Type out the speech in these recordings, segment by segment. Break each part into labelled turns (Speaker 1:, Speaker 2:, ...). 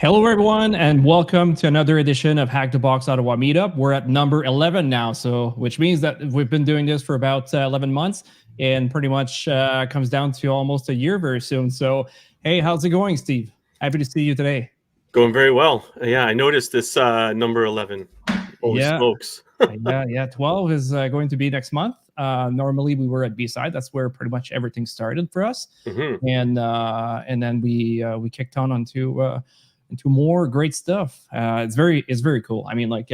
Speaker 1: Hello, everyone, and welcome to another edition of Hack the Box Ottawa Meetup. We're at number 11 now, so which means that we've been doing this for about 11 months, and pretty much comes down to almost a year very soon. So, hey, how's it going, Steve? Happy to see you today.
Speaker 2: Going very well. Yeah, I noticed this number 11. Holy smokes.
Speaker 1: yeah. 12 is going to be next month. Normally we were at B-side. That's where pretty much everything started for us.
Speaker 2: Mm-hmm.
Speaker 1: And then we kicked on into more great stuff. It's very cool. I mean, like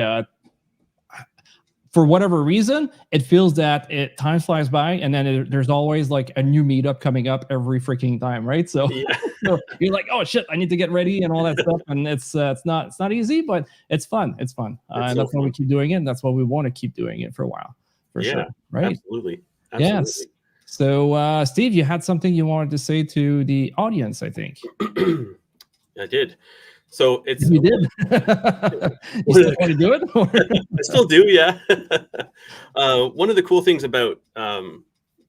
Speaker 1: for whatever reason, it feels that time flies by, and then there's always like a new meetup coming up every freaking time, right? So,
Speaker 2: Yeah.
Speaker 1: so you're like, oh shit, I need to get ready and all that stuff, and it's not easy, but it's fun. It's fun, and that's why we keep doing it. And that's why we want to keep doing it for a while, for sure. Right?
Speaker 2: Absolutely.
Speaker 1: Yes. So, Steve, you had something you wanted to say to the audience, I think.
Speaker 2: I did. So it's
Speaker 1: you did. You still want to do it?
Speaker 2: I still do, yeah. One of the cool things about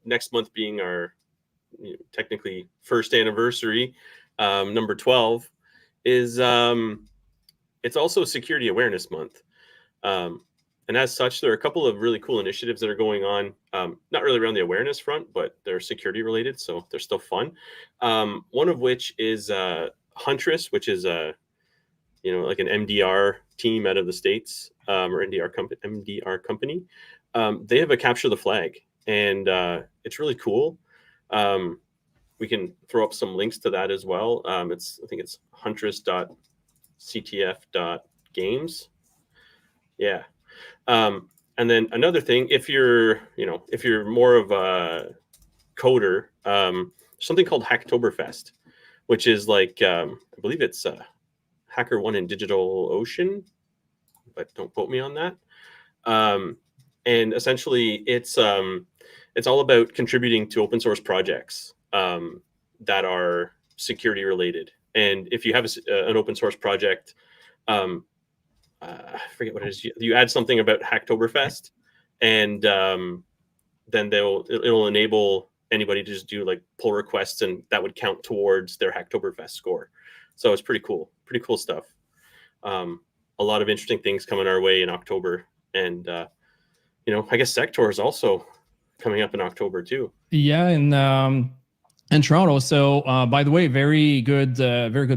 Speaker 2: next month being our technically first anniversary, number 12, is it's also Security Awareness Month. And as such, there are a couple of really cool initiatives that are going on, not really around the awareness front, but they're security related, so they're still fun. One of which is Huntress, which is like an MDR team out of the States, or MDR company. They have a Capture the Flag, and it's really cool. We can throw up some links to that as well. I think it's huntress.ctf.games. Yeah. And then another thing, if you're more of a coder, something called Hacktoberfest, which is like, I believe it's HackerOne and DigitalOcean, but don't quote me on that. And essentially, it's all about contributing to open source projects that are security related. And if you have an open source project, I forget what it is. You add something about Hacktoberfest, and then it'll enable anybody to just do like pull requests, and that would count towards their Hacktoberfest score. So it's pretty cool stuff. A lot of interesting things coming our way in October, and I guess Sector is also coming up in October too.
Speaker 1: Yeah, in Toronto. So, by the way, very good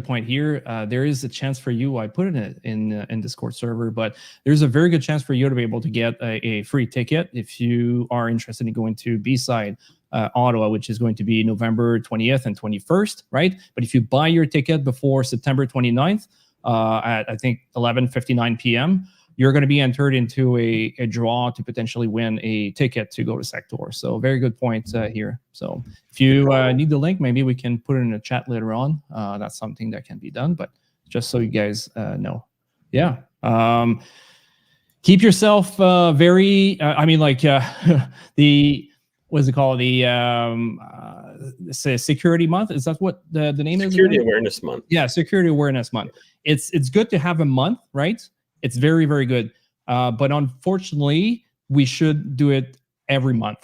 Speaker 1: point here. There is a chance for you. I put it in Discord server, but there's a very good chance for you to be able to get a free ticket if you are interested in going to B-side Ottawa, which is going to be November 20th and 21st, right? But if you buy your ticket before September 29th at I think 11:59 p.m., you're going to be entered into a draw to potentially win a ticket to go to Sector. So very good point here. So if you need the link, maybe we can put it in a chat later on. That's something that can be done, but just so you guys know. Yeah. Keep yourself very, the, what's it called? The Security Month. Is that what the name is?
Speaker 2: Security Awareness Month.
Speaker 1: Yeah, Security Awareness Month. It's good to have a month, right? It's very, very good. But unfortunately, we should do it every month.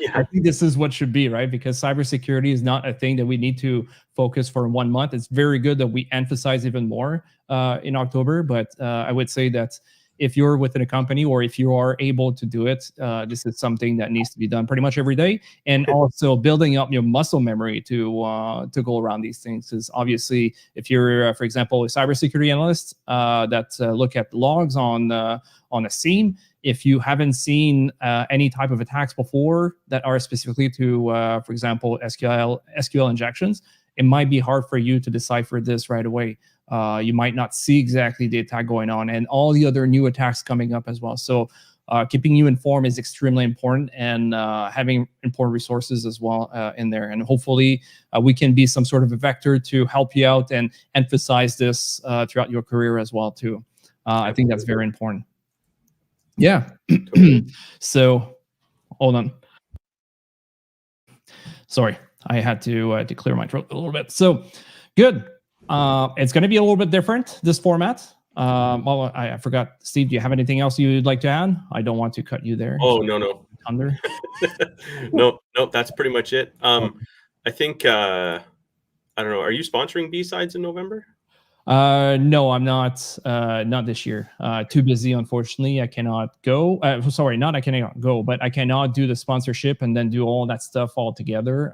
Speaker 2: Yeah.
Speaker 1: I think this is what should be, right? Because cybersecurity is not a thing that we need to focus for 1 month. It's very good that we emphasize even more in October. But I would say that if you're within a company, or if you are able to do it, this is something that needs to be done pretty much every day. And also building up your muscle memory to go around these things. Because obviously, if you're, for example, a cybersecurity analyst that look at logs on a SIEM, if you haven't seen any type of attacks before that are specifically to, for example, SQL injections, it might be hard for you to decipher this right away. You might not see exactly the attack going on and all the other new attacks coming up as well. So keeping you informed is extremely important, and having important resources as well in there. And hopefully we can be some sort of a vector to help you out and emphasize this throughout your career as well too. I think that's very important. Yeah. So hold on. Sorry, I had to clear my throat a little bit. So good. It's going to be a little bit different, this format. Well, I forgot, Steve, do you have anything else you'd like to add? I don't want to cut you there.
Speaker 2: Oh, no.
Speaker 1: Thunder.
Speaker 2: No, that's pretty much it. I think, I don't know, are you sponsoring B-Sides in November?
Speaker 1: No, I'm not. Not this year. Too busy, unfortunately. I cannot go. Sorry, not I cannot go, but I cannot do the sponsorship and then do all that stuff all together.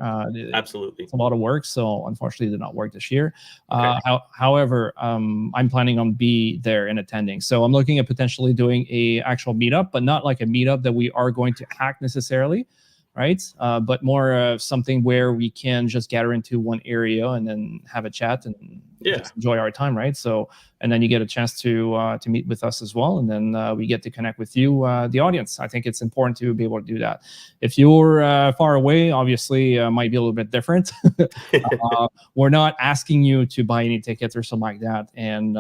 Speaker 2: Absolutely.
Speaker 1: It's a lot of work, so unfortunately, it did not work this year.
Speaker 2: Okay.
Speaker 1: However, I'm planning on be there and attending. So I'm looking at potentially doing a actual meetup, but not like a meetup that we are going to hack necessarily, right? But more of something where we can just gather into one area and then have a chat and just enjoy our time, right? So, and then you get a chance to meet with us as well, and then we get to connect with you, the audience. I think it's important to be able to do that. If you're far away, obviously, might be a little bit different. We're not asking you to buy any tickets or something like that, and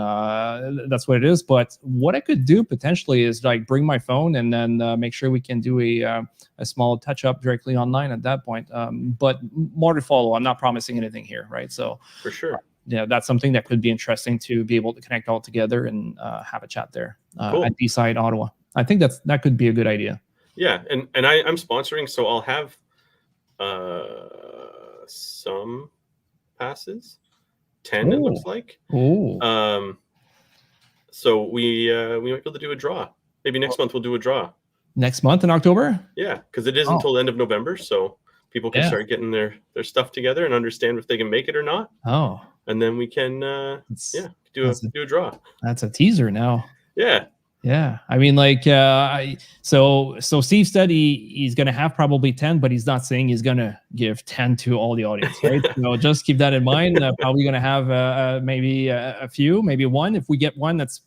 Speaker 1: that's what it is. But what I could do potentially is like bring my phone and then make sure we can do a small touch up directly online at that point. But more to follow. I'm not promising anything here, right? So
Speaker 2: for sure.
Speaker 1: Yeah, that's something that could be interesting to be able to connect all together and have a chat there
Speaker 2: Cool.
Speaker 1: at D-side Ottawa. I think that could be a good idea.
Speaker 2: Yeah, and I'm sponsoring, so I'll have some passes, 10 it looks like.
Speaker 1: Oh.
Speaker 2: So we might be able to do a draw. Maybe next month we'll do a draw.
Speaker 1: Next month in October?
Speaker 2: Yeah, because it is until the end of November, so people can start getting their stuff together and understand if they can make it or not.
Speaker 1: Oh.
Speaker 2: And then we can do a draw.
Speaker 1: That's a teaser now.
Speaker 2: Yeah.
Speaker 1: Yeah, I mean, like, so Steve said he's gonna have probably 10, but he's not saying he's gonna give 10 to all the audience, right? So just keep that in mind. Probably gonna have maybe a few, maybe one. If we get one, that's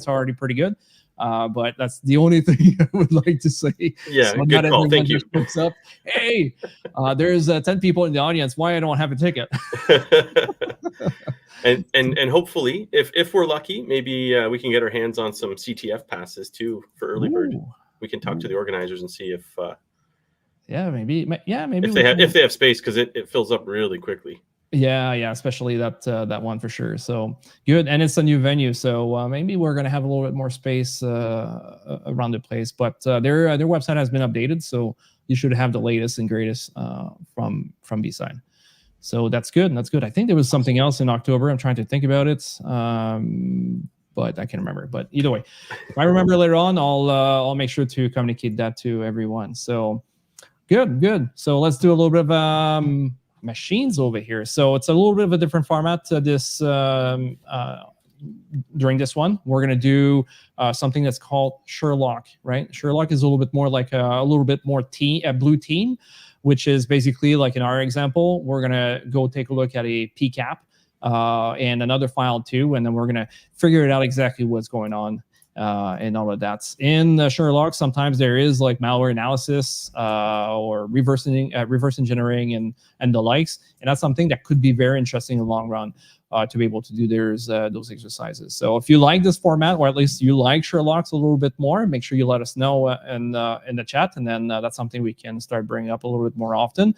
Speaker 1: already pretty good. But that's the only thing I would like to say.
Speaker 2: Yeah,
Speaker 1: so
Speaker 2: good call. Thank you.
Speaker 1: Up, hey, there's 10 people in the audience. Why I don't have a ticket?
Speaker 2: And hopefully, if we're lucky, maybe we can get our hands on some CTF passes too for early bird. We can talk to the organizers and see if
Speaker 1: maybe
Speaker 2: if they have space, because it fills up really quickly.
Speaker 1: Yeah, especially that one for sure. So good, and it's a new venue, so maybe we're gonna have a little bit more space around the place. But their website has been updated, so you should have the latest and greatest from B-side. So that's good. That's good. I think there was something else in October. I'm trying to think about it, but I can't remember. But either way, if I remember later on, I'll make sure to communicate that to everyone. So good. So let's do a little bit of machines over here. So it's a little bit of a different format to this. During this one, we're going to do something that's called Sherlock, right? Sherlock is a little bit more like a blue team, which is basically like in our example, we're going to go take a look at a PCAP and another file too, and then we're going to figure it out exactly what's going on and all of that. In Sherlock, sometimes there is like malware analysis or reverse engineering and the likes, and that's something that could be very interesting in the long run. To be able to do those exercises. So if you like this format, or at least you like Sherlock's a little bit more, make sure you let us know in the chat, and then that's something we can start bringing up a little bit more often.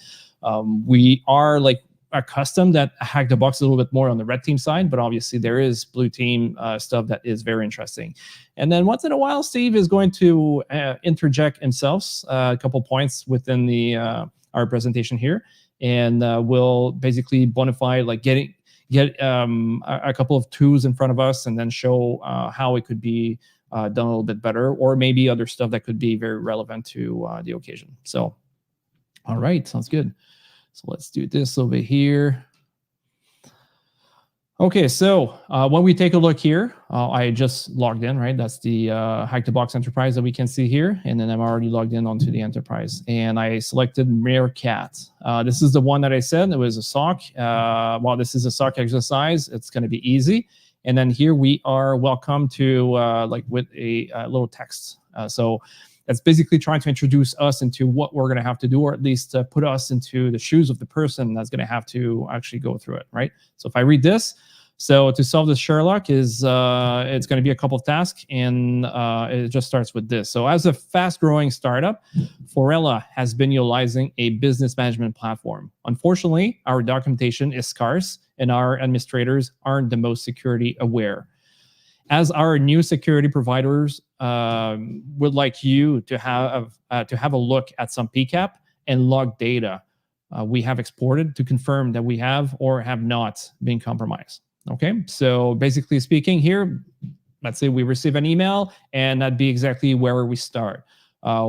Speaker 1: We are like accustomed at Hack the Box a little bit more on the red team side, but obviously there is blue team stuff that is very interesting. And then once in a while, Steve is going to interject himself a couple points within our presentation here, and we'll basically bonify like get a couple of tools in front of us and then show how it could be done a little bit better, or maybe other stuff that could be very relevant to the occasion. So, all right, sounds good. So let's do this over here. Okay, so when we take a look here, I just logged in, right? That's the Hack the Box Enterprise that we can see here. And then I'm already logged in onto the Enterprise. And I selected Meerkat. This is the one that I said, it was a SOC. While this is a SOC exercise, it's gonna be easy. And then here we are welcome to like with a little text. So that's basically trying to introduce us into what we're gonna have to do, or at least put us into the shoes of the person that's gonna have to actually go through it, right? So if I read this, so to solve this Sherlock is it's going to be a couple of tasks, and it just starts with this. So as a fast-growing startup, Forella has been utilizing a business management platform. Unfortunately, our documentation is scarce, and our administrators aren't the most security aware. As our new security providers would like you to have a look at some PCAP and log data we have exported to confirm that we have or have not been compromised. Okay, so basically speaking here, let's say we receive an email, and that'd be exactly where we start.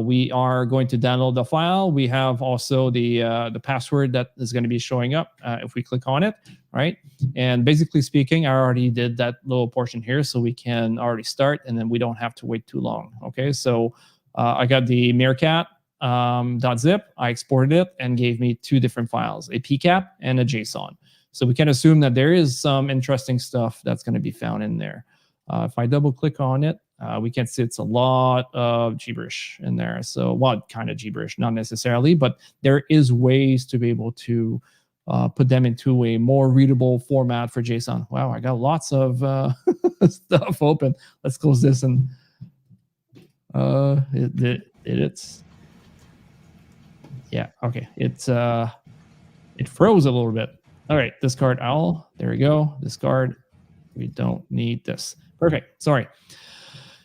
Speaker 1: We are going to download the file. We have also the password that is going to be showing up if we click on it, right? And basically speaking, I already did that little portion here, so we can already start, and then we don't have to wait too long. Okay, so I got the Meerkat .zip. I exported it and gave me two different files, a PCAP and a JSON. So we can assume that there is some interesting stuff that's going to be found in there. If I double click on it, we can see it's a lot of gibberish in there. So, well, kind of gibberish, not necessarily, but there is ways to be able to put them into a more readable format for JSON. Wow, I got lots of stuff open. Let's close this and it's yeah, okay. It froze a little bit. All right, discard owl. There we go. Discard. We don't need this. Perfect. Sorry.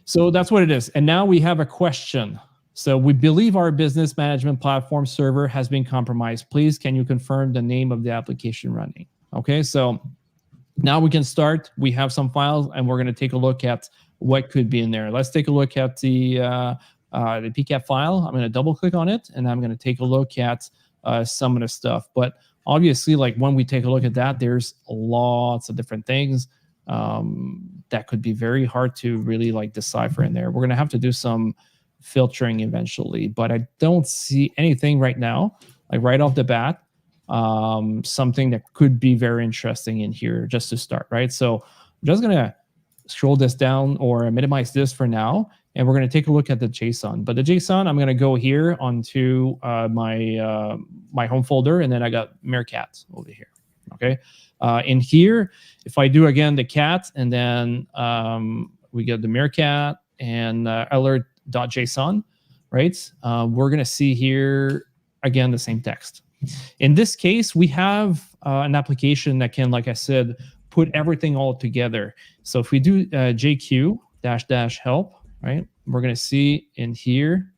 Speaker 1: So that's what it is. And now we have a question. So we believe our business management platform server has been compromised. Please, can you confirm the name of the application running? Okay, so now we can start. We have some files, and we're going to take a look at what could be in there. Let's take a look at the PCAP file. I'm going to double click on it, and I'm going to take a look at some of the stuff. But obviously, like when we take a look at that, there's lots of different things that could be very hard to really like decipher in there. We're going to have to do some filtering eventually, but I don't see anything right now, like right off the bat, something that could be very interesting in here just to start, right? So I'm just going to scroll this down or minimize this for now, and we're going to take a look at the JSON. But the JSON, I'm going to go here onto my home folder, and then I got Meerkat over here. Okay, in here, if I do again the cat, and then we get the Meerkat and alert.json, right? We're going to see here again the same text. In this case, we have an application that can, like I said, put everything all together. So if we do JQ -- help, right, we're going to see in here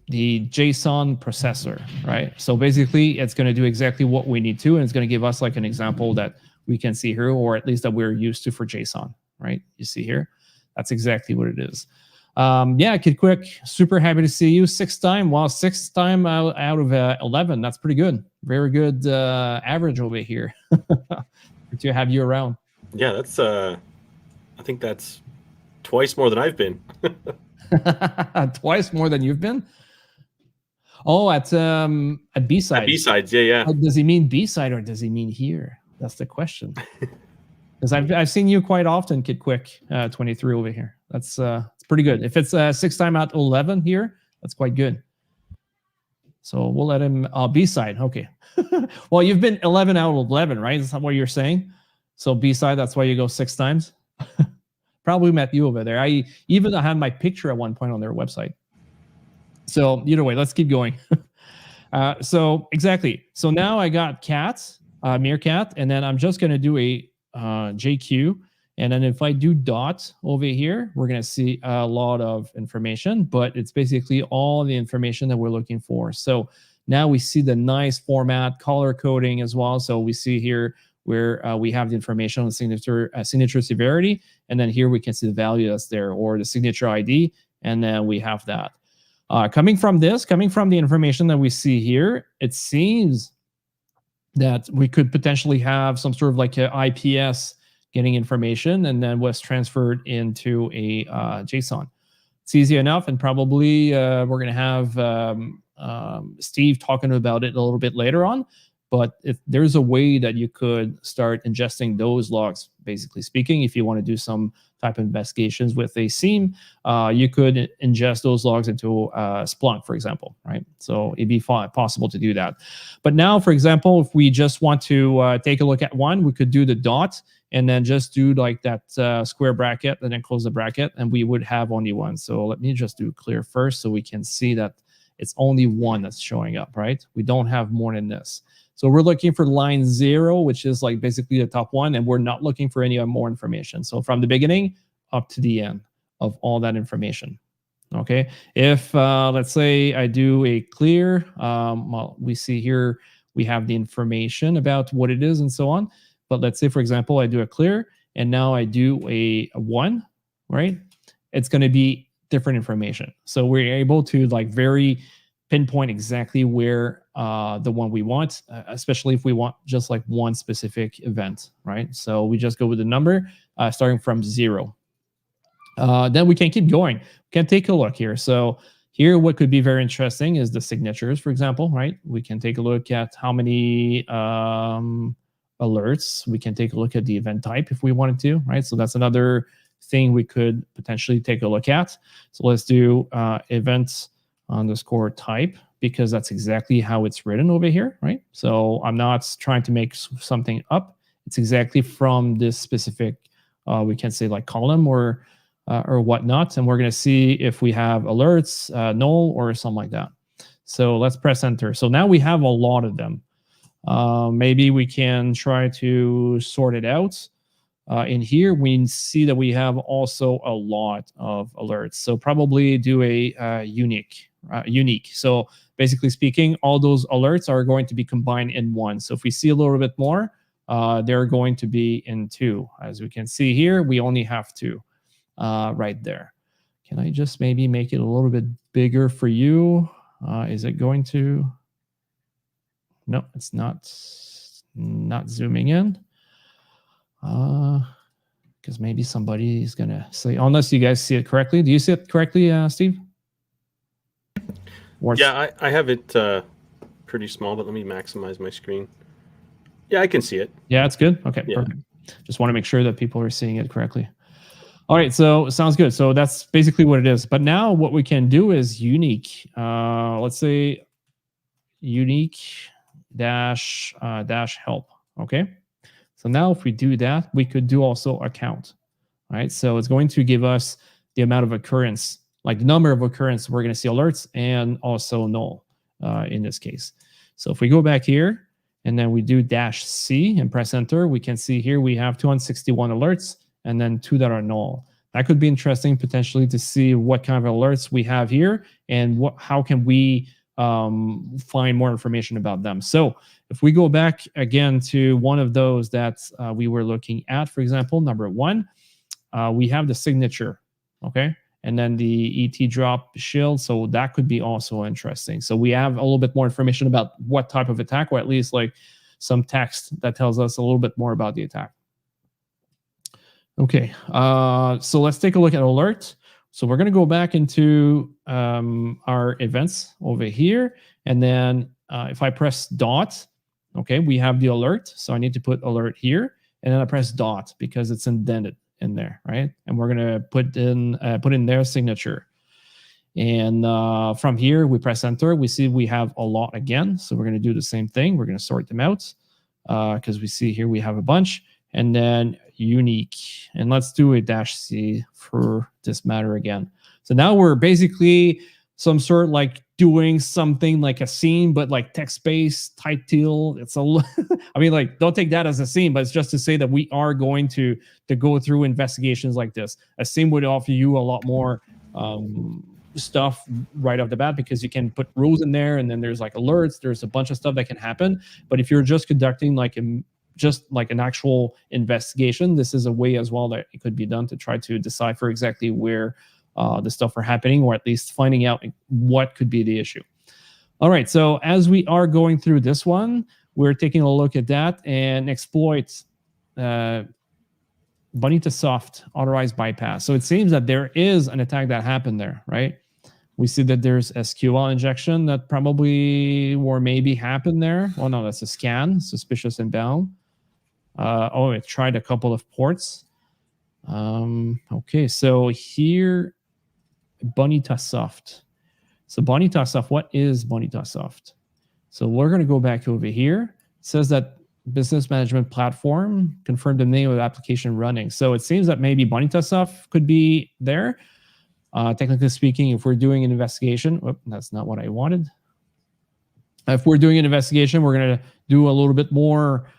Speaker 1: the JSON processor, right? So basically, it's going to do exactly what we need to, and it's going to give us like an example that we can see here, or at least that we're used to for JSON, right? You see here, that's exactly what it is. Yeah, Kid Quick, super happy to see you. 6th time. Wow, 6th time out of 11. That's pretty good. Very good average over here to have you around.
Speaker 2: Yeah, that's I think that's twice more than I've been.
Speaker 1: Twice more than you've been? Oh, at B-sides.
Speaker 2: At B-sides, yeah.
Speaker 1: Does he mean B-side or does he mean here? That's the question. Because I've seen you quite often, Kid Quick, 23 over here. That's it's pretty good. If it's 6th time out 11 here, that's quite good. So we'll let him B-side. Okay. Well, you've been 11 out of 11, right? Is that what you're saying? So B-side, that's why you go 6 times. Probably met you over there. I even had my picture at one point on their website. So either way, let's keep going. So exactly. So now I got cats, Meerkat, and then I'm just going to do a JQ. And then if I do dot over here, we're going to see a lot of information, but it's basically all the information that we're looking for. So now we see the nice format, color coding as well. So we see here where we have the information on the signature severity. And then here we can see the value that's there, or the signature ID. And then we have that. Coming from the information that we see here, it seems that we could potentially have some sort of like a IPS getting information and then was transferred into a JSON. It's easy enough, and probably we're going to have Steve talking about it a little bit later on. But if there's a way that you could start ingesting those logs, basically speaking, if you want to do some type of investigations with a SIEM, you could ingest those logs into Splunk, for example, right? So it'd be possible to do that. But now, for example, if we just want to take a look at one, we could do the dot and then just do like that square bracket and then close the bracket, and we would have only one. So let me just do clear first so we can see that it's only one that's showing up, right? We don't have more than this. So we're looking for line 0, which is like basically the top one, and we're not looking for any more information. So from the beginning up to the end of all that information. Okay. If let's say I do a clear, well, we see here We have the information about what it is and so on. But let's say, for example, I do a clear and now I do a 1, right? It's going to be different information. So we're able to like very pinpoint exactly where the one we want, especially if we want just like one specific event, right? So we just go with the number starting from 0. Then we can keep going. We can take a look here. So here, what could be very interesting is the signatures, for example, right? We can take a look at how many alerts. We can take a look at the event type if we wanted to, right? So that's another thing we could potentially take a look at. So let's do events _ type, because that's exactly how it's written over here, right? So I'm not trying to make something up. It's exactly from this specific, we can say like column or whatnot. And we're going to see if we have alerts, null, or something like that. So let's press enter. So now we have a lot of them. Maybe we can try to sort it out. In here, we see that we have also a lot of alerts. So probably do a unique. So basically speaking, all those alerts are going to be combined in one. So if we see a little bit more, they're going to be in 2. As we can see here, we only have 2 right there. Can I just maybe make it a little bit bigger for you? Is it going to? No, it's not zooming in. Because maybe somebody is gonna say, unless you guys see it correctly. Do you see it correctly, Steve?
Speaker 2: Yeah, I have it pretty small, but let me maximize my screen. Yeah, I can see it.
Speaker 1: Yeah, it's good. Okay, yeah. Perfect. Just want to make sure that people are seeing it correctly. All right, so sounds good. So that's basically what it is. But now what we can do is unique. Let's say unique dash help. Okay. So now if we do that, we could do also account. All right. So it's going to give us the amount of occurrence, like the number of occurrence. We're going to see alerts and also null in this case. So if we go back here and then we do -C and press enter, we can see here we have 261 alerts and then 2 that are null. That could be interesting potentially to see what kind of alerts we have here and how can we find more information about them. So if we go back again to one of those that we were looking at, for example, number 1, we have the signature, okay? And then the ET drop shield, so that could be also interesting. So we have a little bit more information about what type of attack, or at least like some text that tells us a little bit more about the attack. Okay, so let's take a look at alert. So we're going to go back into our events over here. And then if I press dot, okay, we have the alert. So I need to put alert here. And then I press dot because it's indented in there, right? And we're going to put in their signature. And from here, we press enter. We see we have a lot again. So we're going to do the same thing. We're going to sort them out because we see here we have a bunch. And then unique. And let's do a -C for this matter again. So now we're basically some sort like doing something like a scene, but like text-based title. It's I mean, like, don't take that as a scene, but it's just to say that we are going to go through investigations like this. A scene would offer you a lot more stuff right off the bat because you can put rules in there, and then there's like alerts. There's a bunch of stuff that can happen. But if you're just conducting like just like an actual investigation, this is a way as well that it could be done to try to decipher exactly where the stuff are happening, or at least finding out what could be the issue. All right, so as we are going through this one, we're taking a look at that and exploit Bonitasoft authorized bypass. So it seems that there is an attack that happened there, right? We see that there's SQL injection that probably or maybe happened there. Oh no, that's a scan, suspicious inbound. Oh, it tried a couple of ports. Okay, so here, Bonitasoft. So Bonitasoft, what is Bonitasoft? So we're going to go back over here. It says that business management platform, confirm the name of the application running. So it seems that maybe Bonitasoft could be there. Technically speaking, if we're doing an investigation, that's not what I wanted. If we're doing an investigation, we're going to do a little bit more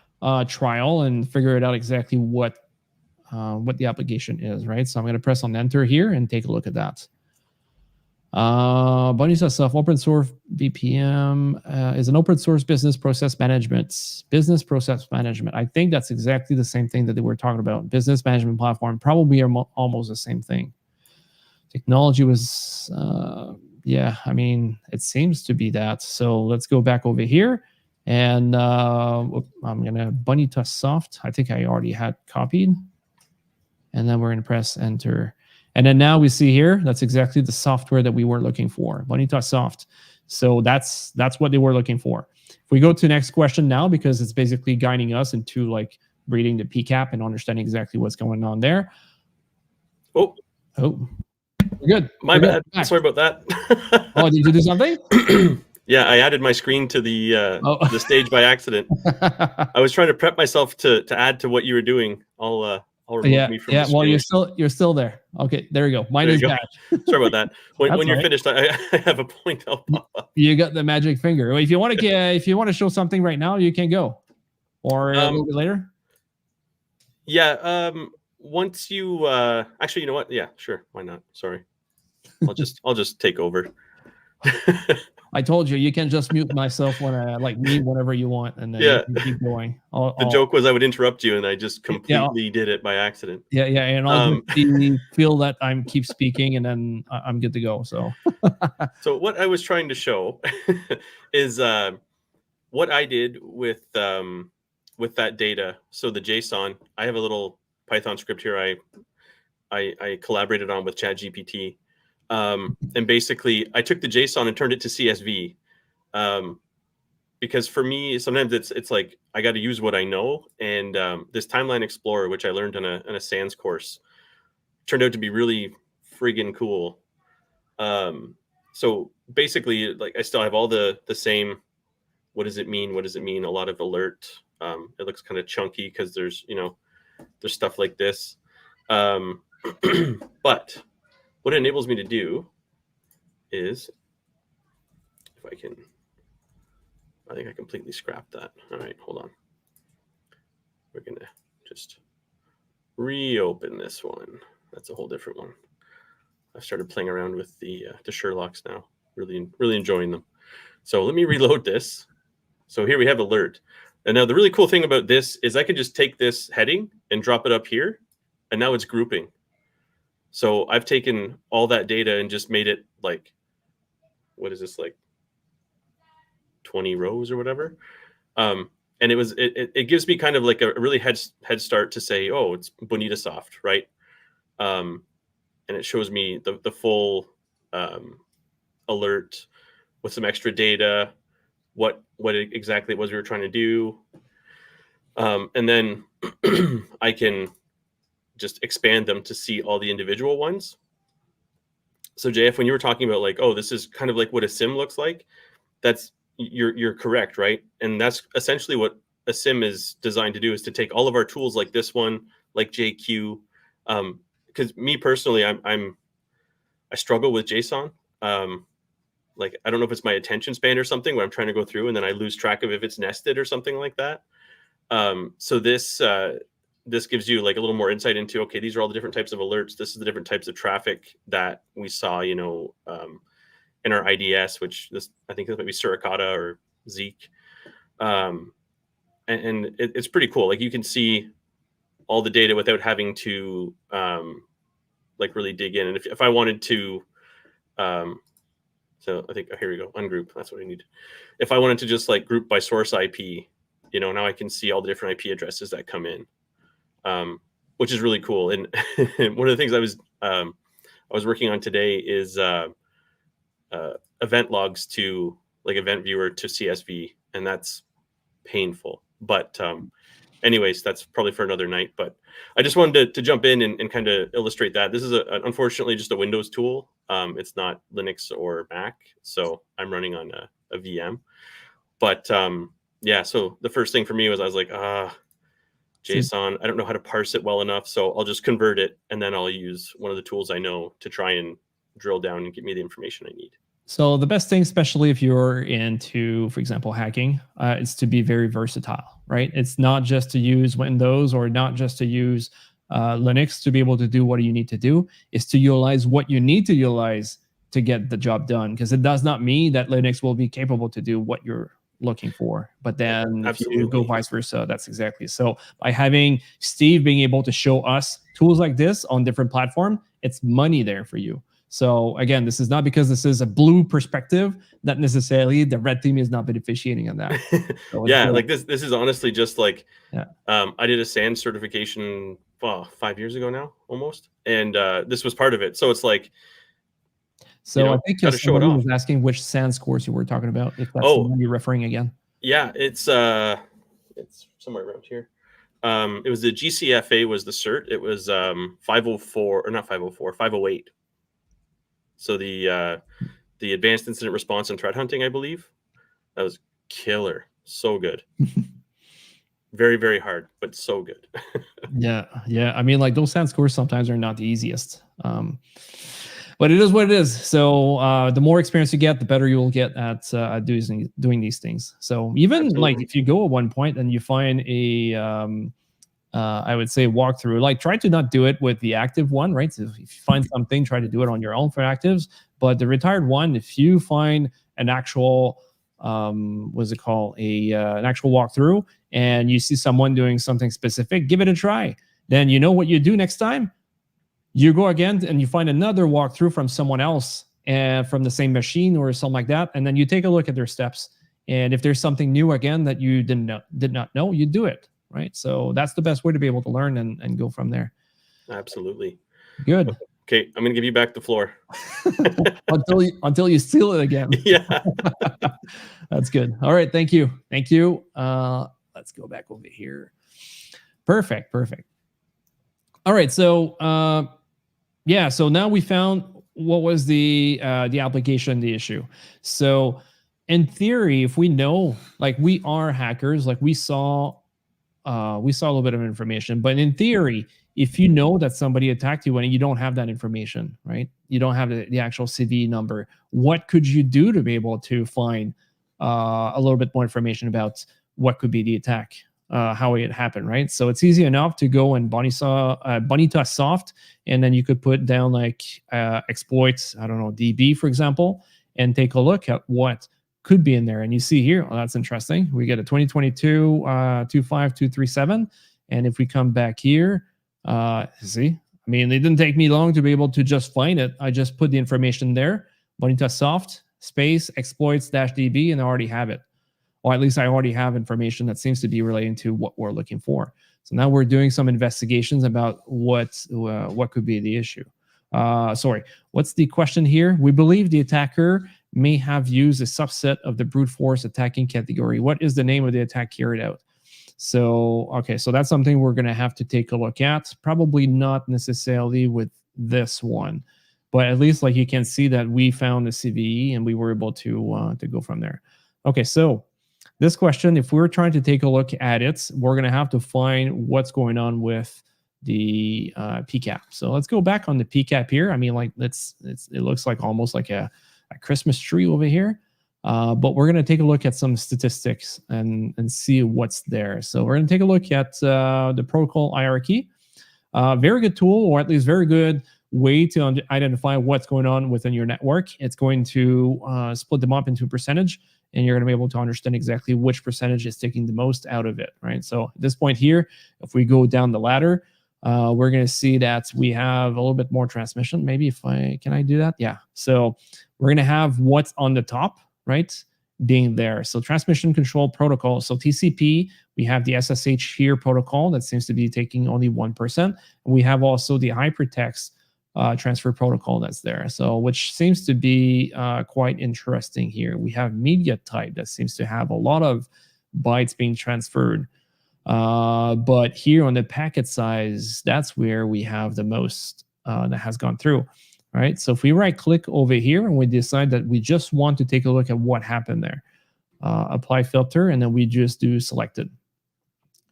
Speaker 1: trial and figure it out exactly what the application is, right? So I'm going to press on enter here and take a look at that. Bunny says self open source BPM is an open source business process management. Business process management. I think that's exactly the same thing that they were talking about. Business management platform, probably almost the same thing. Technology was, yeah, I mean, it seems to be that. So let's go back over here. And I'm going to Bunny to soft. I think I already had copied. And then we're going to press enter. And then now we see here, that's exactly the software that we were looking for, Bunny.soft. So that's what they were looking for. If we go to the next question now, because it's basically guiding us into like reading the PCAP and understanding exactly what's going on there.
Speaker 2: Oh,
Speaker 1: we're good.
Speaker 2: My bad. Sorry about that.
Speaker 1: Oh, did you do something?
Speaker 2: Yeah, I added my screen to the stage by accident. I was trying to prep myself to add to what you were doing. I'll remove me from the screen.
Speaker 1: Well, you're still there. Okay, there you go. Mine is back.
Speaker 2: Sorry about that. When you're finished, I have a point. I'll pop up.
Speaker 1: You got the magic finger. If you want to show something right now, you can go, or a little bit later.
Speaker 2: Yeah. Once you actually, you know what? Yeah, sure. Why not? Sorry. I'll just take over.
Speaker 1: I told you can just mute myself when I mute whenever you want, and then you can keep going.
Speaker 2: The joke was I would interrupt you, and I just completely did it by accident.
Speaker 1: Yeah, and I'll feel that I'm keep speaking, and then I'm good to go. So,
Speaker 2: so what I was trying to show is what I did with that data. So the JSON, I have a little Python script here. I collaborated on with ChatGPT. And basically I took the JSON and turned it to CSV, because for me, sometimes it's like, I got to use what I know. And, this Timeline Explorer, which I learned in a SANS course, turned out to be really friggin' cool. So basically, like, I still have all the same, what does it mean? What does it mean? A lot of alert. It looks kind of chunky because there's stuff like this. But what it enables me to do is, if I think I completely scrapped that. All right, hold on. We're going to just reopen this one. That's a whole different one. I've started playing around with the Sherlocks now. Really enjoying them. So let me reload this. So here we have alert. And now the really cool thing about this is I can just take this heading and drop it up here, and now it's grouping. So I've taken all that data and just made it like, what is this, like 20 rows or whatever? And it gives me kind of like a really head start to say, oh, it's Bonita-soft, right? And it shows me the full alert with some extra data, what exactly it was we were trying to do. And then I can just expand them to see all the individual ones. So JF, when you were talking about like, oh, this is kind of like what a SIM looks like, you're correct, right? And that's essentially what a SIM is designed to do, is to take all of our tools like this one, like JQ. Because me personally, I struggle with JSON. Like, I don't know if it's my attention span or something, when I'm trying to go through and then I lose track of if it's nested or something like that. So this gives you like a little more insight into, okay, these are all the different types of alerts. This is the different types of traffic that we saw, in our IDS, which I think this might be Suricata or Zeek. And it's pretty cool. Like, you can see all the data without having to like really dig in. And if I wanted to, so I think, here we go, ungroup. That's what I need. If I wanted to just like group by source IP, now I can see all the different IP addresses that come in. Which is really cool. And one of the things I was working on today is event logs to like event viewer to CSV, and that's painful. But anyways, that's probably for another night. But I just wanted to jump in and kind of illustrate that. This is unfortunately just a Windows tool. It's not Linux or Mac, so I'm running on a VM. But yeah, so the first thing for me was, I was like, JSON, I don't know how to parse it well enough, so I'll just convert it, and then I'll use one of the tools I know to try and drill down and get me the information I need.
Speaker 1: So the best thing, especially if you're into, for example, hacking, is to be very versatile, right? It's not just to use Windows or not just to use Linux to be able to do what you need to do. It's to utilize what you need to utilize to get the job done, because it does not mean that Linux will be capable to do what you're looking for. But then if you go vice versa, that's exactly. So by having Steve being able to show us tools like this on different platforms, it's money there for you. So again, this is not because this is a blue perspective that necessarily the red team is not beneficiating on that. So
Speaker 2: yeah, like this is honestly just like,
Speaker 1: yeah.
Speaker 2: I did a SANS certification 5 years ago now, almost, and this was part of it. So it's like,
Speaker 1: so I think somebody was asking which SANS course you were talking about, if that's the one you're referring again.
Speaker 2: Yeah, it's somewhere around here. It was the GCFA was the cert. It was 504 or not 504, 508. So the advanced incident response and threat hunting, I believe. That was killer. So good. Very, very hard, but so good.
Speaker 1: Yeah. I mean, like those SANS courses sometimes are not the easiest. But it is what it is. So the more experience you get, the better you will get at doing these things. So even like if you go at one point and you find a, I would say walkthrough, like try to not do it with the active one, right? So if you find something, try to do it on your own for actives. But the retired one, if you find an actual, what's it called? An actual walkthrough, and you see someone doing something specific, give it a try. Then you know what you do next time. You go again and you find another walkthrough from someone else and from the same machine or something like that. And then you take a look at their steps. And if there's something new again that you did not know, you do it, right? So that's the best way to be able to learn and go from there.
Speaker 2: Absolutely.
Speaker 1: Good.
Speaker 2: Okay, I'm going to give you back the floor.
Speaker 1: until you steal it again.
Speaker 2: Yeah.
Speaker 1: That's good. All right, thank you. Let's go back over here. Perfect. All right, so yeah, so now we found what was the application, the issue. So in theory, if we know, like we are hackers, like we saw a little bit of information, but in theory, if you know that somebody attacked you and you don't have that information, right? You don't have the actual CV number, what could you do to be able to find a little bit more information about what could be the attack? How it happened, right? So it's easy enough to go and Bonita soft, and then you could put down like exploits, I don't know, DB, for example, and take a look at what could be in there. And you see here, oh, that's interesting. We get a 2022 25237. And if we come back here, see, I mean, it didn't take me long to be able to just find it. I just put the information there, Bonita soft, space, exploits -DB, and I already have it. Or at least I already have information that seems to be relating to what we're looking for. So now we're doing some investigations about what could be the issue. Sorry, what's the question here? We believe the attacker may have used a subset of the brute force attacking category. What is the name of the attack carried out? So, okay, so that's something we're going to have to take a look at. Probably not necessarily with this one, but at least like you can see that we found the CVE and we were able to go from there. Okay, so this question, if we're trying to take a look at it, we're going to have to find what's going on with the PCAP. So let's go back on the PCAP here. I mean, like it looks like almost like a Christmas tree over here. But we're going to take a look at some statistics and see what's there. So we're going to take a look at the protocol hierarchy. Very good tool, or at least very good way to identify what's going on within your network. It's going to split them up into a percentage, and you're going to be able to understand exactly which percentage is taking the most out of it, right? So at this point here, if we go down the ladder, we're going to see that we have a little bit more transmission. Maybe can I do that? Yeah. So we're going to have what's on the top, right, being there. So transmission control protocol. So TCP, we have the SSH here protocol that seems to be taking only 1%. And we have also the hypertext transfer protocol that's there. So which seems to be quite interesting here. We have media type that seems to have a lot of bytes being transferred. But here on the packet size, that's where we have the most that has gone through. Right. So if we right click over here and we decide that we just want to take a look at what happened there, apply filter, and then we just do selected.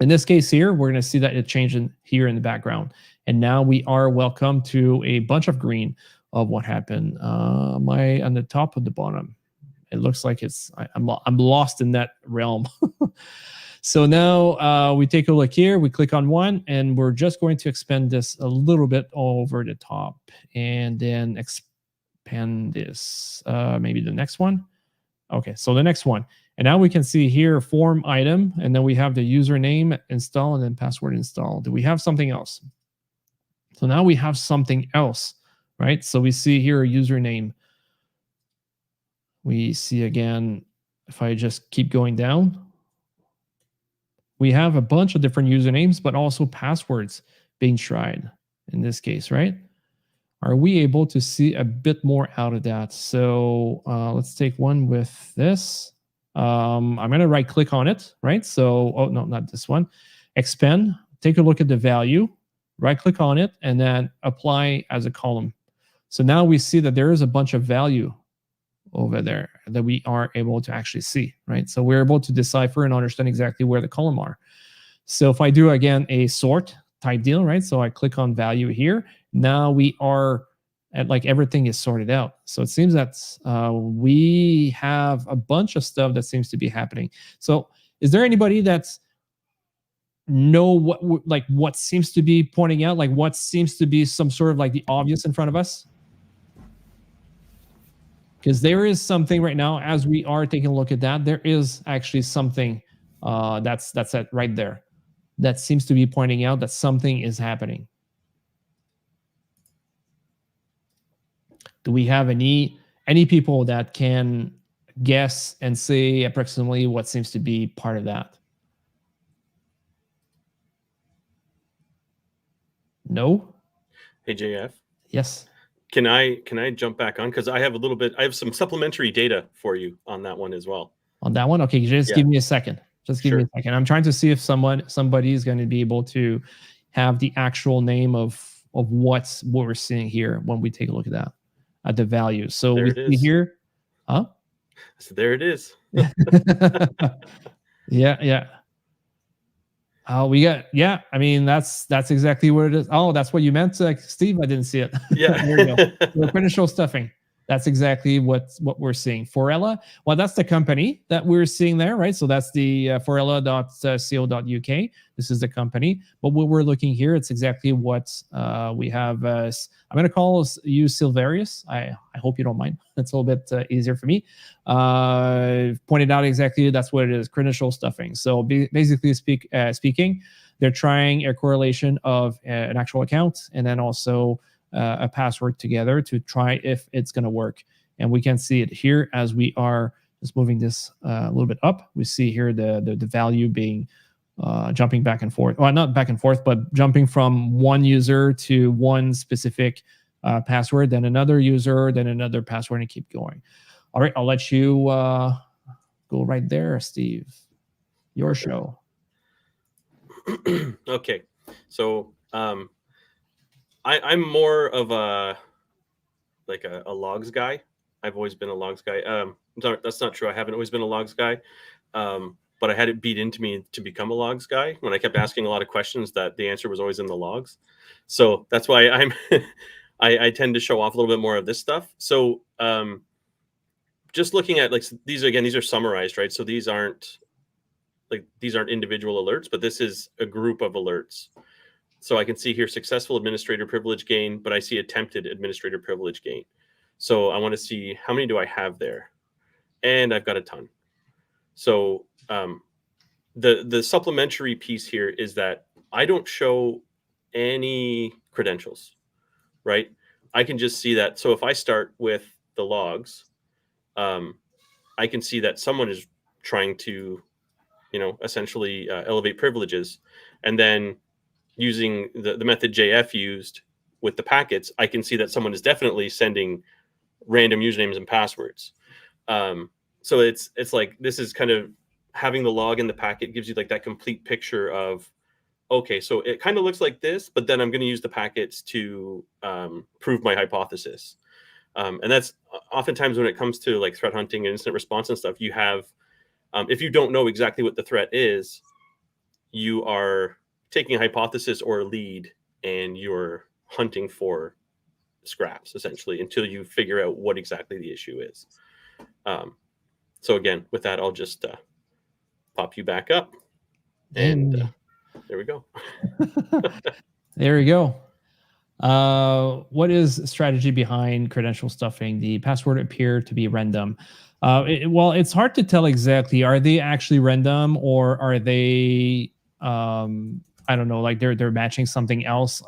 Speaker 1: In this case here, we're going to see that it changed here in the background. And now we are welcome to a bunch of green of what happened. Am I on the top or the bottom? It looks like I'm lost in that realm. So now we take a look here, we click on one, and we're just going to expand this a little bit over the top and then pan this, maybe the next one. Okay, so the next one. And now we can see here form item, and then we have the username install and then password install. Do we have something else? So now we have something else, right? So we see here a username. We see again, if I just keep going down, we have a bunch of different usernames, but also passwords being tried in this case, right? Are we able to see a bit more out of that? So let's take one with this. I'm going to right click on it, right? So, oh, no, not this one. Expand, take a look at the value, right click on it, and then apply as a column. So now we see that there is a bunch of value over there that we are able to actually see, right? So we're able to decipher and understand exactly where the column are. So if I do, again, a sort type deal, right? So I click on value here. Now we are at, like, everything is sorted out. So it seems that we have a bunch of stuff that seems to be happening. So is there anybody that's know what seems to be pointing out, like what seems to be some sort of like the obvious in front of us? Because there is something right now, as we are taking a look at that, there is actually something that's it right there that seems to be pointing out that something is happening. Do we have any people that can guess and say approximately what seems to be part of that? No?
Speaker 2: Hey, JF.
Speaker 1: Yes.
Speaker 2: Can I jump back on? Because I have some supplementary data for you on that one as well.
Speaker 1: On that one? Okay, just give me a second. Just give me a second. I'm trying to see if somebody is going to be able to have the actual name of what we're seeing here when we take a look at that, at the value. So
Speaker 2: there
Speaker 1: we see here. Huh?
Speaker 2: So there it is.
Speaker 1: Yeah. Oh, we got, yeah. I mean, that's exactly what it is. Oh, that's what you meant, Steve. I didn't see it.
Speaker 2: Yeah.
Speaker 1: There you go. The credential stuffing. That's exactly what we're seeing. Forella, well, that's the company that we're seeing there, right? So that's the forella.co.uk. This is the company. But what we're looking here, it's exactly what we have. I'm going to call you Silverius. I hope you don't mind. That's a little bit easier for me. Pointed out exactly that's what it is, credential stuffing. So basically speaking, they're trying a correlation of an actual account and then also a password together to try if it's going to work. And we can see it here as we are just moving this a little bit up. We see here the value being jumping back and forth. Well, not back and forth, but jumping from one user to one specific password, then another user, then another password, and keep going. All right, I'll let you go right there, Steve. Your show.
Speaker 2: Okay, so I'm more of a logs guy. I've always been a logs guy. That's not true. I haven't always been a logs guy, but I had it beat into me to become a logs guy when I kept asking a lot of questions that the answer was always in the logs. So that's why I tend to show off a little bit more of this stuff. So just looking at these are summarized, right? So these aren't individual alerts, but this is a group of alerts. So I can see here successful administrator privilege gain, but I see attempted administrator privilege gain. So I want to see how many do I have there? And I've got a ton. So the supplementary piece here is that I don't show any credentials, right? I can just see that. So if I start with the logs, I can see that someone is trying to, essentially elevate privileges. And then using the method JF used with the packets, I can see that someone is definitely sending random usernames and passwords. So it's like, this is kind of having the log in the packet gives you like that complete picture of, okay, so it kind of looks like this, but then I'm going to use the packets to prove my hypothesis. And that's oftentimes when it comes to like threat hunting and incident response and stuff, you have, if you don't know exactly what the threat is, you are taking a hypothesis or a lead and you're hunting for scraps essentially until you figure out what exactly the issue is. So again, with that, I'll just pop you back up and there we go.
Speaker 1: There we go. What is strategy behind credential stuffing? The password appear to be random. Well, it's hard to tell exactly. Are they actually random, or are they? I don't know. Like they're matching something else.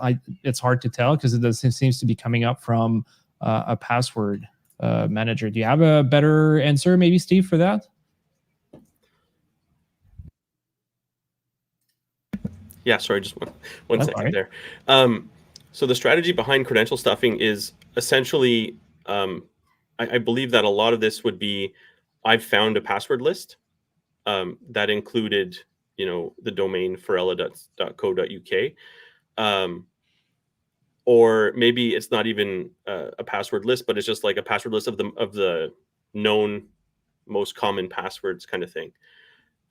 Speaker 1: It's hard to tell because it seems to be coming up from a password manager. Do you have a better answer, maybe, Steve, for that?
Speaker 2: Yeah, sorry, just one second
Speaker 1: right.
Speaker 2: there. So the strategy behind credential stuffing is essentially, I believe that a lot of this would be, I've found a password list that included, the domain forella.co.uk. Or maybe it's not even a password list, but it's just like a password list of the known most common passwords kind of thing.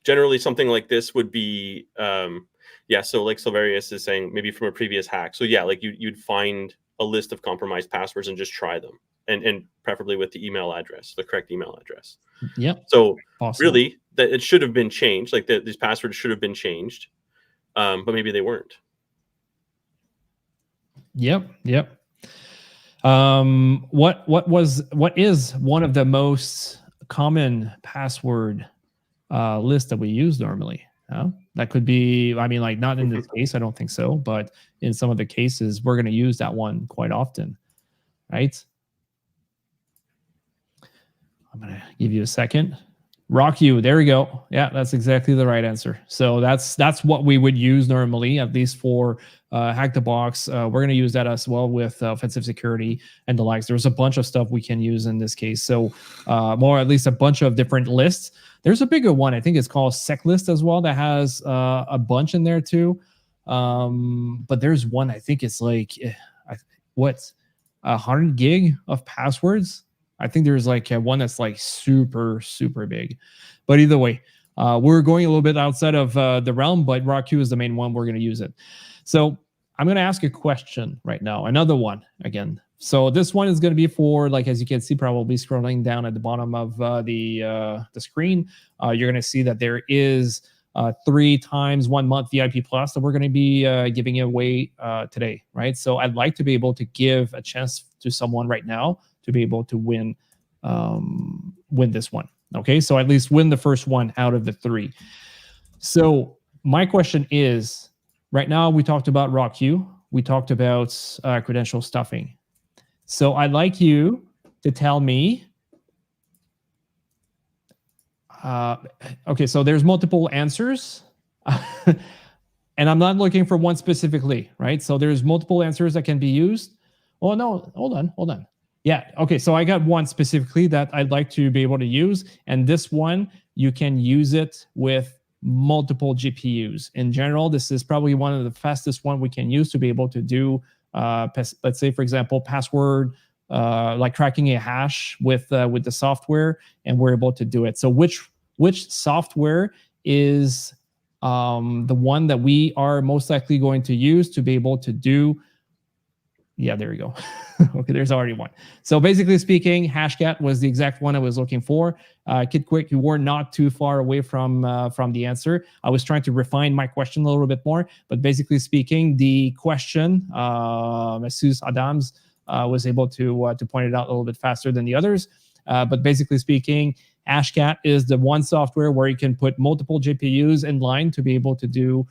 Speaker 2: Generally, something like this would be, so like Silverius is saying, maybe from a previous hack. So yeah, like you'd find a list of compromised passwords and just try them, and preferably with the email address, the correct email address.
Speaker 1: Yep.
Speaker 2: So
Speaker 1: Possible.
Speaker 2: really, that it should have been changed. Like these passwords should have been changed, but maybe they weren't.
Speaker 1: Yep. What is one of the most common password list that we use normally? That could be, I mean, like not in this case, I don't think so, but in some of the cases, we're going to use that one quite often, right? I'm going to give you a second. Rock you. There we go. Yeah, that's exactly the right answer. So that's what we would use normally, at least for Hack the Box. We're going to use that as well with offensive security and the likes. There's a bunch of stuff we can use in this case. So more, at least a bunch of different lists. There's a bigger one. I think it's called SecList as well that has a bunch in there too. But there's one, I think it's like, 100 gig of passwords. I think there's like one that's like super, super big. But either way, we're going a little bit outside of the realm, but RockQ is the main one. We're going to use it. So I'm going to ask a question right now. Another one again. So this one is going to be for, like, as you can see, probably scrolling down at the bottom of the screen, you're going to see that there is 3 times 1 month VIP Plus that we're going to be giving away today, right? So I'd like to be able to give a chance to someone right now to be able to win this one. Okay, so at least win the first one out of the 3. So my question is, right now we talked about RockQ, we talked about credential stuffing. So I'd like you to tell me, okay, so there's multiple answers. And I'm not looking for one specifically, right? So there's multiple answers that can be used. Oh no, hold on. Yeah, okay, so I got one specifically that I'd like to be able to use, and this one, you can use it with multiple GPUs. In general, this is probably one of the fastest one we can use to be able to do, let's say, for example, password, like cracking a hash with the software, and we're able to do it. So which software is the one that we are most likely going to use to be able to do? Yeah, there we go. Okay, there's already one. So basically speaking, Hashcat was the exact one I was looking for. Kid Quick, you were not too far away from the answer. I was trying to refine my question a little bit more, but basically speaking, the question, Jesus Adams was able to point it out a little bit faster than the others. But basically speaking, Hashcat is the one software where you can put multiple GPUs in line to be able to do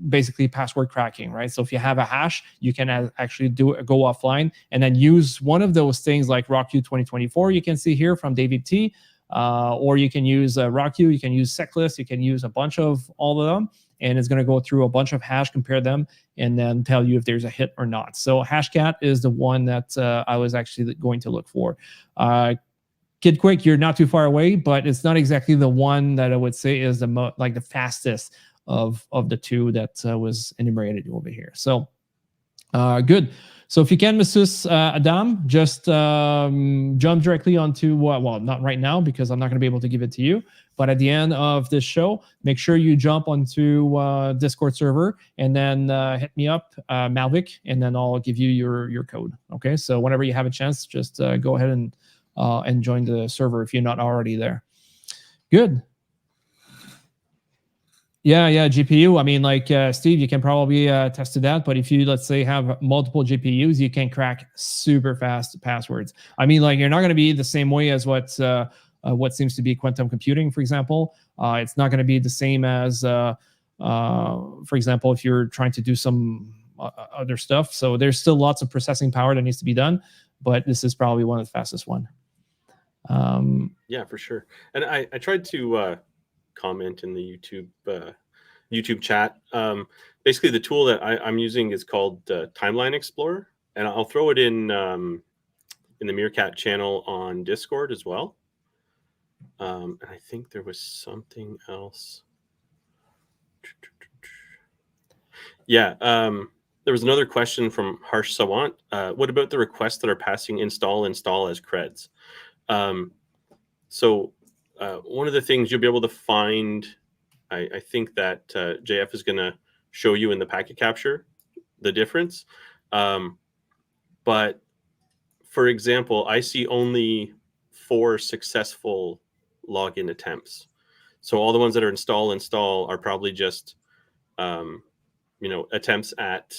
Speaker 1: basically password cracking, right? So if you have a hash, you can actually go offline and then use one of those things like RockQ 2024, you can see here from David T, or you can use RockQ, you can use SecList, you can use a bunch of all of them, and it's going to go through a bunch of hash, compare them, and then tell you if there's a hit or not. So Hashcat is the one that I was actually going to look for. Kid Quick, you're not too far away, but it's not exactly the one that I would say is the fastest of the 2 that was enumerated over here. So good. So if you can, Mrs. Adam, just jump directly onto, well, not right now because I'm not going to be able to give it to you, but at the end of this show, make sure you jump onto Discord server and then hit me up, Malvik, and then I'll give you your code. Okay, so whenever you have a chance, just go ahead and join the server if you're not already there. Good. Yeah, GPU. I mean, like Steve, you can probably test to that. But if you, let's say, have multiple GPUs, you can crack super fast passwords. I mean, like you're not going to be the same way as what seems to be quantum computing, for example. It's not going to be the same as, for example, if you're trying to do some other stuff. So there's still lots of processing power that needs to be done, but this is probably one of the fastest one.
Speaker 2: Yeah, for sure. And I tried to comment in the YouTube chat. Basically, the tool that I'm using is called Timeline Explorer, and I'll throw it in the Meerkat channel on Discord as well. And I think there was something else. Yeah, there was another question from Harsh Sawant. What about the requests that are passing install as creds? So one of the things you'll be able to find, I think that JF is going to show you in the packet capture the difference. But for example, I see only 4 successful login attempts. So all the ones that are install are probably just attempts at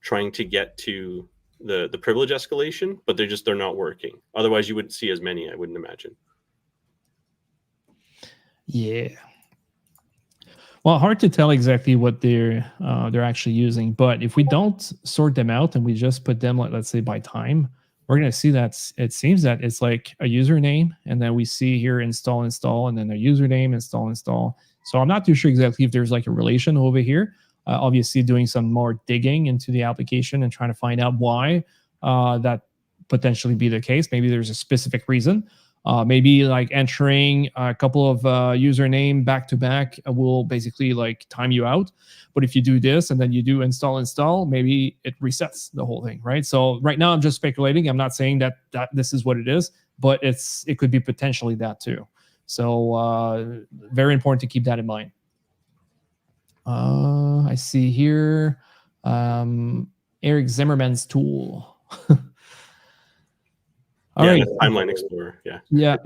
Speaker 2: trying to get to the privilege escalation, but they're not working. Otherwise, you wouldn't see as many, I wouldn't imagine.
Speaker 1: Yeah. Well, hard to tell exactly what they're actually using, but if we don't sort them out and we just put them, let's say, by time, we're going to see that it seems that it's like a username, and then we see here install, and then a username, install. So I'm not too sure exactly if there's like a relation over here. Obviously, doing some more digging into the application and trying to find out why that potentially be the case. Maybe there's a specific reason. Maybe like entering a couple of username back to back will basically like time you out. But if you do this and then you do install, maybe it resets the whole thing, right? So right now I'm just speculating. I'm not saying that this is what it is, but it could be potentially that too. So very important to keep that in mind. I see here Eric Zimmerman's tool. All right.
Speaker 2: Timeline Explorer.
Speaker 1: Yeah.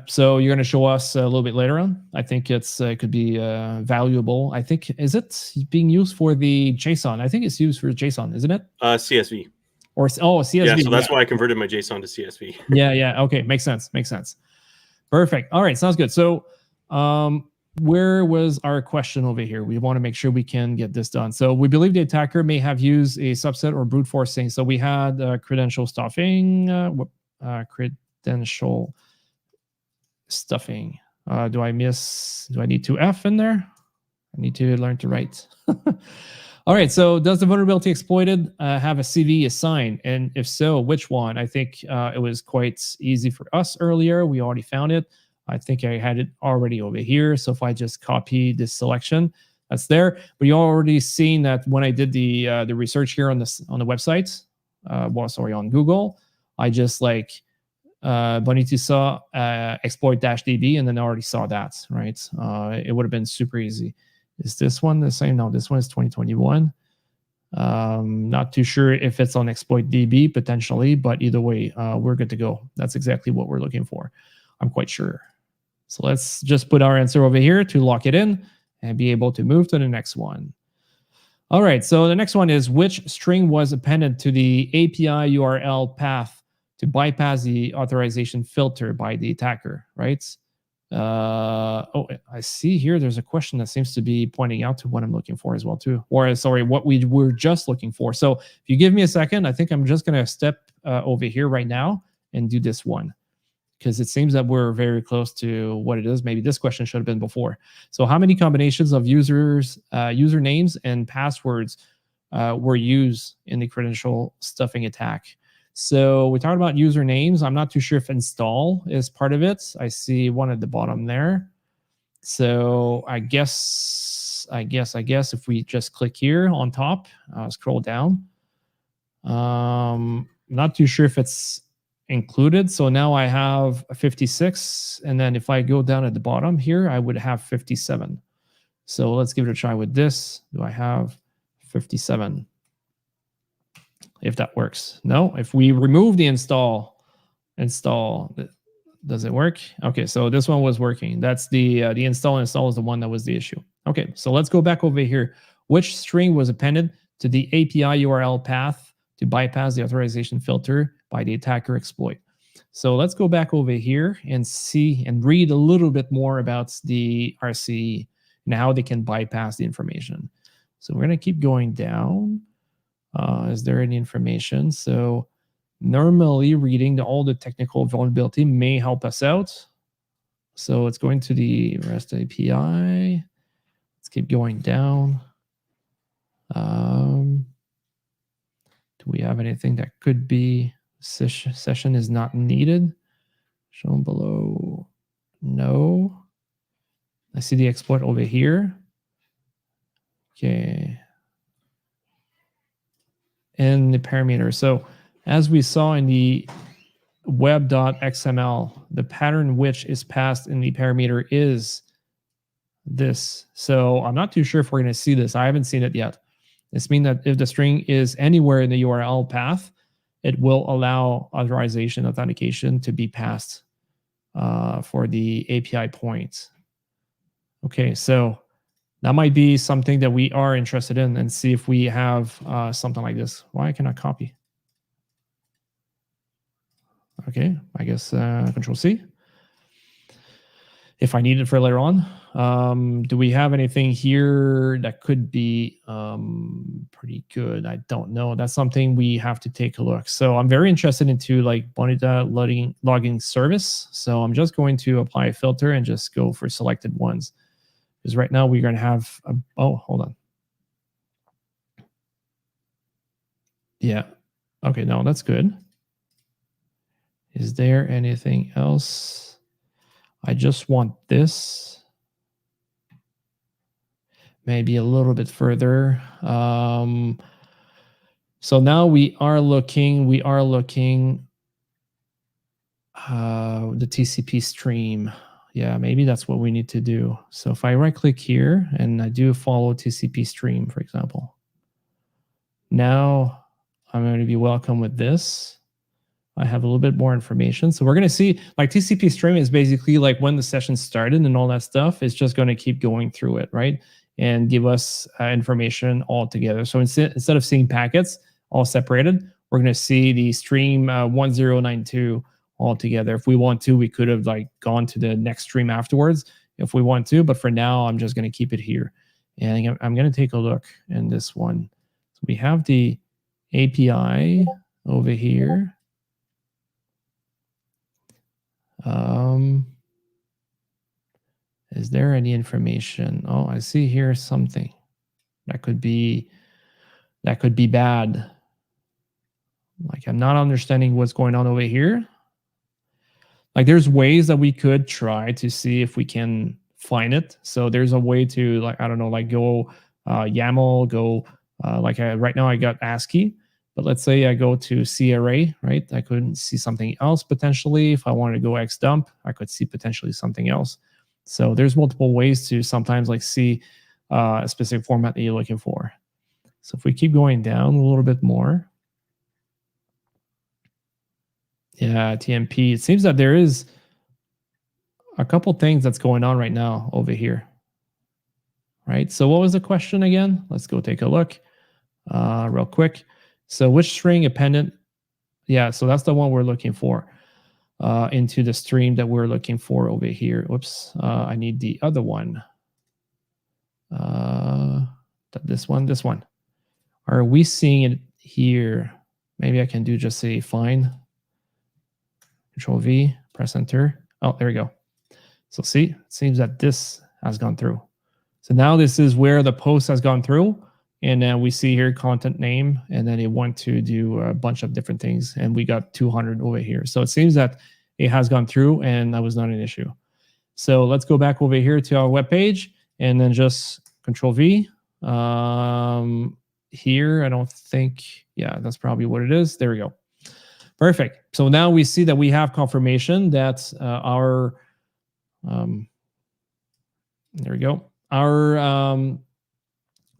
Speaker 1: So you're going to show us a little bit later on. I think it could be valuable. I think, is it being used for the JSON? I think it's used for JSON, isn't it?
Speaker 2: CSV.
Speaker 1: CSV.
Speaker 2: Yeah, so that's why I converted my JSON to CSV.
Speaker 1: Yeah. Okay, makes sense. Perfect. All right, sounds good. So where was our question over here? We want to make sure we can get this done. So we believe the attacker may have used a subset or brute forcing. So we had credential stuffing, credential stuffing. Do I need to F in there? I need to learn to write. All right, so does the vulnerability exploited have a CV assigned? And if so, which one? I think it was quite easy for us earlier. We already found it. I think I had it already over here. So if I just copy this selection, that's there. But you already seen that when I did the research here on the website, on Google, I just like Bonity saw exploit-db, and then I already saw that, right? It would have been super easy. Is this one the same? No, this one is 2021. Not too sure if it's on exploit-db potentially, but either way, we're good to go. That's exactly what we're looking for. I'm quite sure. So let's just put our answer over here to lock it in and be able to move to the next one. All right, so the next one is which string was appended to the API URL path to bypass the authorization filter by the attacker, right? I see here there's a question that seems to be pointing out to what I'm looking for as well too, or sorry, what we were just looking for. So if you give me a second, I think I'm just going to step over here right now and do this one, because it seems that we're very close to what it is. Maybe this question should have been before. So how many combinations of usernames and passwords were used in the credential stuffing attack? So we talked about usernames. I'm not too sure if install is part of it. I see one at the bottom there. So I guess if we just click here on top, scroll down. Not too sure if it's included. So now I have 56. And then if I go down at the bottom here, I would have 57. So let's give it a try with this. Do I have 57? If that works. No, if we remove the install, does it work? Okay, so this one was working. That's the install is the one that was the issue. Okay, so let's go back over here. Which string was appended to the API URL path to bypass the authorization filter by the attacker exploit? So let's go back over here and see and read a little bit more about the RCE and how they can bypass the information. So we're going to keep going down. Is there any information? So normally reading all the technical vulnerability may help us out. So it's going to the REST API. Let's keep going down. Do we have anything that could be session is not needed? Shown below. No. I see the exploit over here. Okay. And the parameter. So as we saw in the web.xml, the pattern which is passed in the parameter is this. So I'm not too sure if we're going to see this. I haven't seen it yet. This means that if the string is anywhere in the URL path, it will allow authorization authentication to be passed for the API point. Okay, so that might be something that we are interested in and see if we have something like this. Why can I copy? Okay, I guess Control C. If I need it for later on. Do we have anything here that could be pretty good? I don't know. That's something we have to take a look. So I'm very interested into like Bonita logging service. So I'm just going to apply a filter and just go for selected ones. Because right now we're going to have, oh, hold on. Yeah. Okay, no, that's good. Is there anything else? I just want this. Maybe a little bit further. So now we are looking the TCP stream. Yeah, maybe that's what we need to do. So if I right click here and I do follow TCP stream, for example, now I'm going to be welcome with this. I have a little bit more information. So we're going to see like TCP stream is basically like when the session started and all that stuff. It's just going to keep going through it, right? And give us information all together. So instead of seeing packets all separated, we're going to see the stream 1092 all together. If we want to, we could have like gone to the next stream afterwards if we want to, but for now, I'm just going to keep it here. And I'm going to take a look in this one. So we have the API over here. Is there any information? Oh, I see here something that could be bad. Like I'm not understanding what's going on over here. Like there's ways that we could try to see if we can find it. So there's a way to like, I don't know, like go YAML, go right now I got ASCII, but let's say I go to CRA, right? I couldn't see something else potentially. If I wanted to go xdump, I could see potentially something else. So there's multiple ways to sometimes like see a specific format that you're looking for. So if we keep going down a little bit more. Yeah, TMP. It seems that there is a couple things that's going on right now over here. Right, so what was the question again? Let's go take a look real quick. So which string appended? Yeah, so that's the one we're looking for into the stream that we're looking for over here. Whoops, I need the other one. This one. Are we seeing it here? Maybe I can do just say find. Control V, press enter. Oh, there we go. So see, it seems that this has gone through. So now this is where the post has gone through. And then we see here content name, and then it went to do a bunch of different things. And we got 200 over here. So it seems that it has gone through and that was not an issue. So let's go back over here to our web page and then just Control V. Here, I don't think, yeah, that's probably what it is. There we go. Perfect. So now we see that we have confirmation that our, there we go. Our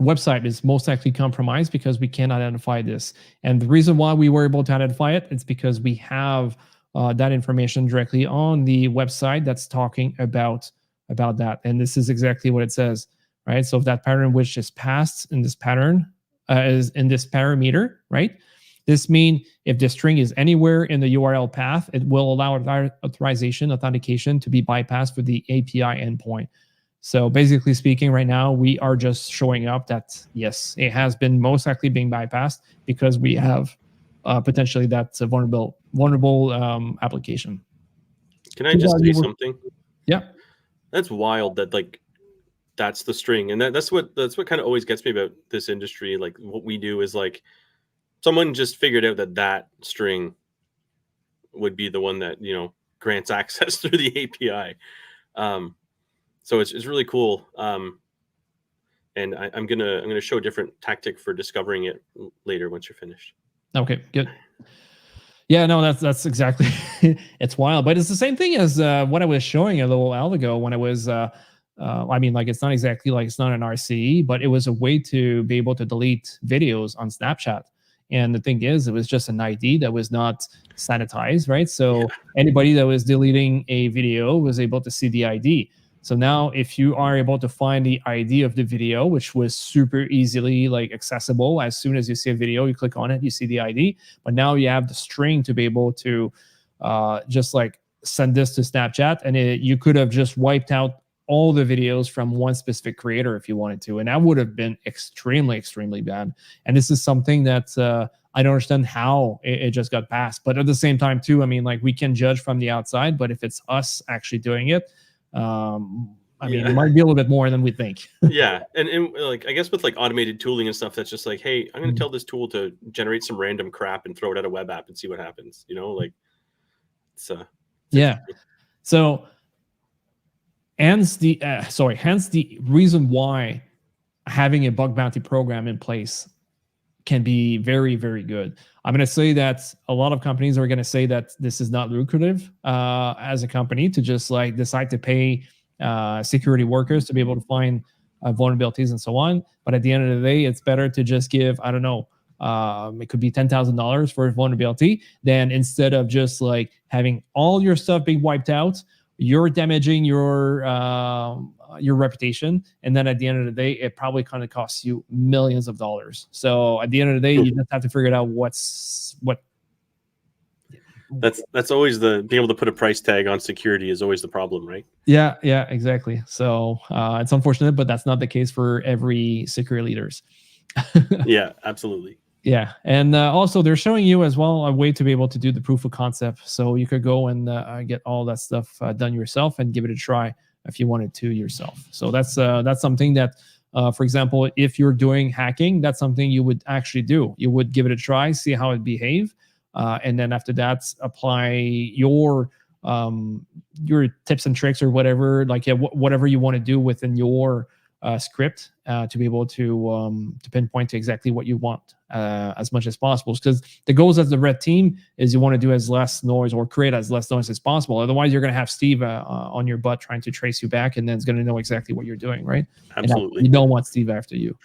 Speaker 1: website is most likely compromised because we can't identify this. And the reason why we were able to identify it is because we have that information directly on the website that's talking about that. And this is exactly what it says, right? So if that pattern which is passed in this pattern is in this parameter, right? This means if the string is anywhere in the URL path, it will allow authorization, authentication to be bypassed for the API endpoint. So basically speaking, right now, we are just showing up that, yes, it has been most likely being bypassed because we have potentially that's a vulnerable application.
Speaker 2: Can I just say something?
Speaker 1: Yeah.
Speaker 2: That's wild that like that's the string. And that's what kind of always gets me about this industry. Like what we do is like someone just figured out that string would be the one that, you know, grants access through the API. So it's really cool. And I'm gonna show a different tactic for discovering it later once you're finished.
Speaker 1: Okay, good. Yeah, no, that's exactly. It's wild, but it's the same thing as what I was showing a little while ago when I was. I mean, like it's not exactly like it's not an RCE, but it was a way to be able to delete videos on Snapchat. And the thing is, it was just an ID that was not sanitized, right? So anybody that was deleting a video was able to see the ID. So now if you are able to find the ID of the video, which was super easily like accessible, as soon as you see a video, you click on it, you see the ID. But now you have the string to be able to just like send this to Snapchat, and you could have just wiped out all the videos from one specific creator if you wanted to. And that would have been extremely, extremely bad. And this is something that I don't understand how it just got passed. But at the same time too, I mean, like we can judge from the outside, but if it's us actually doing it, I mean, it might be a little bit more than we think.
Speaker 2: Yeah. And like, I guess with like automated tooling and stuff, that's just like, hey, I'm going to tell this tool to generate some random crap and throw it at a web app and see what happens. You know, like it's
Speaker 1: yeah. So hence the reason why having a bug bounty program in place can be very, very good. I'm going to say that a lot of companies are going to say that this is not lucrative as a company to just like decide to pay security workers to be able to find vulnerabilities and so on. But at the end of the day, it's better to just give, I don't know, it could be $10,000 for a vulnerability than instead of just like having all your stuff being wiped out, you're damaging your reputation, and then at the end of the day, it probably kind of costs you millions of dollars. So at the end of the day, you just have to figure it out what.
Speaker 2: That's always being able to put a price tag on security is always the problem, right?
Speaker 1: Yeah, exactly. So it's unfortunate, but that's not the case for every security leaders.
Speaker 2: Yeah, absolutely.
Speaker 1: Yeah, and also they're showing you as well a way to be able to do the proof of concept. So you could go and get all that stuff done yourself and give it a try if you wanted to yourself. So that's something that, for example, if you're doing hacking, that's something you would actually do. You would give it a try, see how it behave, and then after that, apply your tips and tricks or whatever, like whatever you want to do within your script to be able to pinpoint to exactly what you want as much as possible. Because the goals as the red team is you want to do as less noise or create as less noise as possible. Otherwise, you're going to have Steve on your butt trying to trace you back, and then it's going to know exactly what you're doing, right?
Speaker 2: Absolutely.
Speaker 1: You don't want Steve after you.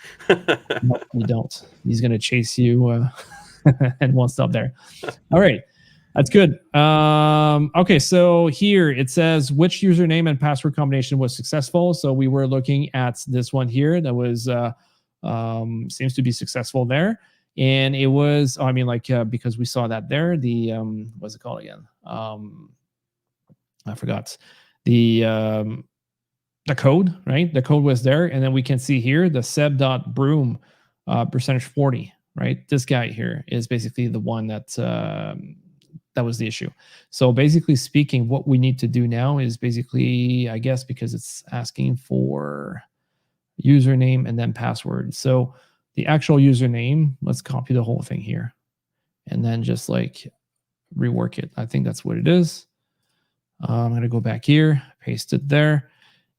Speaker 1: No, you don't. He's going to chase you and won't stop there. All right. That's good. Okay, so here it says which username and password combination was successful. So we were looking at this one here that was seems to be successful there, and it was because we saw that there. The what's it called again? I forgot the code, right? The code was there, and then we can see here the seb.broom %40, right? This guy here is basically the one that was the issue. So basically speaking, what we need to do now is basically, I guess, because it's asking for username and then password. So the actual username, let's copy the whole thing here and then just like rework it. I think that's what it is. I'm going to go back here, paste it there,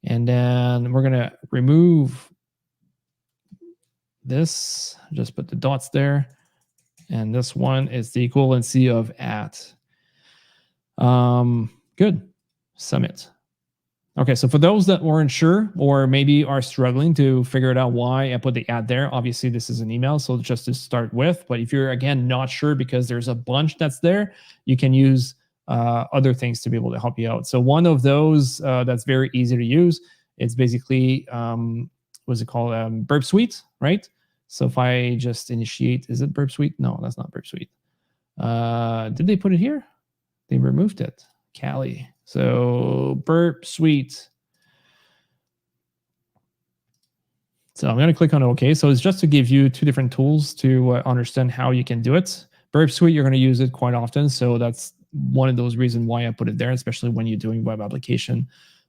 Speaker 1: and then we're going to remove this, just put the dots there. And this one is the equivalency of @ good. Submit. Okay, so for those that weren't sure or maybe are struggling to figure it out why I put the @ there, obviously this is an email, so just to start with. But if you're, again, not sure because there's a bunch that's there, you can use other things to be able to help you out. So one of those that's very easy to use, it's basically what's it called? Burp Suite, right? So if I just initiate, is it Burp Suite? No, that's not Burp Suite. Did they put it here? They removed it. Cali. So Burp Suite. So I'm going to click on OK. So it's just to give you two different tools to understand how you can do it. Burp Suite, you're going to use it quite often. So that's one of those reasons why I put it there, especially when you're doing web application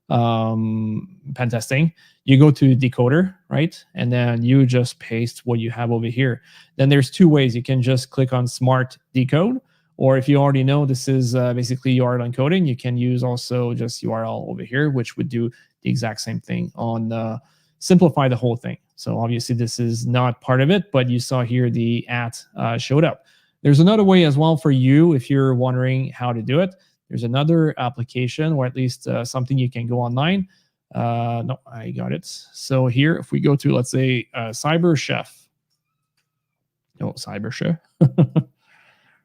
Speaker 1: pen testing. You go to decoder, right? And then you just paste what you have over here. Then there's two ways. You can just click on Smart Decode, or if you already know this is basically URL encoding, you can use also just URL over here, which would do the exact same thing on simplify the whole thing. So obviously this is not part of it, but you saw here the @ showed up. There's another way as well for you if you're wondering how to do it. There's another application, or at least something you can go online. No, I got it. So here, if we go to, let's say, Cyber Chef. No, Cyber Chef.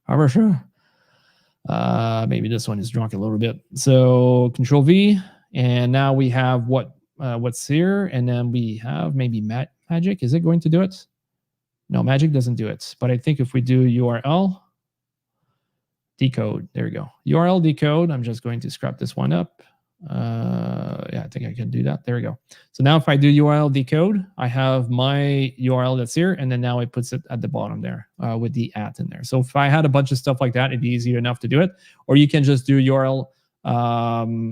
Speaker 1: Cyber Chef. Maybe this one is drunk a little bit. So Control V, and now we have what's here, and then we have maybe Magic. Is it going to do it? No, Magic doesn't do it. But I think if we do URL decode, there we go. URL decode. I'm just going to scrap this one up. Yeah, I think I can do that. There we go. So now if I do URL decode, I have my URL that's here, and then now it puts it at the bottom there with the @ in there. So if I had a bunch of stuff like that, it'd be easy enough to do it. Or you can just do URL,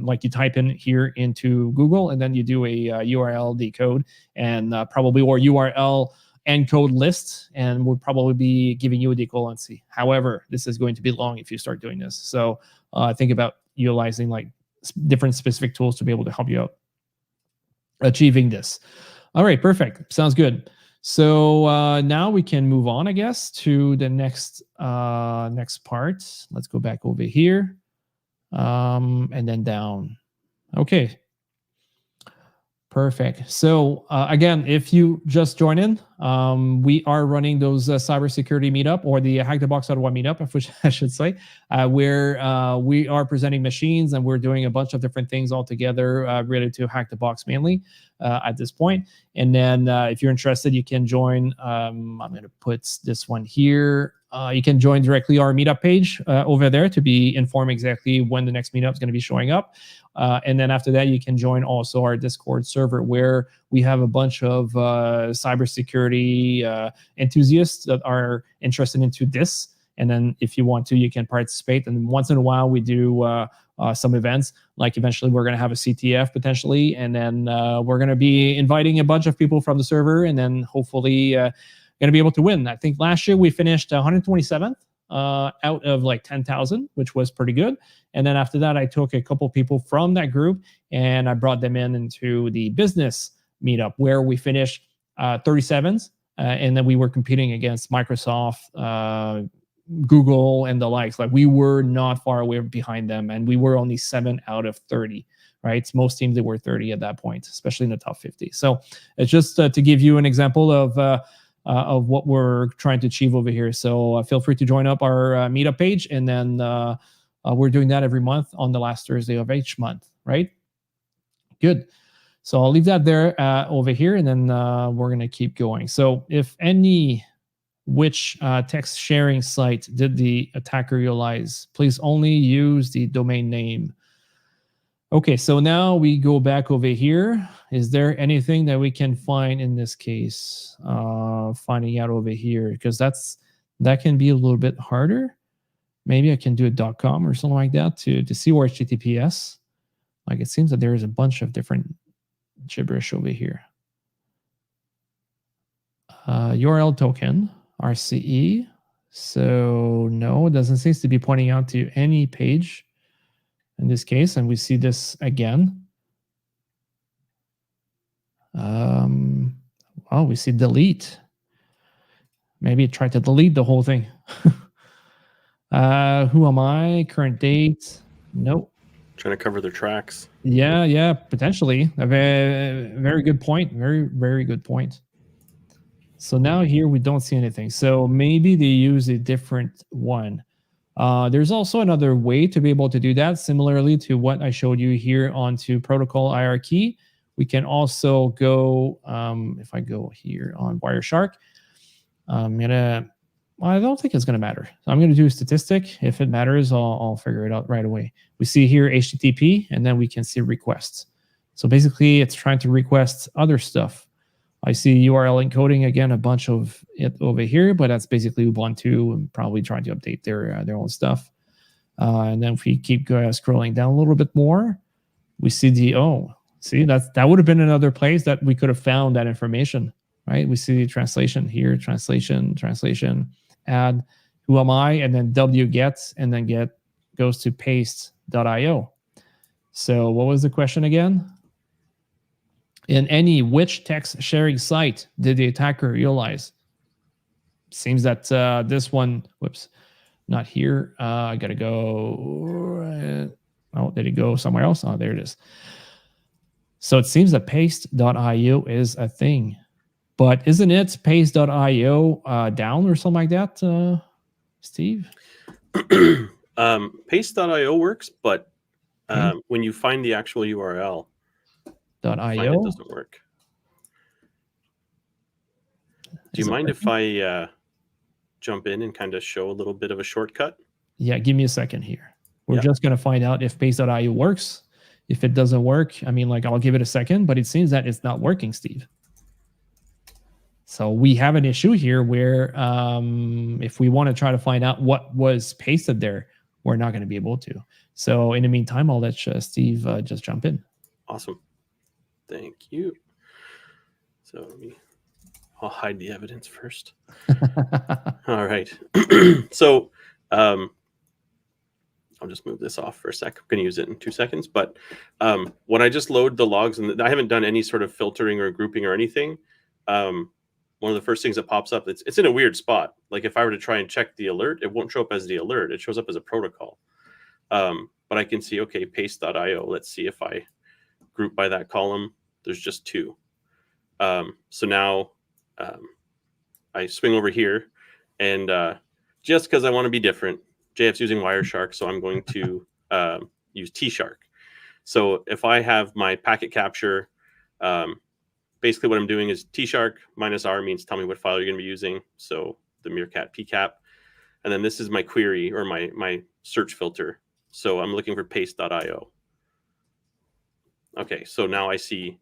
Speaker 1: like you type in here into Google, and then you do a URL decode, and probably, or URL encode list, and we'll probably be giving you a equivalency. However, this is going to be long if you start doing this. So think about utilizing like different specific tools to be able to help you out achieving this. All right, perfect. Sounds good. So now we can move on, I guess, to the next part. Let's go back over here, and then down. Okay. Perfect. So again, if you just join in, we are running those cybersecurity meetup, or the Hack the Box Ottawa meetup, which I should say, where we are presenting machines, and we're doing a bunch of different things all together related to Hack the Box mainly at this point. And then if you're interested, you can join. I'm going to put this one here. You can join directly our meetup page over there to be informed exactly when the next meetup is going to be showing up. And then after that, you can join also our Discord server, where we have a bunch of cybersecurity enthusiasts that are interested into this. And then if you want to, you can participate. And once in a while, we do some events. Like eventually, we're going to have a CTF potentially. And then we're going to be inviting a bunch of people from the server, and then hopefully going to be able to win. I think last year we finished 127th out of like 10,000, which was pretty good. And then after that, I took a couple people from that group, and I brought them into the business meetup, where we finished 37s. And then we were competing against Microsoft, Google, and the likes. Like, we were not far away behind them, and we were only 7 out of 30. Right? Most teams, they were 30 at that point, especially in the top 50. So it's just to give you an example of what we're trying to achieve over here. So feel free to join up our meetup page, and then we're doing that every month on the last Thursday of each month, right? Good. So I'll leave that there over here, and then we're going to keep going. So if which text sharing site did the attacker utilize, please only use the domain name. Okay, so now we go back over here. Is there anything that we can find in this case? Finding out over here, because that can be a little bit harder. Maybe I can do a .com or something like that to see where HTTPS. Like, it seems that there is a bunch of different gibberish over here. URL token, RCE. So no, it doesn't seem to be pointing out to any page in this case, and we see this again. Oh, we see delete. Maybe try to delete the whole thing. Who am I? Current date? Nope.
Speaker 2: Trying to cover their tracks.
Speaker 1: Yeah, potentially. A very, very good point. Very, very good point. So now here we don't see anything. So maybe they use a different one. There's also another way to be able to do that, similarly to what I showed you here onto protocol hierarchy, We can also go, if I go here on Wireshark, well, I don't think it's going to matter. So I'm going to do a statistic. If it matters, I'll figure it out right away. We see here HTTP, and then we can see requests. So basically, it's trying to request other stuff. I see URL encoding, again, a bunch of it over here, but that's basically Ubuntu and probably trying to update their own stuff. And then if we keep scrolling down a little bit more, we see see, that would have been another place that we could have found that information, right? We see the translation here, translation, add who am I, and then wget, and then get goes to paste.io. So what was the question again? In which text sharing site did the attacker utilize? Seems that this one, whoops, not here. I gotta go. Oh, did it go somewhere else? Oh, there it is. So it seems that paste.io is a thing. But isn't it paste.io down or something like that, Steve?
Speaker 2: Paste.io works, but when you find the actual URL,
Speaker 1: .io
Speaker 2: it doesn't work. Do you mind if I jump in and kind of show a little bit of a shortcut?
Speaker 1: Yeah, give me a second here. We're just going to find out if paste.io works. If it doesn't work, I mean, like, I'll give it a second, but it seems that it's not working, Steve. So we have an issue here where if we want to try to find out what was pasted there, we're not going to be able to. So in the meantime, I'll let Steve just jump in.
Speaker 2: Awesome. Thank you. So I'll hide the evidence first. All right. So I'll just move this off for a sec. I'm going to use it in 2 seconds. But when I just load the logs, and I haven't done any sort of filtering or grouping or anything, one of the first things that pops up, it's in a weird spot. Like if I were to try and check the alert, it won't show up as the alert. It shows up as a protocol. But I can see, okay, paste.io. Let's see if I group by that column. There's just 2. So now I swing over here, and just because I want to be different, JF's using Wireshark, so I'm going to use T-Shark. So if I have my packet capture, basically what I'm doing is T-Shark minus R means tell me what file you're going to be using. So the Meerkat PCAP. And then this is my query or my search filter. So I'm looking for paste.io. Okay, so now I see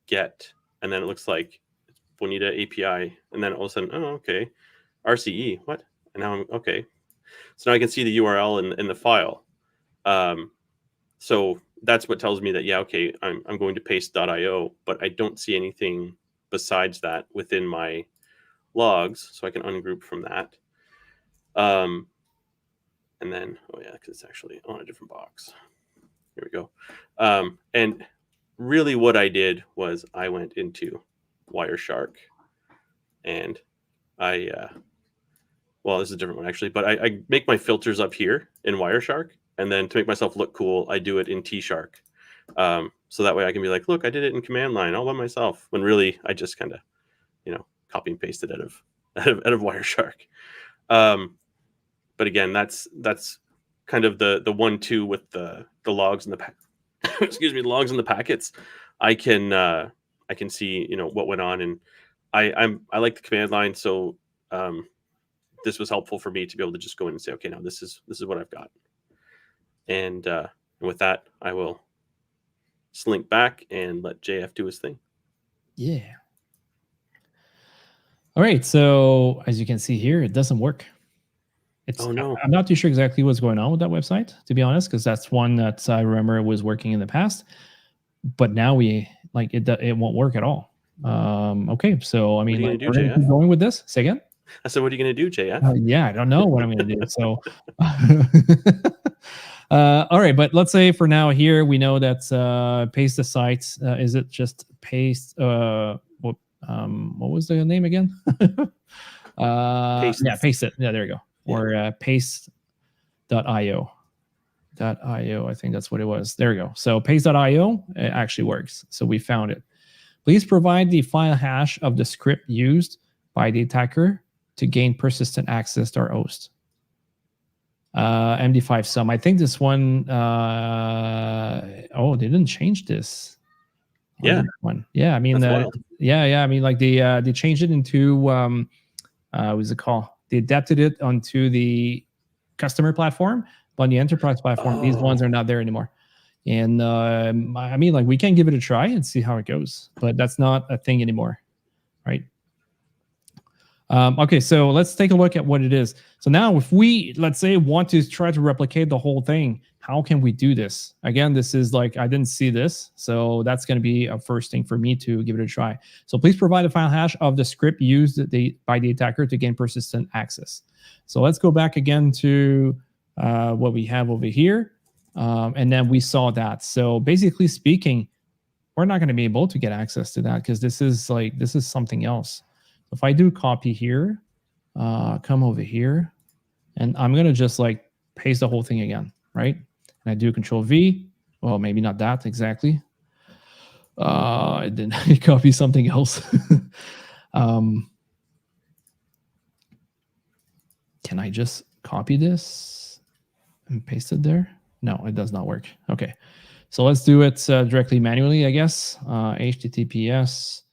Speaker 2: get, and then it looks like Bonita API. And then all of a sudden, oh, okay, RCE, what? And now I'm, okay. So now I can see the URL in the file. So that's what tells me that, yeah, okay, I'm going to paste.io, but I don't see anything besides that within my logs, so I can ungroup from that. And then, oh yeah, because it's actually on a different box. Here we go. And really what I did was I went into Wireshark, and well, this is a different one actually, but I make my filters up here in Wireshark, and then to make myself look cool, I do it in T-Shark. So that way I can be like, look, I did it in command line all by myself, when really I just kind of, copy and paste it out of Wireshark. But again, that's kind of the 1-2 with the logs and the excuse me, logs and the packets. I can see what went on, and I like the command line, so this was helpful for me to be able to just go in and say, okay, now this is what I've got. And with that, I will slink back and let JF do his thing.
Speaker 1: Yeah. All right. So as you can see here, it doesn't work.
Speaker 2: Oh no!
Speaker 1: I'm not too sure exactly what's going on with that website, to be honest, because that's one that I remember it was working in the past. But now it won't work at all. Okay. So I mean,
Speaker 2: what are you gonna do, JF?
Speaker 1: Going with this? Say again.
Speaker 2: I said, what are you going to do, JF?
Speaker 1: Yeah, I don't know what I'm going to do. So, all right. But let's say for now here, we know that paste the site. Is it just paste? What was the name again?
Speaker 2: Paste.
Speaker 1: Yeah, paste it. Yeah, there you go. Yeah. Or paste.io. .io, I think that's what it was. There you go. So paste.io, it actually works. So we found it. Please provide the file hash of the script used by the attacker to gain persistent access to our host. MD5 sum. I think this one, they didn't change this.
Speaker 2: Yeah.
Speaker 1: One. Yeah, I mean,
Speaker 2: That's wild.
Speaker 1: yeah. I mean, like they changed it into what's it called? They adapted it onto the customer platform, but on the enterprise platform, these ones are not there anymore. And I mean, like we can give it a try and see how it goes, but that's not a thing anymore, right? Okay, so let's take a look at what it is. So now if we, let's say, want to try to replicate the whole thing, how can we do this? Again, this is like, I didn't see this. So that's going to be a first thing for me to give it a try. So please provide a file hash of the script used by the attacker to gain persistent access. So let's go back again to what we have over here. And then we saw that. So basically speaking, we're not going to be able to get access to that because this is something else. If I do copy here, come over here, and I'm going to just like paste the whole thing again, right? And I do Control V. Well, maybe not that exactly. I didn't copy something else. Can I just copy this and paste it there? No, it does not work. Okay. So let's do it directly manually, I guess. HTTPS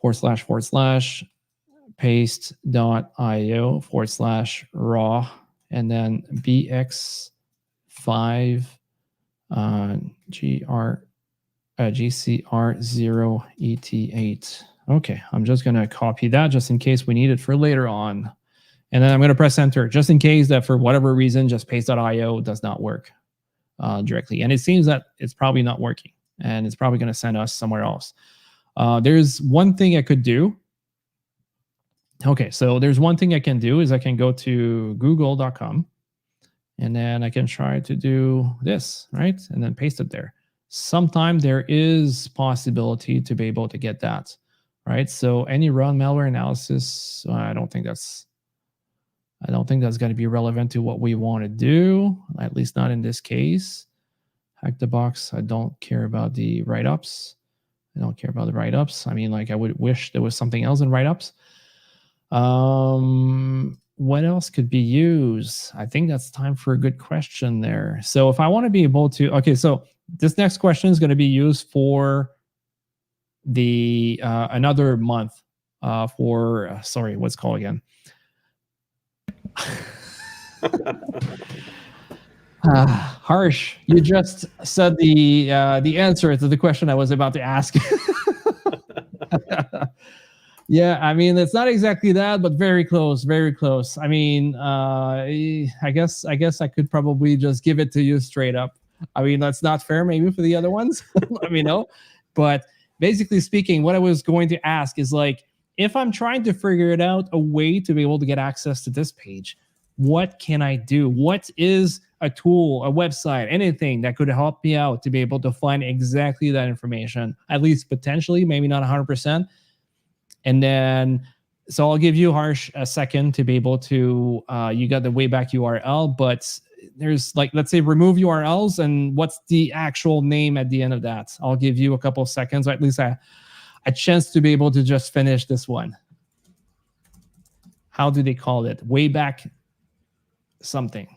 Speaker 1: / paste.io / and then bx5 GCR0ET8. Okay, I'm just going to copy that just in case we need it for later on. And then I'm going to press enter just in case that for whatever reason, just paste.io does not work directly. And it seems that it's probably not working and it's probably going to send us somewhere else. There's one thing I could do. Okay, so there's one thing I can do is I can go to google.com and then I can try to do this, right? And then paste it there. Sometime there is possibility to be able to get that, right? So any run malware analysis, I don't think that's going to be relevant to what we want to do, at least not in this case. Hack the box, I don't care about the write-ups. I don't care about the write-ups. I mean, like I would wish there was something else in write-ups. What else could be used? I think that's time for a good question there. So if I want to be able to, okay, so this next question is going to be used for the another month for, sorry, what's it called again? Harsh, you just said the answer to the question I was about to ask. Yeah, I mean, it's not exactly that, but very close, very close. I mean, I guess I could probably just give it to you straight up. I mean, that's not fair maybe for the other ones. Let me know. But basically speaking, what I was going to ask is like, if I'm trying to figure it out a way to be able to get access to this page, what can I do? What is a tool, a website, anything that could help me out to be able to find exactly that information, at least potentially, maybe not 100%. And then, so I'll give you, Harsh, a second to be able to, you got the Wayback URL, but there's like, let's say remove URLs and what's the actual name at the end of that? I'll give you a couple of seconds, or at least a chance to be able to just finish this one. How do they call it? Wayback something.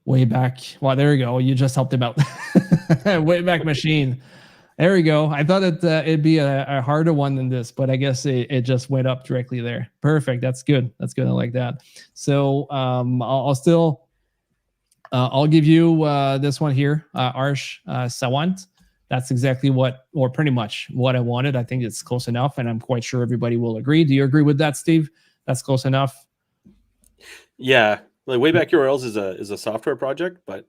Speaker 1: Wayback. Well, there you go. You just helped him out. Wayback machine. There we go. I thought it'd be a harder one than this, but I guess it just went up directly there. Perfect. That's good. That's good. I like that. So I'll give you this one here, Arsh Sawant. That's exactly what, or pretty much what I wanted. I think it's close enough, and I'm quite sure everybody will agree. Do you agree with that, Steve? That's close enough.
Speaker 2: Yeah, like Wayback URLs is a software project, but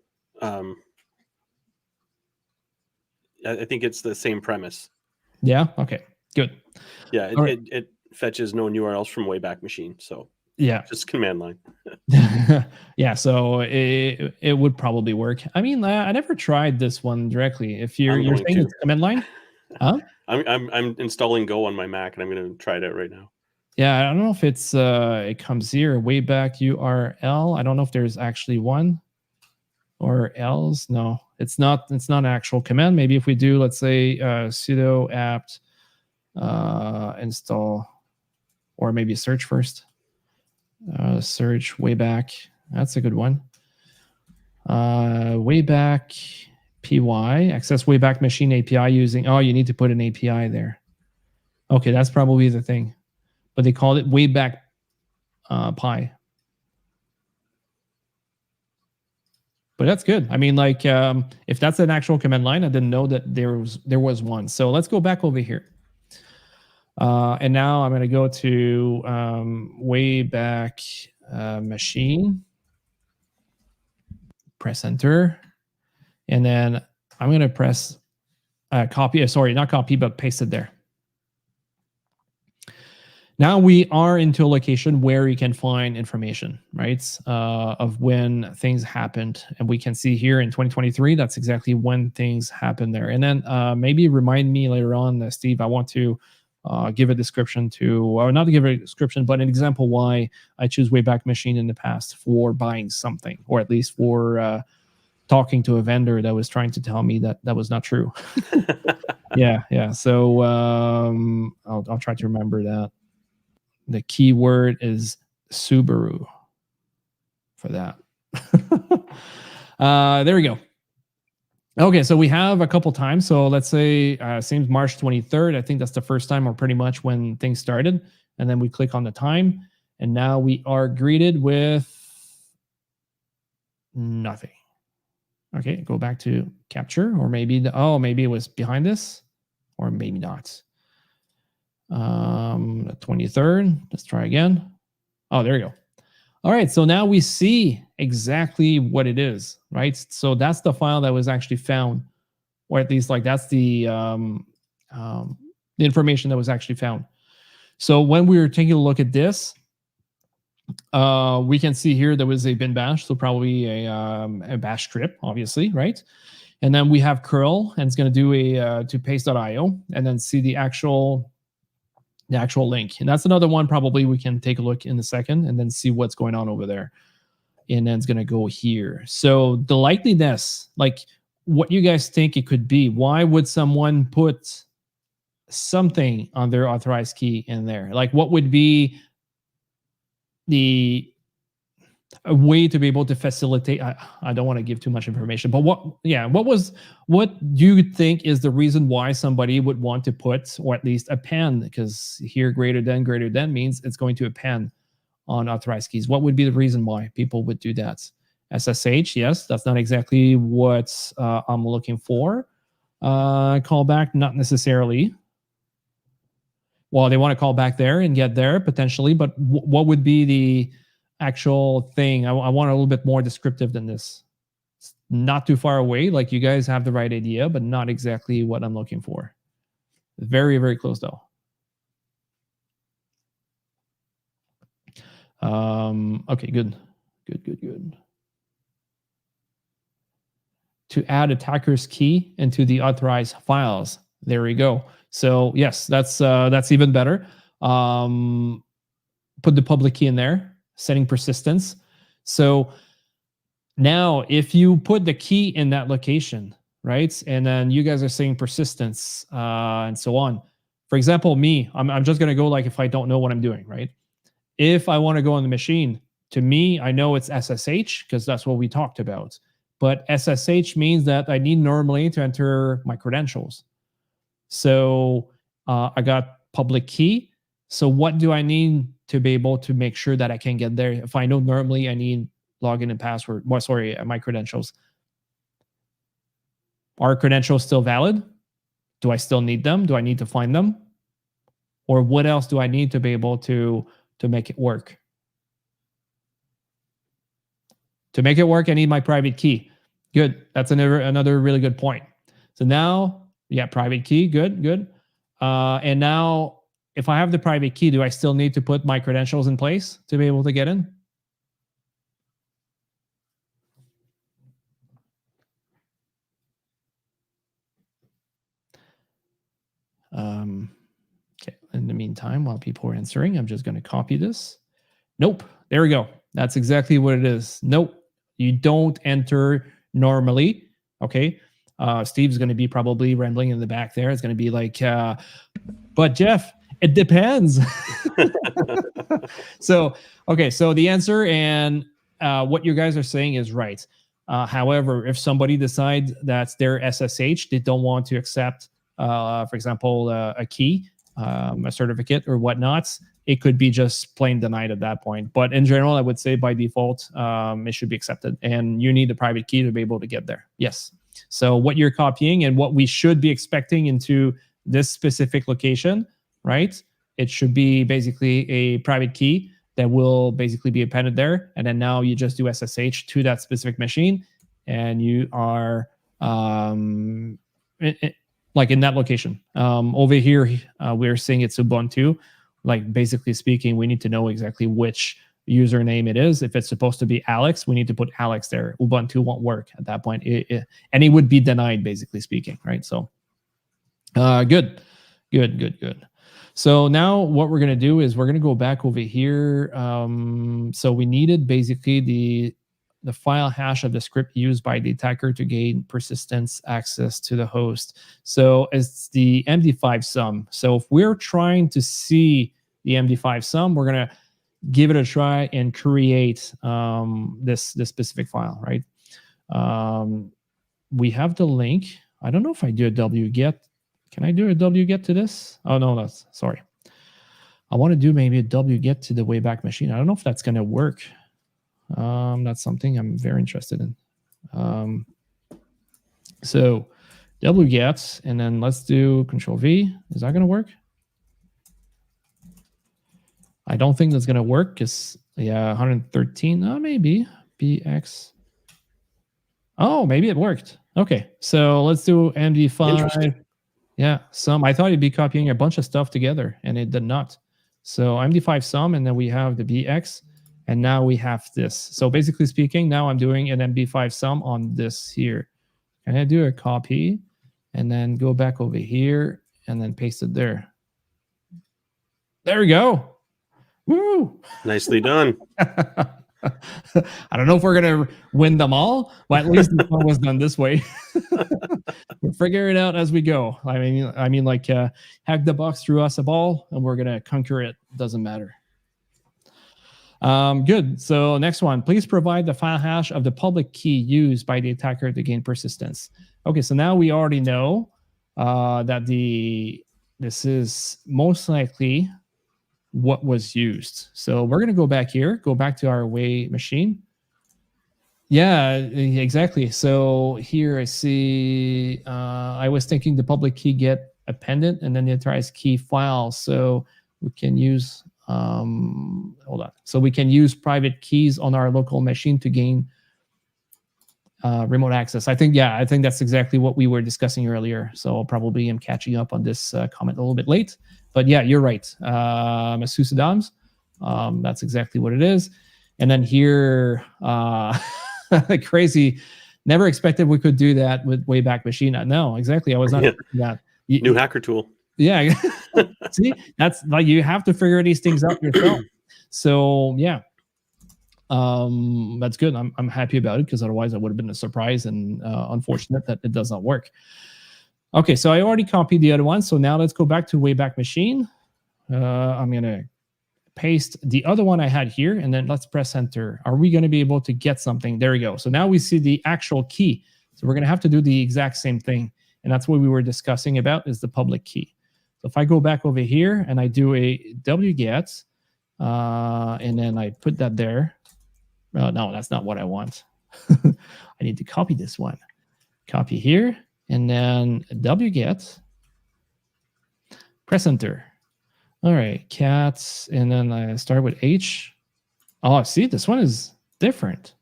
Speaker 2: I think it's the same premise.
Speaker 1: Yeah. Okay. Good.
Speaker 2: Yeah. It fetches known URLs from Wayback Machine. So
Speaker 1: yeah,
Speaker 2: just command line.
Speaker 1: Yeah. So it would probably work. I mean, I never tried this one directly. If you're saying it's command line, huh?
Speaker 2: I'm installing Go on my Mac, and I'm going to try it out right now.
Speaker 1: Yeah, I don't know if it's it comes here, Wayback URL. I don't know if there's actually one or else. No, it's not an actual command. Maybe if we do, let's say sudo apt install, or maybe search first. Search Wayback. That's a good one. Wayback PY, access Wayback Machine API using, oh, you need to put an API there. Okay, that's probably the thing. But they called it Wayback Pi. But that's good. I mean, like, if that's an actual command line, I didn't know that there was one. So let's go back over here. And now I'm going to go to Wayback Machine. Press enter. And then I'm going to press copy. Sorry, not copy, but paste it there. Now we are into a location where you can find information, right, of when things happened. And we can see here in 2023, that's exactly when things happened there. And then maybe remind me later on, Steve, I want to give a description to, or not to give a description, but an example why I choose Wayback Machine in the past for buying something, or at least for talking to a vendor that was trying to tell me that that was not true. Yeah. So I'll try to remember that. The keyword is Subaru for that. There we go. Okay, so we have a couple times. So let's say seems March 23rd. I think that's the first time, or pretty much when things started. And then we click on the time. And now we are greeted with nothing. Okay, go back to capture, or maybe maybe it was behind this, or maybe not. The 23rd. Let's try again. Oh, there you go. All right, so now we see exactly what it is, right? So that's the file that was actually found, or at least like that's the information that was actually found. So when we were taking a look at this, we can see here there was a bin bash, so probably a bash script, obviously, right? And then we have curl, and it's going to do a to paste.io, and then see the actual link. And that's another one probably we can take a look in a second and then see what's going on over there. And then it's going to go here. So the likeliness, like what you guys think it could be, why would someone put something on their authorized key in there? Like what would be a way to be able to facilitate? I don't want to give too much information, but what do you think is the reason why somebody would want to put, or at least append, because here greater than means it's going to append on authorized keys. What would be the reason why people would do that? SSH, yes, that's not exactly what I'm looking for. Callback, not necessarily. Well, they want to call back there and get there potentially, but what would be the actual thing? I want a little bit more descriptive than this. It's not too far away. Like you guys have the right idea, but not exactly what I'm looking for. Very, very close though. Okay, good. To add attacker's key into the authorized files. There we go. So yes, that's even better. Put the public key in there, setting persistence. So now if you put the key in that location, right, and then you guys are saying persistence and so on. For example, me, I'm just going to go like if I don't know what I'm doing, right? If I want to go on the machine, to me, I know it's SSH because that's what we talked about. But SSH means that I need normally to enter my credentials. So I got public key. So what do I need to be able to make sure that I can get there? If I know normally I need login and password, my credentials. Are credentials still valid? Do I still need them? Do I need to find them? Or what else do I need to be able to make it work? To make it work, I need my private key. Good. That's another really good point. So now, yeah, private key. Good. And now, if I have the private key, do I still need to put my credentials in place to be able to get in? Okay. In the meantime, while people are answering, I'm just going to copy this. Nope. There we go. That's exactly what it is. Nope. You don't enter normally. Okay. Steve's going to be probably rambling in the back there. It's going to be like, but Jeff, it depends. So, okay. So the answer and what you guys are saying is right. However, if somebody decides that's their SSH, they don't want to accept, for example, a key, a certificate or whatnot, it could be just plain denied at that point. But in general, I would say by default, it should be accepted. And you need the private key to be able to get there. Yes. So what you're copying and what we should be expecting into this specific location, right? It should be basically a private key that will basically be appended there. And then now you just do SSH to that specific machine and you are like in that location. Over here, we're saying it's Ubuntu. Like basically speaking, we need to know exactly which username it is. If it's supposed to be Alex, we need to put Alex there. Ubuntu won't work at that point. And it would be denied, basically speaking, right? So good. So now what we're going to do is we're going to go back over here. So we needed basically the file hash of the script used by the attacker to gain persistence access to the host. So it's the MD5 sum. So if we're trying to see the MD5 sum, we're going to give it a try and create this specific file, right? We have the link. I don't know if I do a wget. Can I do a wget to this? Oh, no, that's, sorry. I want to do maybe a wget to the Wayback Machine. I don't know if that's going to work. That's something I'm very interested in. So wget, and then let's do Control V. Is that going to work? I don't think that's going to work because, yeah, 113. Maybe bx. Oh, maybe it worked. Okay, so let's do MD5. Yeah, sum. I thought it'd be copying a bunch of stuff together, and it did not. So MD5 sum, and then we have the bx, and now we have this. So basically speaking, now I'm doing an MD5 sum on this here. Can I do a copy, and then go back over here, and then paste it there? There we go. Woo!
Speaker 2: Nicely done.
Speaker 1: I don't know if we're going to win them all, but at least this one was done this way. We'll figure it out as we go. I mean, like hack the box, threw us a ball, and we're going to conquer it. Doesn't matter. Good. So next one, please provide the file hash of the public key used by the attacker to gain persistence. Okay, so now we already know that this is most likely what was used. So we're going to go back here, go back to our way machine. Yeah, exactly. So here I see, I was thinking the public key get appended and then the authorized key file. So we can use, hold on. So we can use private keys on our local machine to gain remote access. I think that's exactly what we were discussing earlier. So probably I'm catching up on this comment a little bit late. But yeah, you're right. Masous Adams, that's exactly what it is. And then here, crazy, never expected we could do that with Wayback Machine. No, exactly. I was not expecting that.
Speaker 2: New hacker tool.
Speaker 1: Yeah. See, that's like, you have to figure these things out yourself. So yeah, that's good. I'm happy about it because otherwise it would have been a surprise and unfortunate that it does not work. Okay, so I already copied the other one. So now let's go back to Wayback Machine. I'm going to paste the other one I had here, and then let's press enter. Are we going to be able to get something? There we go. So now we see the actual key. So we're going to have to do the exact same thing. And that's what we were discussing about, is the public key. So if I go back over here and I do a wget, and then I put that there. No, that's not what I want. I need to copy this one. Copy here. And then wget, press enter. All right, cats, and then I start with H. Oh, see, this one is different.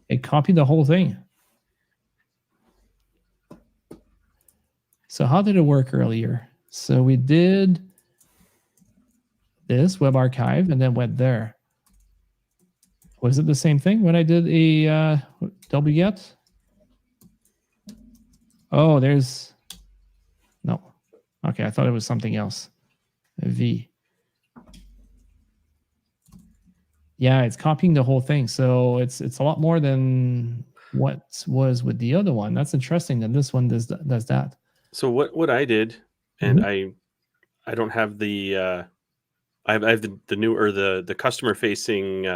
Speaker 1: It copied the whole thing. So how did it work earlier? So we did this web archive and then went there. Was it the same thing when I did a wget? Oh, there's no. Okay, I thought it was something else. A V. Yeah, it's copying the whole thing. So it's a lot more than what was with the other one. That's interesting that this one does that.
Speaker 2: So what I did, and I don't have the I have the new or the customer facing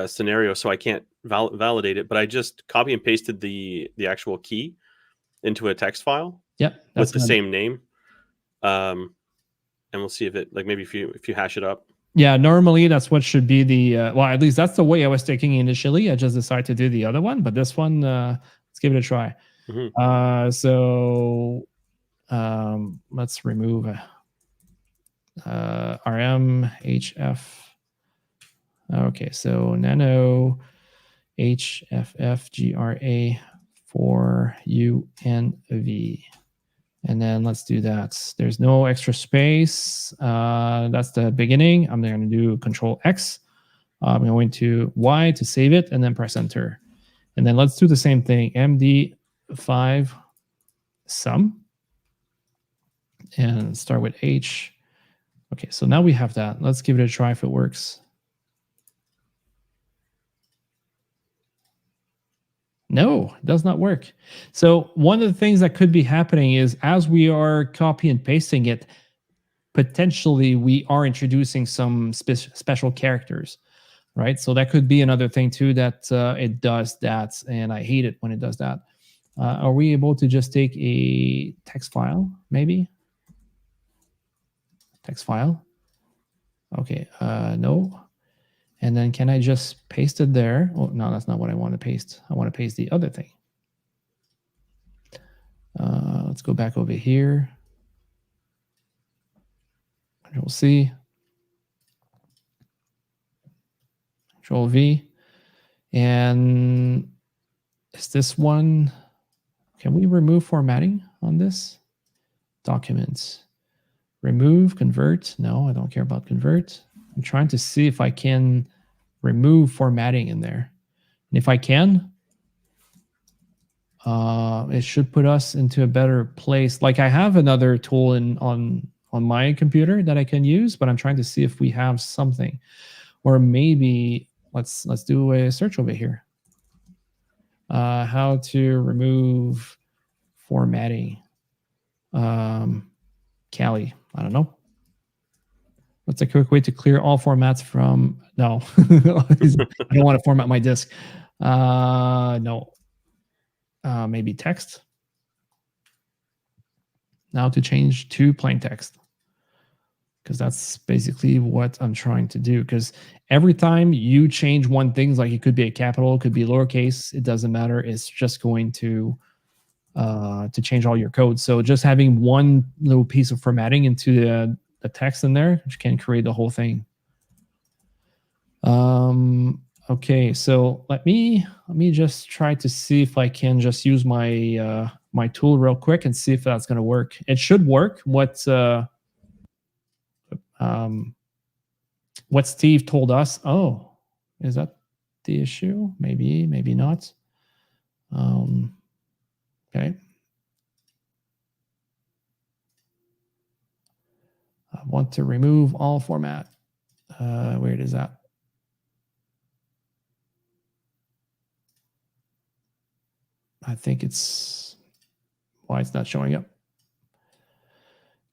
Speaker 2: scenario, so I can't validate it, but I just copy and pasted the actual key into a text file with the same name. And we'll see if it, like, maybe if you hash it up.
Speaker 1: Yeah, normally that's what should be the, well, at least that's the way I was thinking initially. I just decided to do the other one, but this one, let's give it a try. So let's remove RM, HF. Okay, so nano HFF GRA 4UNV. And then let's do that. There's no extra space. That's the beginning. I'm going to do Control X. I'm going to Y to save it and then press Enter. And then let's do the same thing. MD5 sum. And start with H. Okay, so now we have that. Let's give it a try if it works. No, it does not work. So one of the things that could be happening is as we are copy and pasting it, potentially we are introducing some special characters, right? So that could be another thing too that it does that, and I hate it when it does that. Are we able to just take a text file, maybe? Text file. Okay, no. And then can I just paste it there? Oh, no, that's not what I want to paste. I want to paste the other thing. Let's go back over here. Control C. Control V. And is this one, can we remove formatting on this? Documents. Remove, convert. No, I don't care about convert. I'm trying to see if I can remove formatting in there. And if I can, it should put us into a better place. Like I have another tool on my computer that I can use, but I'm trying to see if we have something. Or maybe let's do a search over here. How to remove formatting. Kali, I don't know. What's a quick way to clear all formats from? No, I don't want to format my disk. No. Maybe text. Now to change to plain text, because that's basically what I'm trying to do. Because every time you change one thing, like it could be a capital, it could be lowercase, it doesn't matter. It's just going to change all your code. So just having one little piece of formatting into the text in there, which can create the whole thing. Okay, so let me just try to see if I can just use my my tool real quick and see if that's going to work. It should work. What Steve told us. Oh, is that the issue? Maybe, maybe not. Okay. I want to remove all format. Where is that? I think it's why it's not showing up.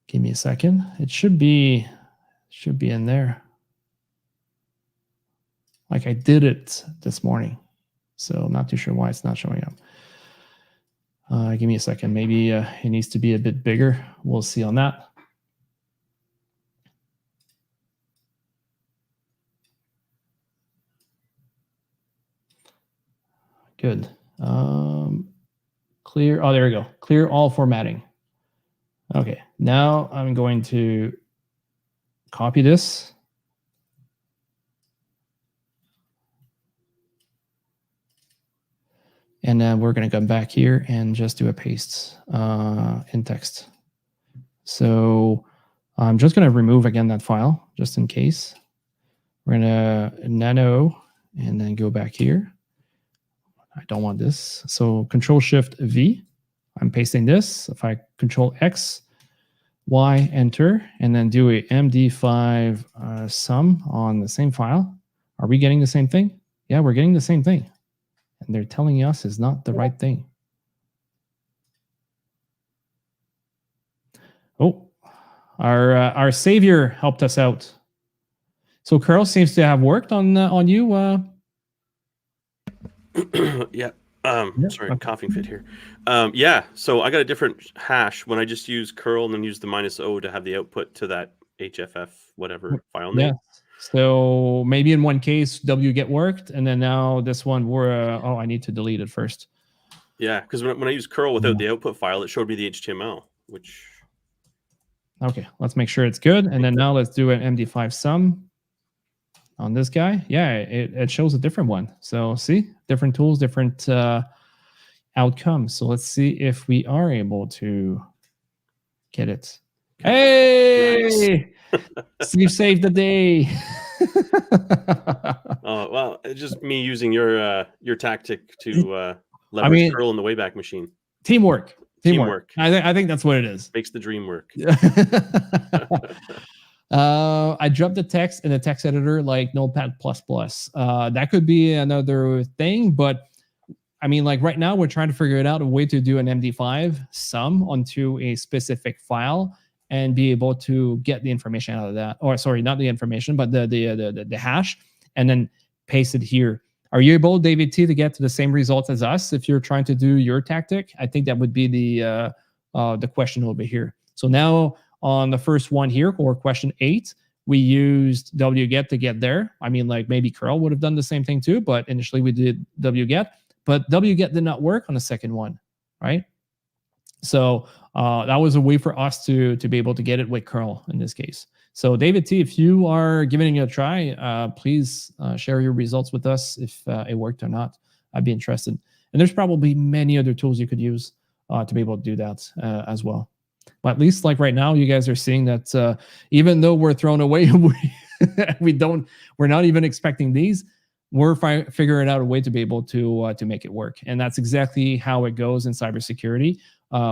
Speaker 1: Give me a second. It should be in there. Like I did it this morning, so I'm not too sure why it's not showing up. Give me a second. Maybe it needs to be a bit bigger. We'll see on that. Good. Clear. Oh, there we go. Clear all formatting. Okay. Now I'm going to copy this. And then we're going to come back here and just do a paste in text. So I'm just going to remove again that file just in case. We're going to nano and then go back here. I don't want this. So Control Shift V. I'm pasting this. If I Control X, Y, enter, and then do a MD5 sum on the same file. Are we getting the same thing? Yeah, we're getting the same thing. And they're telling us it's not the right thing. Oh, our savior helped us out. So Carl seems to have worked on you.
Speaker 2: Yeah.
Speaker 1: Yeah,
Speaker 2: Sorry,
Speaker 1: okay.
Speaker 2: coughing fit here. Yeah. So I got a different hash when I just use curl and then use the -o to have the output to that HFF whatever file
Speaker 1: Yeah.
Speaker 2: name.
Speaker 1: So maybe in one case wget worked, and then now this one we're oh, I need to delete it first.
Speaker 2: Yeah, because when I use curl without the output file, it showed me the HTML, which.
Speaker 1: Okay, let's make sure it's good, and then now let's do an MD5 sum on this guy. Yeah, it shows a different one. So see, different tools, different outcomes. So let's see if we are able to get it. Hey, Steve saved the day.
Speaker 2: Oh well, it's just me using your tactic to leverage curl in the Wayback Machine.
Speaker 1: Teamwork.
Speaker 2: Teamwork.
Speaker 1: I think that's what it is.
Speaker 2: Makes the dream work.
Speaker 1: I dropped the text in a text editor like Notepad++. That could be another thing, but I mean, like right now we're trying to figure it out a way to do an MD5 sum onto a specific file and be able to get the information out of that, or sorry, not the information, but the hash, and then paste it here. Are you able, David T, to get to the same results as us if you're trying to do your tactic? I think that would be the question over here. So now on the first one here, or question 8, we used wget to get there. I mean, like maybe curl would have done the same thing too, but initially we did wget, but wget did not work on the second one, right? So that was a way for us to be able to get it with curl in this case. So David T, if you are giving it a try, please share your results with us if it worked or not. I'd be interested. And there's probably many other tools you could use to be able to do that as well. But at least like right now, you guys are seeing that even though we're thrown away, we're not even expecting these. We're figuring out a way to be able to make it work. And that's exactly how it goes in cybersecurity.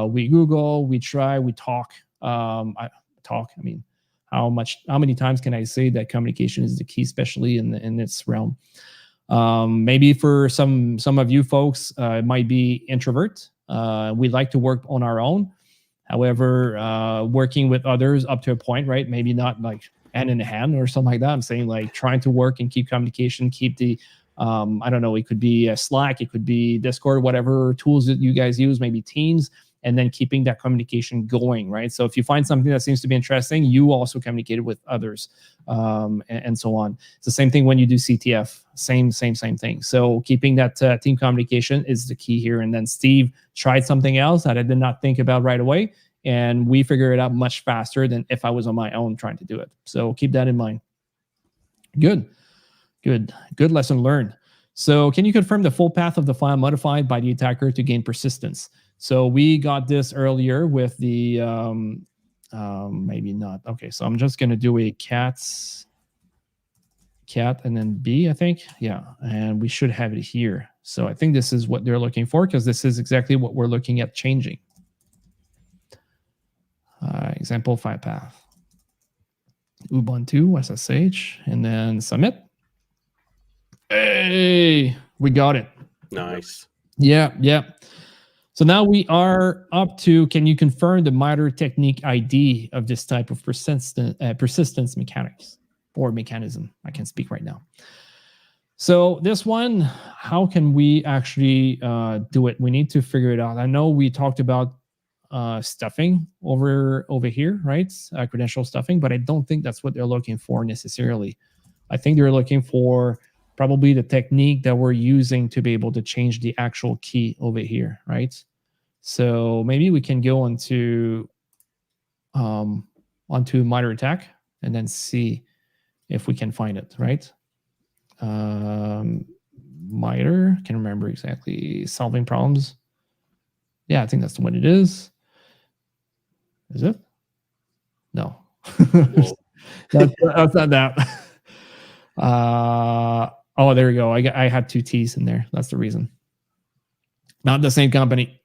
Speaker 1: We Google, we try, we talk. I mean, how many times can I say that communication is the key, especially in this realm? Maybe for some of you folks, it might be introvert. We like to work on our own. However, working with others up to a point, right? Maybe not like hand in hand or something like that. I'm saying like trying to work and keep communication, keep the, I don't know, it could be Slack, it could be Discord, whatever tools that you guys use, maybe Teams, and then keeping that communication going, right? So if you find something that seems to be interesting, you also communicate it with others, and so on. It's the same thing when you do CTF, same thing. So keeping that team communication is the key here. And then Steve tried something else that I did not think about right away, and we figure it out much faster than if I was on my own trying to do it. So keep that in mind. Good lesson learned. So can you confirm the full path of the file modified by the attacker to gain persistence? So we got this earlier with the, maybe not. Okay, so I'm just going to do a cat and then B, I think. Yeah, and we should have it here. So I think this is what they're looking for, because this is exactly what we're looking at changing. Example file path. Ubuntu, SSH, and then submit. Hey, we got it.
Speaker 2: Nice.
Speaker 1: Yeah. So now we are up to, can you confirm the MITRE technique ID of this type of persistence mechanics or mechanism? I can speak right now. So this one, how can we actually do it? We need to figure it out. I know we talked about stuffing over here, right? Credential stuffing, but I don't think that's what they're looking for necessarily. I think they're looking for probably the technique that we're using to be able to change the actual key over here, right? So maybe we can go onto MITRE attack and then see if we can find it, right? MITRE, can't remember exactly, solving problems. Yeah, I think that's what it is. Is it? No. that's not that. Oh, there we go. I had 2 T's in there. That's the reason. Not the same company.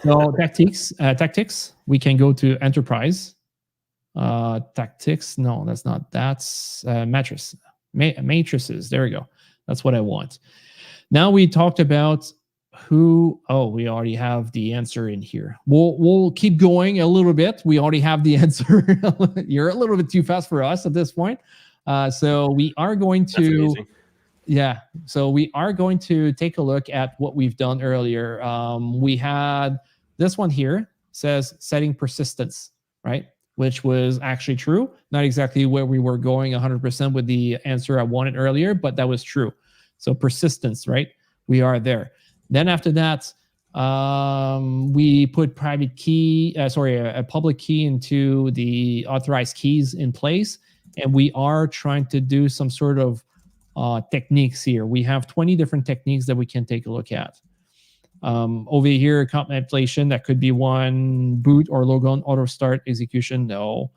Speaker 1: So tactics. We can go to enterprise. Tactics. No, that's not. That's matrices. There we go. That's what I want. Now we talked about who. Oh, we already have the answer in here. We'll keep going a little bit. We already have the answer. You're a little bit too fast for us at this point. So we are going to. Yeah, so we are going to take a look at what we've done earlier. We had this one here, says setting persistence, right? Which was actually true. Not exactly where we were going 100% with the answer I wanted earlier, but that was true. So persistence, right? We are there. Then after that, we put private key, a public key into the authorized keys in place. And we are trying to do some sort of techniques here. We have 20 different techniques that we can take a look at. Over here, account manipulation, that could be one. Boot or logon auto start execution, no.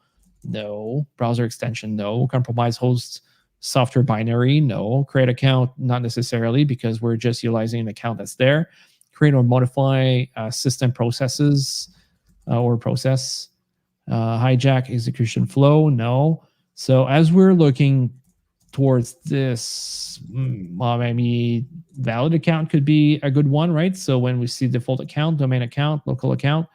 Speaker 1: No. Browser extension, no. Compromise host software binary, no. Create account, not necessarily, because we're just utilizing an account that's there. Create or modify system processes or process. Hijack execution flow, no. So as we're looking towards this, maybe valid account could be a good one, right? So when we see default account, domain account, local account,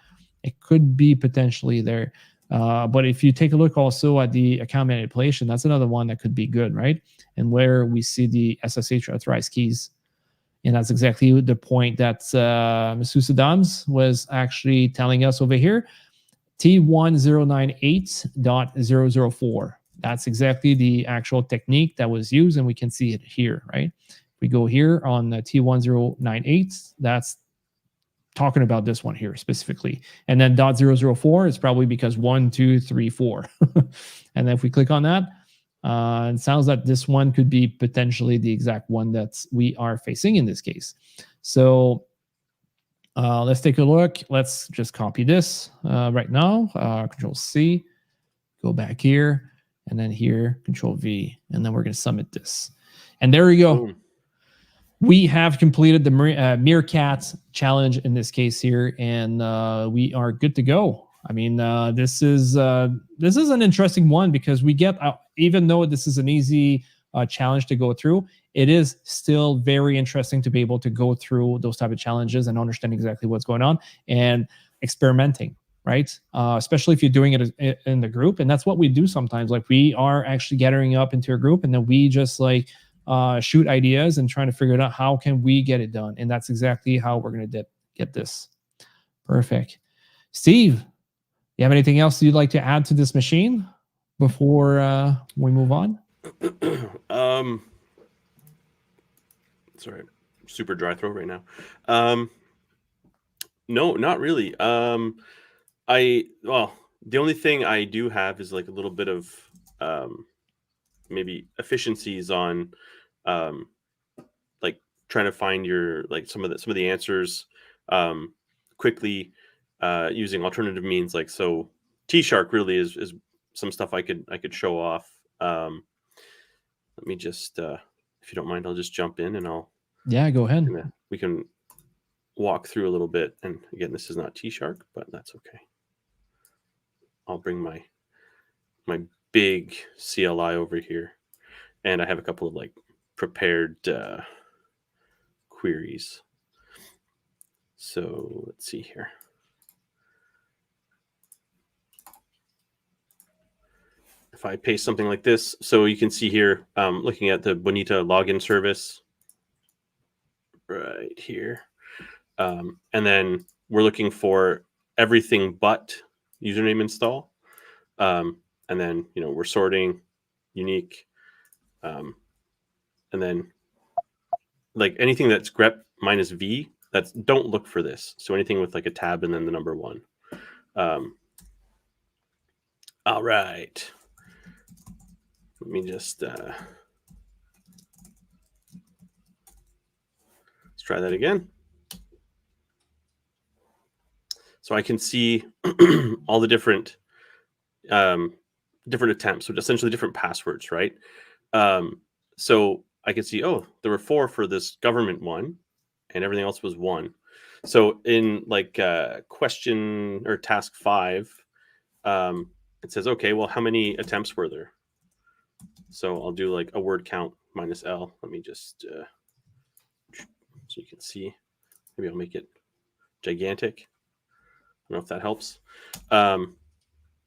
Speaker 1: it could be potentially there. But if you take a look also at the account manipulation, that's another one that could be good, right? And where we see the SSH authorized keys. And that's exactly the point that Mr. Saddams was actually telling us over here. T1098.004. That's exactly the actual technique that was used, and we can see it here, right? We go here on the T1098, that's talking about this one here specifically. And then .004 is probably because 1, 2, 3, 4. And then if we click on that, it sounds like this one could be potentially the exact one that we are facing in this case. So let's take a look. Let's just copy this right now. Control C, go back here, and then here, Control V, and then we're going to submit this. And there we go.
Speaker 2: Boom.
Speaker 1: We have completed the Meerkat challenge in this case here, and we are good to go. I mean, this is an interesting one because we get, even though this is an easy challenge to go through, it is still very interesting to be able to go through those type of challenges and understand exactly what's going on and experimenting, right? Especially if you're doing it in the group. And that's what we do sometimes. Like we are actually gathering up into a group and then we just like shoot ideas and trying to figure out how can we get it done. And that's exactly how we're going to get this. Perfect. Steve, you have anything else you'd like to add to this machine before we move on?
Speaker 2: Sorry, super dry throat right now. No, not really. The only thing I do have is like a little bit of maybe efficiencies on like trying to find your like some of the answers quickly using alternative means. Like so, T-Shark really is some stuff I could show off. Let me just if you don't mind, I'll just jump in and
Speaker 1: go ahead.
Speaker 2: We can walk through a little bit. And again, this is not T-Shark, but that's okay. I'll bring my big CLI over here, and I have a couple of like prepared queries. So let's see here. If I paste something like this, so you can see here, looking at the Bonita login service right here. And then we're looking for everything but username install. And then, we're sorting unique. And then like anything that's grep minus V, don't look for this. So anything with like a tab and then the number 1. All right. Let me just let's try that again. So I can see all the different attempts, so essentially different passwords, right? So I can see, oh, there were 4 for this government one, and everything else was 1. So in like question or task 5, it says, okay, well, how many attempts were there? So I'll do like a word count minus L. Let me just so you can see. Maybe I'll make it gigantic. I don't know if that helps.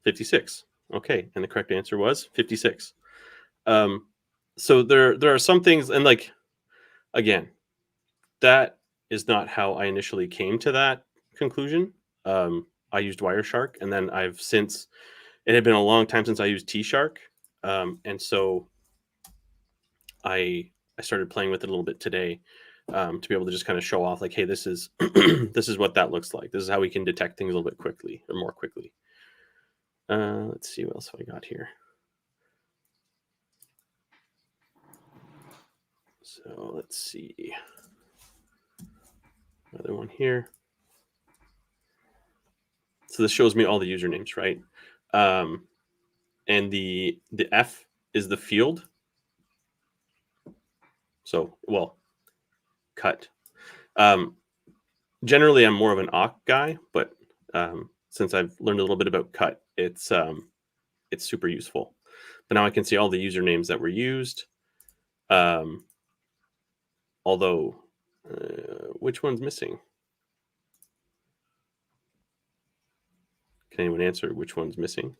Speaker 2: 56. Okay, and the correct answer was 56. So there are some things, and like again, that is not how I initially came to that conclusion. I used Wireshark, and then I've since, it had been a long time since I used T-Shark. And so I started playing with it a little bit today, to be able to just kind of show off, like, hey, this is this is what that looks like. This is how we can detect things a little bit quickly, or more quickly. Let's see what else have I got here. So let's see. Another one here. So this shows me all the usernames, right? And the F is the field. So, well, cut. Generally, I'm more of an awk guy, but since I've learned a little bit about cut, it's super useful. But now I can see all the usernames that were used. Although, which one's missing? Can anyone answer which one's missing?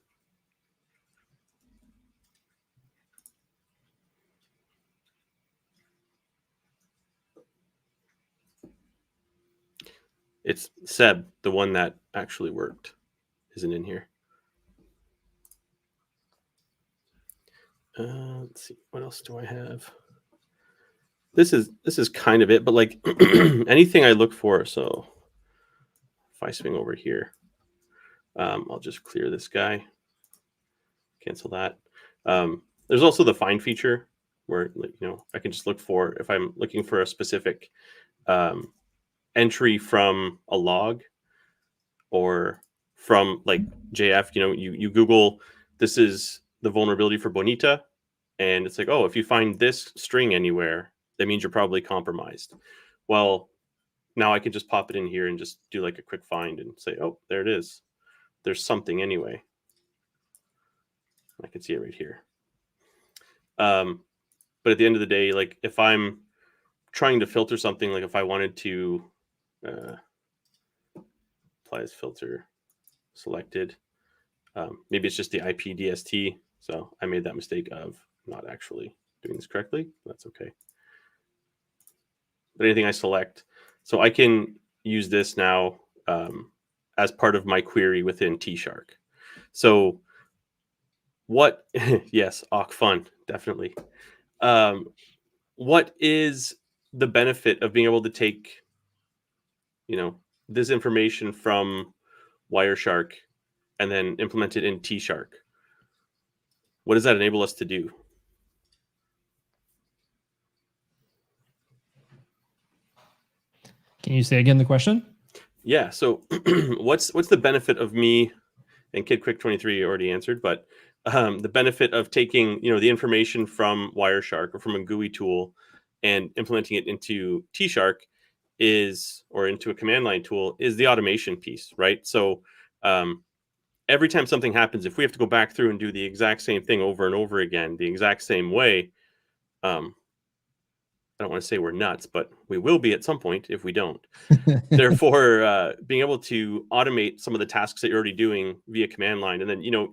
Speaker 2: It's Seb, the one that actually worked, isn't in here. Let's see, what else do I have? This is kind of it, but like anything I look for. So if I swing over here, I'll just clear this guy, cancel that. There's also the find feature where, you know, I can just look for, if I'm looking for a specific entry from a log, or from like JF, you know, you Google, this is the vulnerability for Bonita, and it's like, oh, if you find this string anywhere, that means you're probably compromised. Well, now I can just pop it in here and just do like a quick find and say, oh, there it is. There's something anyway. I can see it right here. But at the end of the day, like if I'm trying to filter something, like if I wanted to apply as filter selected, maybe it's just the IP DST. So I made that mistake of not actually doing this correctly. That's okay. But anything I select, so I can use this now as part of my query within T-Shark. So what, yes, awk fun, definitely. What is the benefit of being able to take, you know, this information from Wireshark and then implement it in T-Shark? What does that enable us to do?
Speaker 1: Can you say again the question?
Speaker 2: Yeah. So what's the benefit of me, and Kid Quick 23 already answered, but the benefit of taking, you know, the information from Wireshark or from a GUI tool and implementing it into T-Shark is, or into a command line tool, is the automation piece, right? So every time something happens, if we have to go back through and do the exact same thing over and over again, the exact same way, I don't want to say we're nuts, but we will be at some point if we don't. Therefore, being able to automate some of the tasks that you're already doing via command line, and then, you know,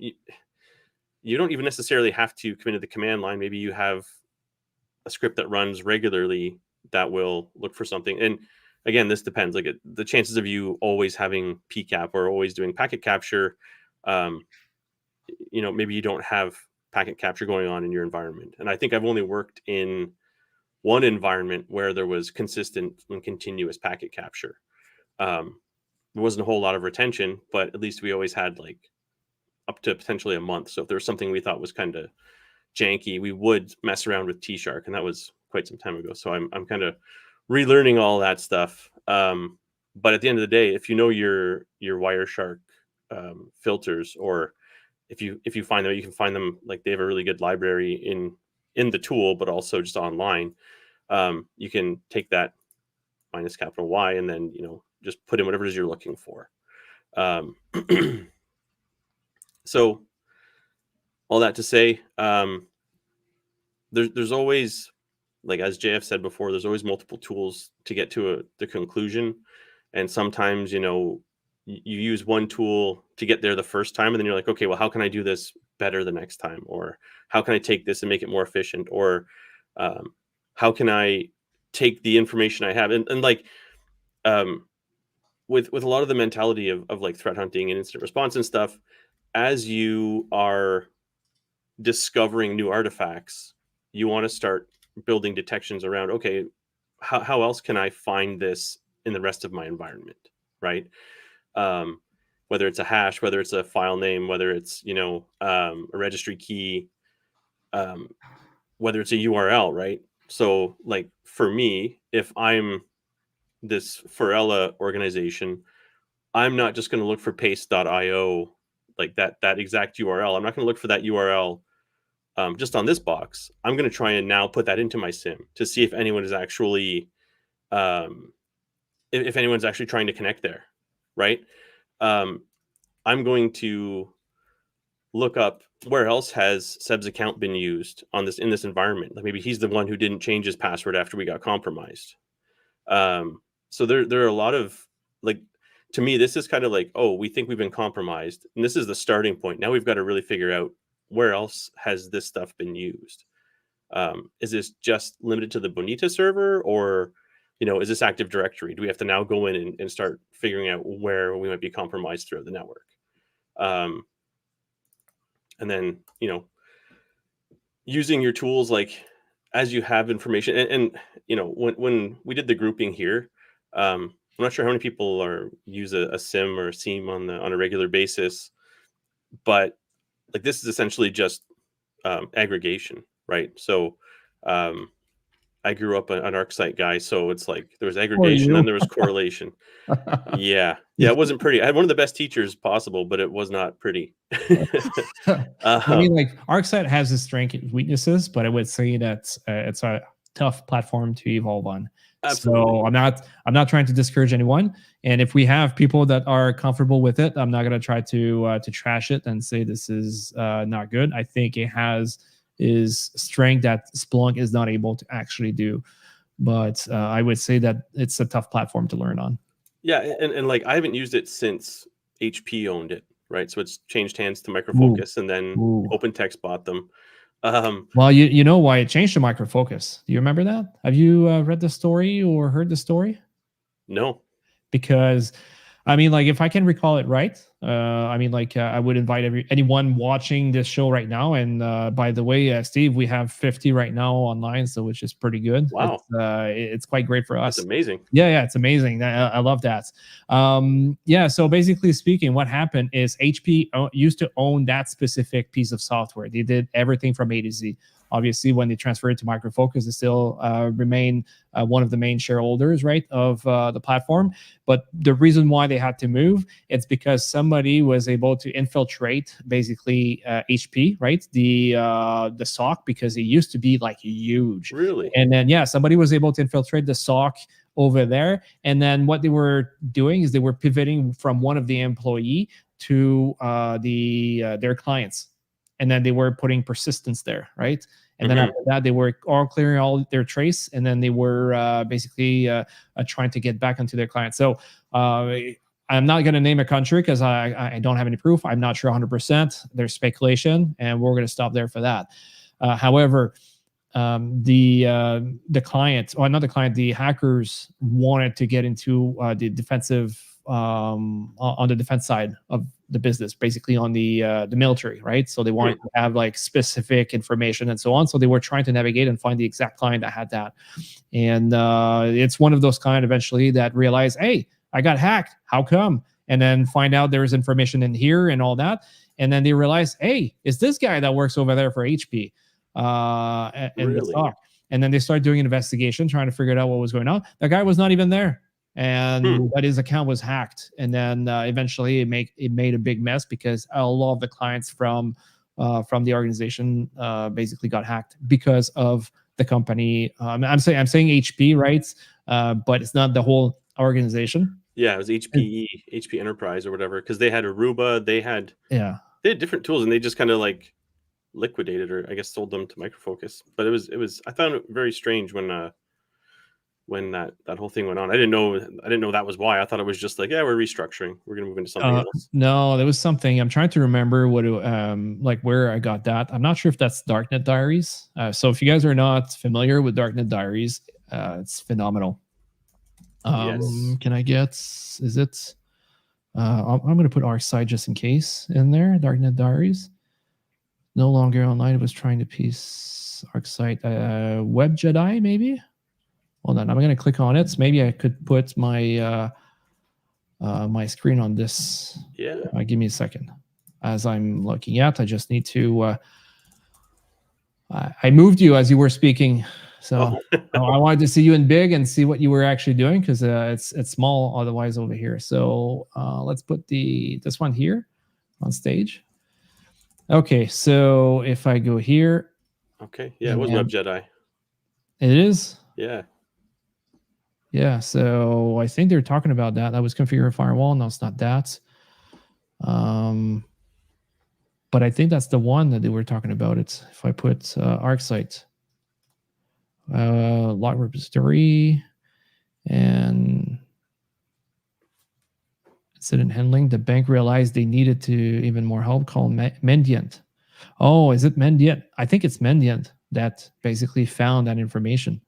Speaker 2: you don't even necessarily have to come into the command line. Maybe you have a script that runs regularly that will look for something. And again, this depends. Like the chances of you always having PCAP or always doing packet capture, you know, maybe you don't have packet capture going on in your environment. And I think I've only worked in one environment where there was consistent and continuous packet capture. There wasn't a whole lot of retention, but at least we always had like up to potentially a month. So if there was something we thought was kind of janky, we would mess around with T-Shark, and that was quite some time ago. So I'm kind of relearning all that stuff. But at the end of the day, if you know your Wireshark filters, or if you find them, you can find them, like they have a really good library in the tool, but also just online. You can take that -Y and then, you know, just put in whatever it is you're looking for. So all that to say, there's always, like as JF said before, there's always multiple tools to get to the conclusion. And sometimes, you know, you use one tool to get there the first time, and then you're like, okay, well, how can I do this better the next time? Or how can I take this and make it more efficient? Or how can I take the information I have and like with a lot of the mentality of like threat hunting and incident response and stuff, as you are discovering new artifacts, you want to start building detections around, okay, how else can I find this in the rest of my environment, right? Whether it's a hash, whether it's a file name, whether it's, you know, a registry key, whether it's a URL, right? So like for me, if I'm this Forella organization, I'm not just going to look for paste.io, like that exact URL. I'm not going to look for that URL just on this box. I'm going to try and now put that into my SIM to see if anyone is actually, if anyone's actually trying to connect there, right? I'm going to look up where else has Seb's account been used on this in this environment. Like maybe he's the one who didn't change his password after we got compromised. So there are a lot of, like, to me, this is kind of like, oh, we think we've been compromised, and this is the starting point. Now we've got to really figure out where else has this stuff been used. Is this just limited to the Bonita server, or, you know, is this Active Directory? Do we have to now go in and start figuring out where we might be compromised throughout the network? And then, you know, using your tools, like as you have information, and you know, when we did the grouping here, I'm not sure how many people use a SIM or a SIEM on a regular basis, but like this is essentially just aggregation, right? So I grew up an ArcSight guy, so it's like there was aggregation, then there was correlation. Yeah, it wasn't pretty. I had one of the best teachers possible, but it was not pretty.
Speaker 1: I mean, like ArcSight has its strengths and weaknesses, but I would say that it's a tough platform to evolve on. Absolutely. So I'm not trying to discourage anyone. And if we have people that are comfortable with it, I'm not going to try to trash it and say this is not good. I think it has is strength that Splunk is not able to actually do. But I would say that it's a tough platform to learn on.
Speaker 2: Yeah, and like I haven't used it since HP owned it, right? So it's changed hands to Micro Focus, and then OpenText bought them.
Speaker 1: Well, you know why it changed to Micro Focus. Do you remember that? Have you read the story or heard the story?
Speaker 2: No.
Speaker 1: Because, I mean, like, if I can recall it right, I mean, like, I would invite anyone watching this show right now. And by the way, Steve, we have 50 right now online, so which is pretty good.
Speaker 2: Wow.
Speaker 1: It's quite great for us.
Speaker 2: That's amazing.
Speaker 1: Yeah, it's amazing. I love that. Yeah, so basically speaking, what happened is HP used to own that specific piece of software. They did everything from A to Z. Obviously, when they transferred to Micro Focus, they still remain one of the main shareholders, right, of the platform. But the reason why they had to move, it's because somebody was able to infiltrate basically HP, right, the SOC, because it used to be like huge.
Speaker 2: Really?
Speaker 1: And then somebody was able to infiltrate the SOC over there. And then what they were doing is they were pivoting from one of the employee to their clients. And then they were putting persistence there, right? And then after that, they were all clearing all their trace, and then they were basically trying to get back onto their clients. So I'm not going to name a country because I don't have any proof. I'm not sure 100%. There's speculation, and we're going to stop there for that. However, the client, or not the client, the hackers wanted to get into the defensive on the defense side of the business, basically on the military, right? So they wanted to have like specific information and so on. So they were trying to navigate and find the exact client that had that. And it's one of those clients eventually that realized, hey, I got hacked. How come? And then find out there's information in here and all that. And then they realize, hey, it's this guy that works over there for HP. And
Speaker 2: really?
Speaker 1: the stock. And then they started doing an investigation, trying to figure out what was going on. That guy was not even there. And but his account was hacked, and then eventually it made a big mess because a lot of the clients from the organization basically got hacked because of the company. I'm saying HP, right? But it's not the whole organization.
Speaker 2: Yeah, it was HP Enterprise or whatever, because they had Aruba, they had different tools, and they just kind of like liquidated, or I guess sold them to Micro Focus. But it was I found it very strange when that whole thing went on. I didn't know that was why. I thought it was just like, yeah, we're restructuring, we're gonna move into something else.
Speaker 1: No, there was something. I'm trying to remember what like where I got that. I'm not sure if that's Darknet Diaries. So if you guys are not familiar with Darknet Diaries, It's phenomenal.
Speaker 2: Yes.
Speaker 1: Can I get? Is it? I'm going to put ArcSight just in case in there. Darknet Diaries. No longer online. It was trying to piece ArcSight. Web Jedi maybe. Hold on. I'm going to click on it. Maybe I could put my my screen on this.
Speaker 2: Yeah.
Speaker 1: Give me a second. As I'm looking at, I just need to. I moved you as you were speaking, so I wanted to see you in big and see what you were actually doing, because it's small otherwise over here. So let's put this one here on stage. Okay, so if I go here.
Speaker 2: Okay. Yeah, it was Web Jedi.
Speaker 1: It is.
Speaker 2: Yeah.
Speaker 1: Yeah. So I think they're talking about that. That was configure a firewall. No, it's not that. But I think that's the one that they were talking about. It's if I put ArcSight, log repository, and incident handling. The bank realized they needed to even more help. Call Mendiant. Oh, is it Mendiant? I think it's Mendiant that basically found that information.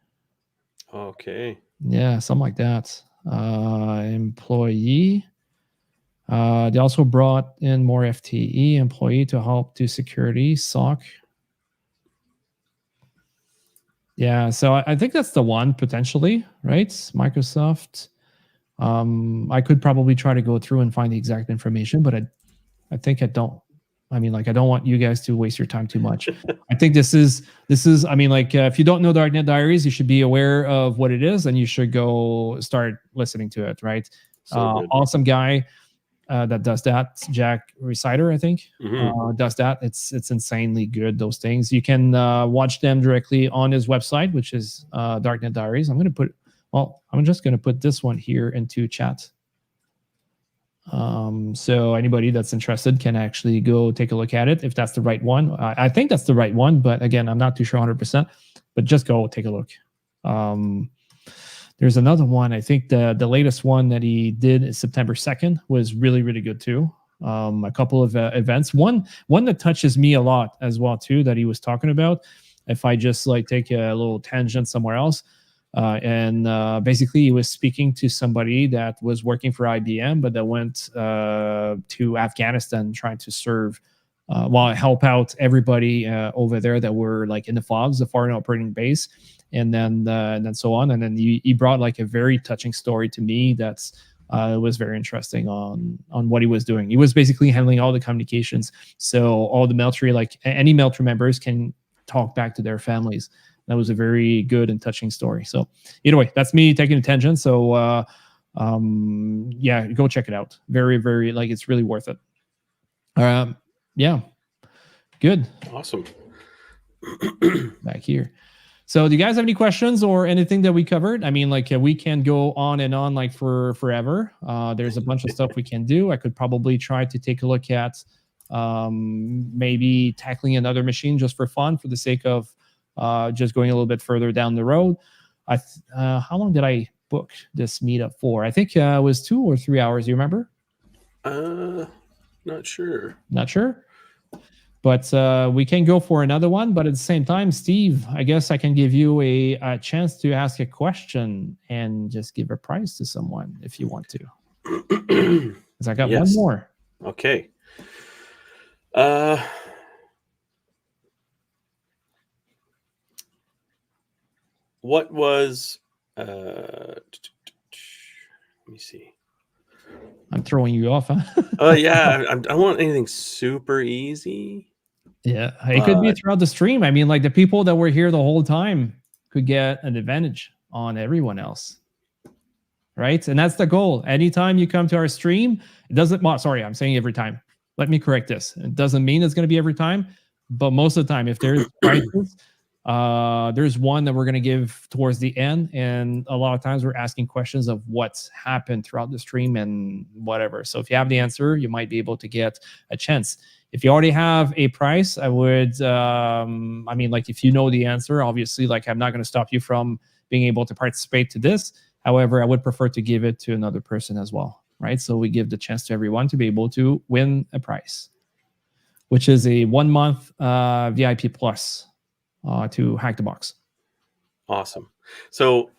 Speaker 2: Okay.
Speaker 1: Yeah, something like that. Employee. They also brought in more FTE employee to help do security, SOC. Yeah, so I think that's the one potentially, right? Microsoft. I could probably try to go through and find the exact information, but I think I don't. I mean, like, I don't want you guys to waste your time too much. I think this is. I mean, like, if you don't know Darknet Diaries, you should be aware of what it is, and you should go start listening to it. Right?
Speaker 2: So
Speaker 1: awesome guy. That does that. Jack Reciter, I think, does that. It's insanely good, those things. You can watch them directly on his website, which is Darknet Diaries. I'm just going to put this one here into chat. So anybody that's interested can actually go take a look at it if that's the right one. I think that's the right one, but again, I'm not too sure 100%. But just go take a look. There's another one. I think the latest one that he did is September 2nd was really, really good too. A couple of events. One that touches me a lot as well too, that he was talking about. If I just like take a little tangent somewhere else, and basically he was speaking to somebody that was working for IBM, but that went to Afghanistan trying to serve, help out everybody over there that were like in the FOBs, the foreign operating base. And then so on. And then he brought like a very touching story to me that's was very interesting on what he was doing. He was basically handling all the communications. So all the military, like any military members can talk back to their families. That was a very good and touching story. So either way, that's me taking a tangent. So yeah, go check it out. Very, very, like, it's really worth it. Yeah, good.
Speaker 2: Awesome.
Speaker 1: Back here. So do you guys have any questions or anything that we covered? I mean, like, we can go on and on like for forever. There's a bunch of stuff we can do. I could probably try to take a look at maybe tackling another machine just for fun, for the sake of just going a little bit further down the road. How long did I book this meetup for? I think it was 2 or 3 hours. You remember?
Speaker 2: Not sure.
Speaker 1: Not sure? But we can go for another one. But at the same time, Steve, I guess I can give you a chance to ask a question and just give a prize to someone if you want to. Because I got one more.
Speaker 2: Okay. What was... let me see.
Speaker 1: I'm throwing you off, huh?
Speaker 2: Yeah, I don't want anything super easy.
Speaker 1: Yeah, it could be throughout the stream. I mean, like, the people that were here the whole time could get an advantage on everyone else, right? And that's the goal. Anytime you come to our stream, it doesn't. Well, sorry, I'm saying every time. Let me correct this. It doesn't mean it's going to be every time, but most of the time, if there's prizes, there's one that we're going to give towards the end, and a lot of times we're asking questions of what's happened throughout the stream and whatever. So if you have the answer, you might be able to get a chance. If you already have a price, I would, I mean, like, if you know the answer, obviously, like, I'm not going to stop you from being able to participate to this. However, I would prefer to give it to another person as well, right? So we give the chance to everyone to be able to win a prize, which is a 1 month VIP plus to Hack the Box.
Speaker 2: Awesome. So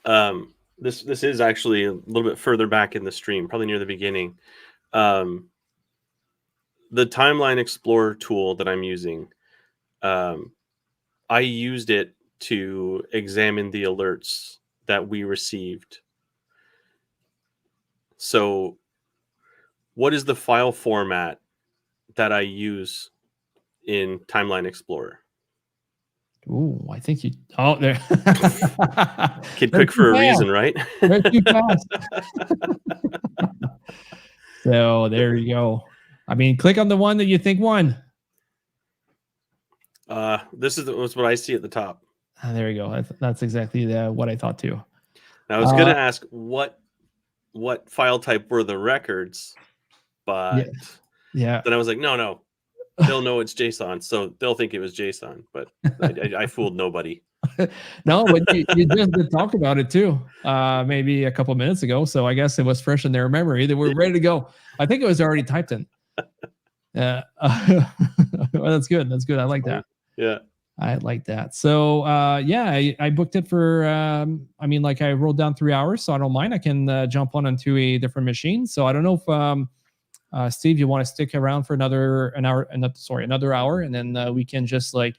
Speaker 2: this is actually a little bit further back in the stream, probably near the beginning. Um, the Timeline Explorer tool that I'm using, I used it to examine the alerts that we received. So what is the file format that I use in Timeline Explorer?
Speaker 1: Ooh, I think you. Oh, there.
Speaker 2: Kid
Speaker 1: They're
Speaker 2: quick
Speaker 1: too
Speaker 2: for a
Speaker 1: fast.
Speaker 2: reason, right?
Speaker 1: They're too fast. So there you go. I mean, click on the one that you think won.
Speaker 2: This is what I see at the top.
Speaker 1: There you go. That's exactly what I thought too.
Speaker 2: Now, I was going to ask what file type were the records, but
Speaker 1: yeah.
Speaker 2: then I was like, no, they'll know it's JSON, so they'll think it was JSON. But I fooled nobody.
Speaker 1: No, but you just did talk about it too, maybe a couple minutes ago. So I guess it was fresh in their memory. They were ready to go. I think it was already typed in. Well, that's good. That's good. I like that.
Speaker 2: Yeah.
Speaker 1: I like that. So yeah, I booked it for. I mean, like I wrote down 3 hours, so I don't mind. I can jump onto a different machine. So I don't know if Steve, you want to stick around for another hour, and then we can just like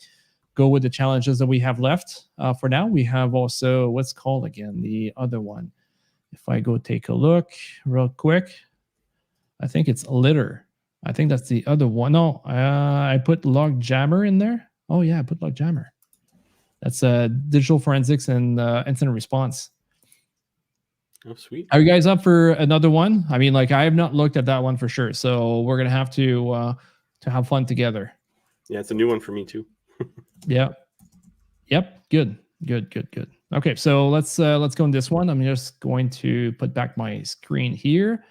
Speaker 1: go with the challenges that we have left. For now, we have also what's called again the other one. If I go take a look real quick, I think it's litter. I think that's the other one. No, I put log jammer in there. Oh yeah, I put log jammer. That's digital forensics and incident response.
Speaker 2: Oh, sweet.
Speaker 1: Are you guys up for another one? I mean, like I have not looked at that one for sure, so we're gonna have to have fun together.
Speaker 2: Yeah, it's a new one for me too.
Speaker 1: Yeah. Yep. Good. Okay, so let's go in this one. I'm just going to put back my screen here,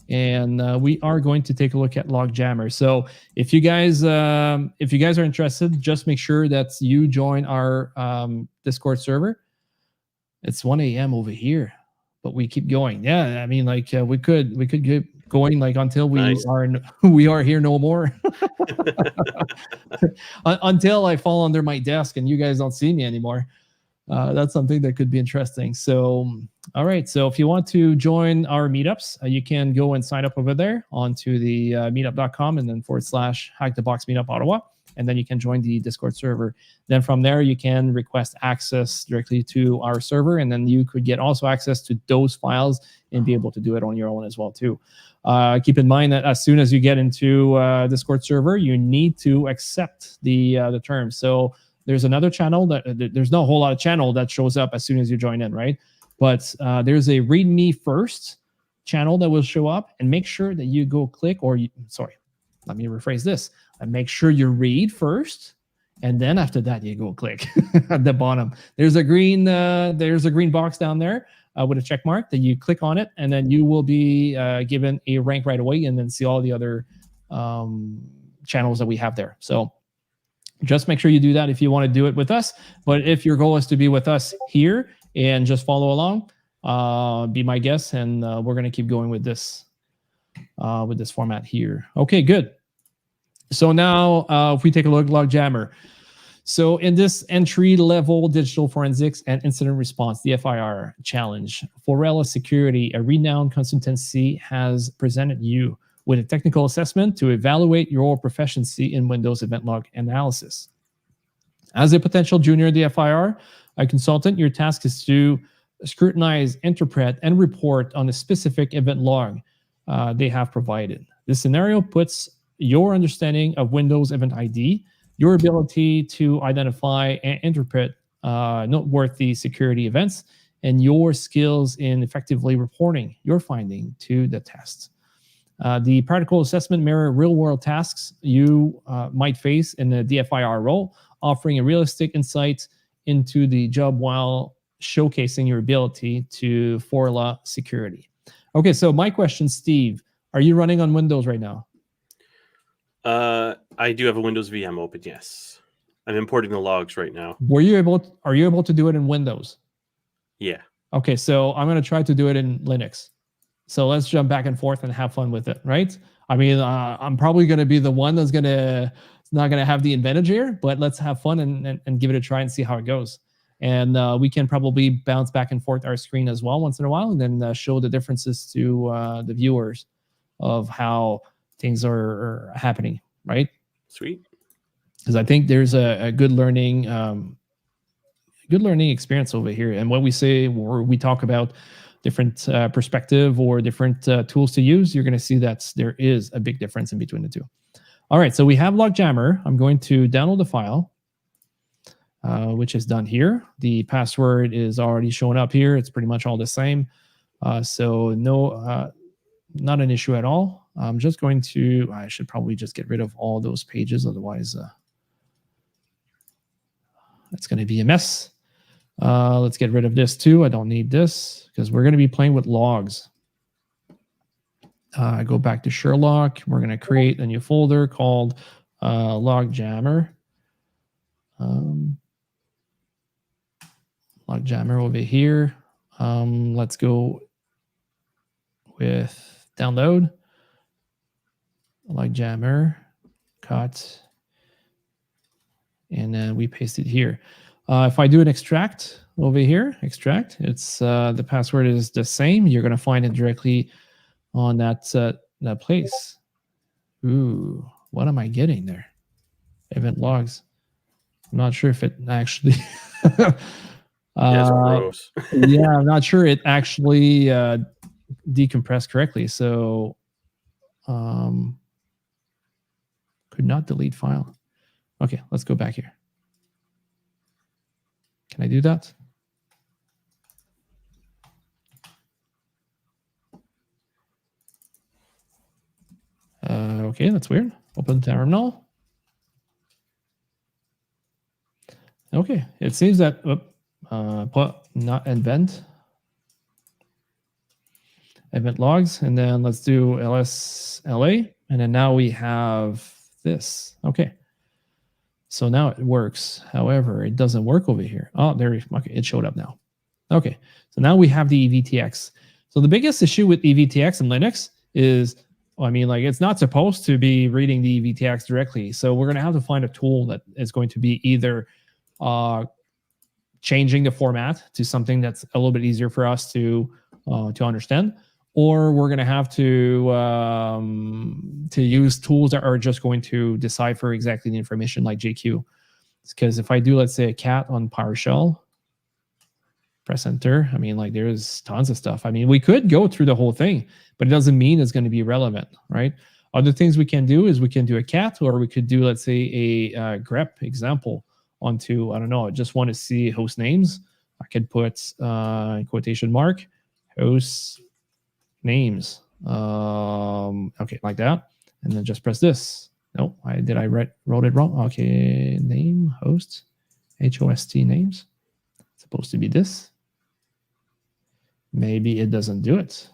Speaker 1: and we are going to take a look at Logjammer. So if you guys are interested, just make sure that you join our Discord server. It's 1 a.m. over here, but we keep going. Yeah, I mean, like we could keep going like until we are here no more. Until I fall under my desk and you guys don't see me anymore. That's something that could be interesting. So, all right. So if you want to join our meetups, you can go and sign up over there onto the meetup.com and then /hackthebox meetup Ottawa. And then you can join the Discord server. Then from there, you can request access directly to our server. And then you could get also access to those files and be able to do it on your own as well, too. Keep in mind that as soon as you get into Discord server, you need to accept the terms. So there's another channel there's not a whole lot of channel that shows up as soon as you join in, right? But there's a read me first channel that will show up, and make sure that you go click let me rephrase this. Make sure you read first, and then after that you go click at the bottom. There's a green box down there with a check mark that you click on it, and then you will be given a rank right away, and then see all the other channels that we have there. So just make sure you do that if you want to do it with us. But if your goal is to be with us here and just follow along, be my guest, and we're going to keep going with this format here. Okay, good. So now if we take a look at Logjammer. So in this entry-level digital forensics and incident response, the FIR challenge, Forella Security, a renowned consultancy, has presented you with a technical assessment to evaluate your proficiency in Windows event log analysis. As a potential junior at the FIR, a consultant, your task is to scrutinize, interpret, and report on a specific event log they have provided. This scenario puts your understanding of Windows Event ID, your ability to identify and interpret noteworthy security events, and your skills in effectively reporting your finding to the test. The practical assessment mirror real-world tasks you might face in the DFIR role, offering a realistic insight into the job while showcasing your ability to Forella security. Okay, so my question, Steve, are you running on Windows right now?
Speaker 2: I do have a Windows VM open, yes. I'm importing the logs right now.
Speaker 1: Are you able to do it in Windows?
Speaker 2: Yeah.
Speaker 1: Okay, so I'm going to try to do it in Linux. So let's jump back and forth and have fun with it, right? I mean, I'm probably going to be the one that's not going to have the advantage here, but let's have fun and give it a try and see how it goes. And we can probably bounce back and forth our screen as well once in a while, and then show the differences to the viewers of how things are happening, right?
Speaker 2: Sweet.
Speaker 1: Because I think there's a good learning experience over here. And when we say, or we talk about different perspective or different tools to use, you're going to see that there is a big difference in between the two. All right, so we have Logjammer. I'm going to download the file, which is done here. The password is already showing up here. It's pretty much all the same. So no, not an issue at all. I'm just going to, I should probably just get rid of all those pages. Otherwise, it's going to be a mess. Let's get rid of this too. I don't need this because we're going to be playing with logs. Go back to Sherlock. We're going to create a new folder called Logjammer. Logjammer over here. Let's go with download. Logjammer, cut, and then we paste it here. If I do an extract over here, extract, it's the password is the same. You're going to find it directly on that place. Ooh, what am I getting there? Event logs. I'm not sure if it actually.
Speaker 2: Yeah, gross.
Speaker 1: Yeah, I'm not sure it actually decompressed correctly. So, could not delete file. Okay, let's go back here. Can I do that? Okay, that's weird. Open terminal. Okay, it seems that not event logs, and then let's do LSLA, and then now we have this. Okay, so now it works. However, it doesn't work over here. Oh, there. Okay, it showed up now. Okay, so now we have the EVTX. So the biggest issue with EVTX in Linux is, I mean, like, it's not supposed to be reading the EVTX directly. So we're going to have to find a tool that is going to be either changing the format to something that's a little bit easier for us to understand, or we're going to have to use tools that are just going to decipher exactly the information, like JQ. Because if I do, let's say, a cat on PowerShell, press enter, I mean, like, there's tons of stuff. I mean, we could go through the whole thing, but it doesn't mean it's going to be relevant, right? Other things we can do is we can do a cat, or we could do, let's say, a grep example onto, I don't know, I just want to see host names. I could put quotation mark host names. Okay, like that. And then just press this. No, I wrote it wrong. Okay, name, host, HOST names. It's supposed to be this. Maybe it doesn't do it.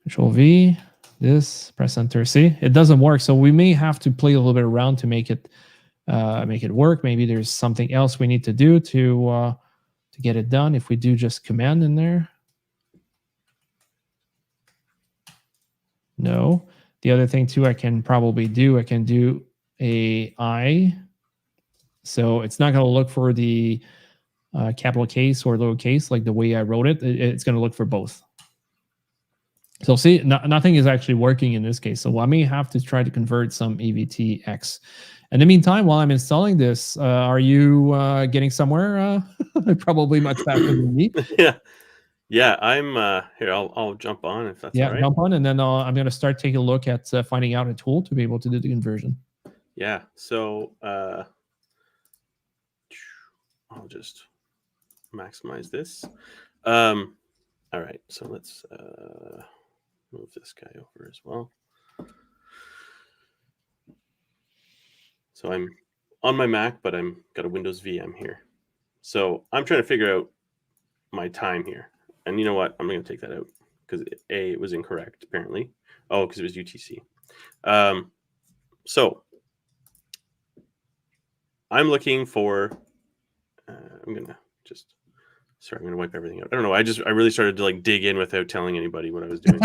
Speaker 1: Control V, this, press enter. See, it doesn't work. So we may have to play a little bit around to make it work. Maybe there's something else we need to do to get it done. If we do just command in there. No. The other thing too, I can probably do, I can do a I. So it's not going to look for the capital case or lowercase like the way I wrote it. It's going to look for both. So see, nothing is actually working in this case. So I may have to try to convert some EVTX. In the meantime, while I'm installing this, are you getting somewhere? Probably much faster than me.
Speaker 2: Yeah. I'm here. I'll jump on if that's all right.
Speaker 1: Jump on, and then I'm going to start taking a look at finding out a tool to be able to do the conversion.
Speaker 2: Yeah. So I'll just maximize this. All right. So let's move this guy over as well. So I'm on my Mac, but I'm got a Windows VM here. So I'm trying to figure out my time here. And you know what? I'm going to take that out because it was incorrect, apparently. Oh, because it was UTC. So I'm looking for, I'm going to just, sorry, I'm going to wipe everything out. I don't know. I really started to like dig in without telling anybody what I was doing.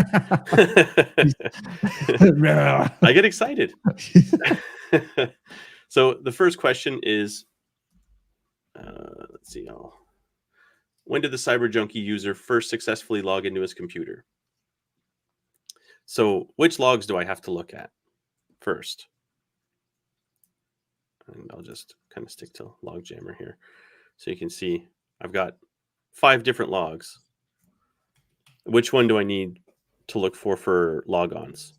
Speaker 2: I get excited. So the first question is, let's see. When did the cyber junkie user first successfully log into his computer? So which logs do I have to look at first? And I'll just kind of stick to Logjammer here. So you can see I've got 5 different logs. Which one do I need to look for logons?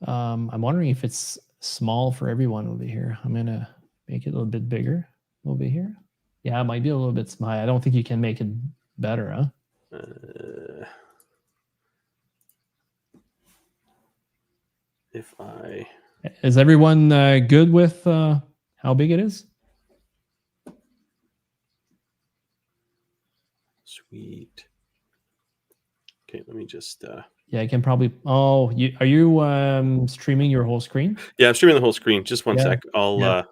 Speaker 1: I'm wondering if it's small for everyone over here. I'm going to make it a little bit bigger over here. Yeah, it might be a little bit small. I don't think you can make it better, huh? Is everyone good with how big it is?
Speaker 2: Sweet. Okay, let me just.
Speaker 1: Yeah, I can probably. Oh, are you streaming your whole screen?
Speaker 2: Yeah, I'm streaming the whole screen. Just one sec. I'll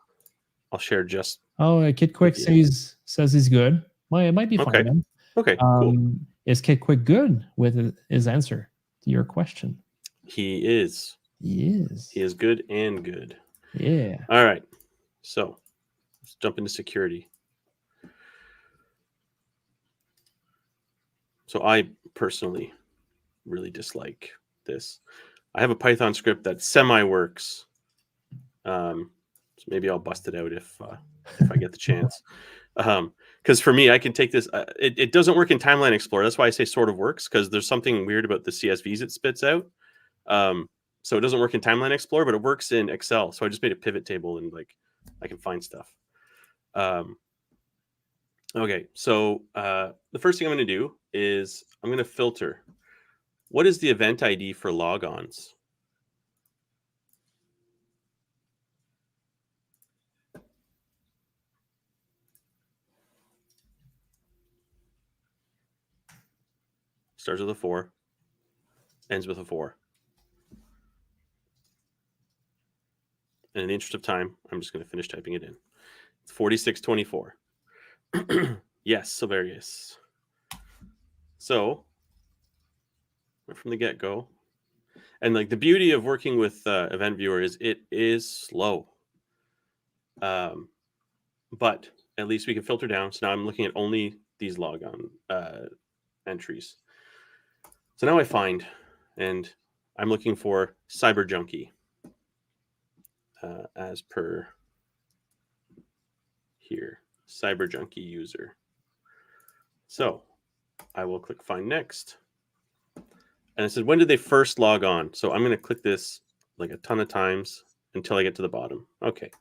Speaker 2: share just.
Speaker 1: Oh, Kid Quick says he's good. It might be fine.
Speaker 2: Okay.
Speaker 1: Then.
Speaker 2: Okay. Cool.
Speaker 1: Is Kid Quick good with his answer to your question?
Speaker 2: He is.
Speaker 1: He is.
Speaker 2: He is good and good.
Speaker 1: Yeah.
Speaker 2: All right. So let's jump into security. So I personally really dislike this. I have a Python script that semi-works. So maybe I'll bust it out if I get the chance. Because for me, I can take this. It doesn't work in Timeline Explorer. That's why I say sort of works, because there's something weird about the CSVs it spits out. So it doesn't work in Timeline Explorer, but it works in Excel. So I just made a pivot table and I can find stuff. Okay, so the first thing I'm going to do is I'm going to filter. What is the event ID for logons? Starts with a 4, ends with a 4. And in the interest of time, I'm just going to finish typing it in. It's 4624. Yes, Silverius. So, right from the get-go, and the beauty of working with Event Viewer is it is slow. But at least we can filter down. So now I'm looking at only these logon entries. So now I find, and I'm looking for cyber junkie as per here, cyber junkie user. So I will click find next. And it says, when did they first log on? So I'm going to click this like a ton of times until I get to the bottom. Okay.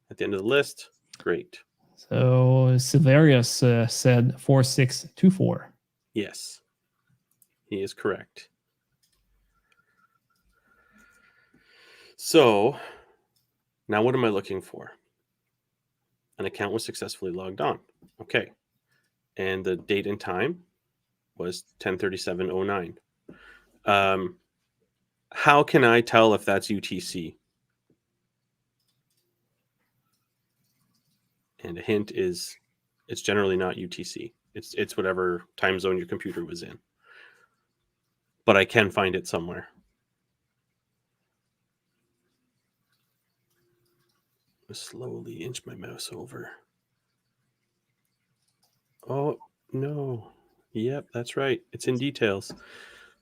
Speaker 2: At the end of the list, great.
Speaker 1: So Silverius said 4624.
Speaker 2: Yes, he is correct. So now what am I looking for? An account was successfully logged on. Okay. And the date and time was 10/37/09. How can I tell if that's UTC? And a hint is it's generally not UTC. It's whatever time zone your computer was in. But I can find it somewhere. I'll slowly inch my mouse over. Oh, no. Yep, that's right. It's in details.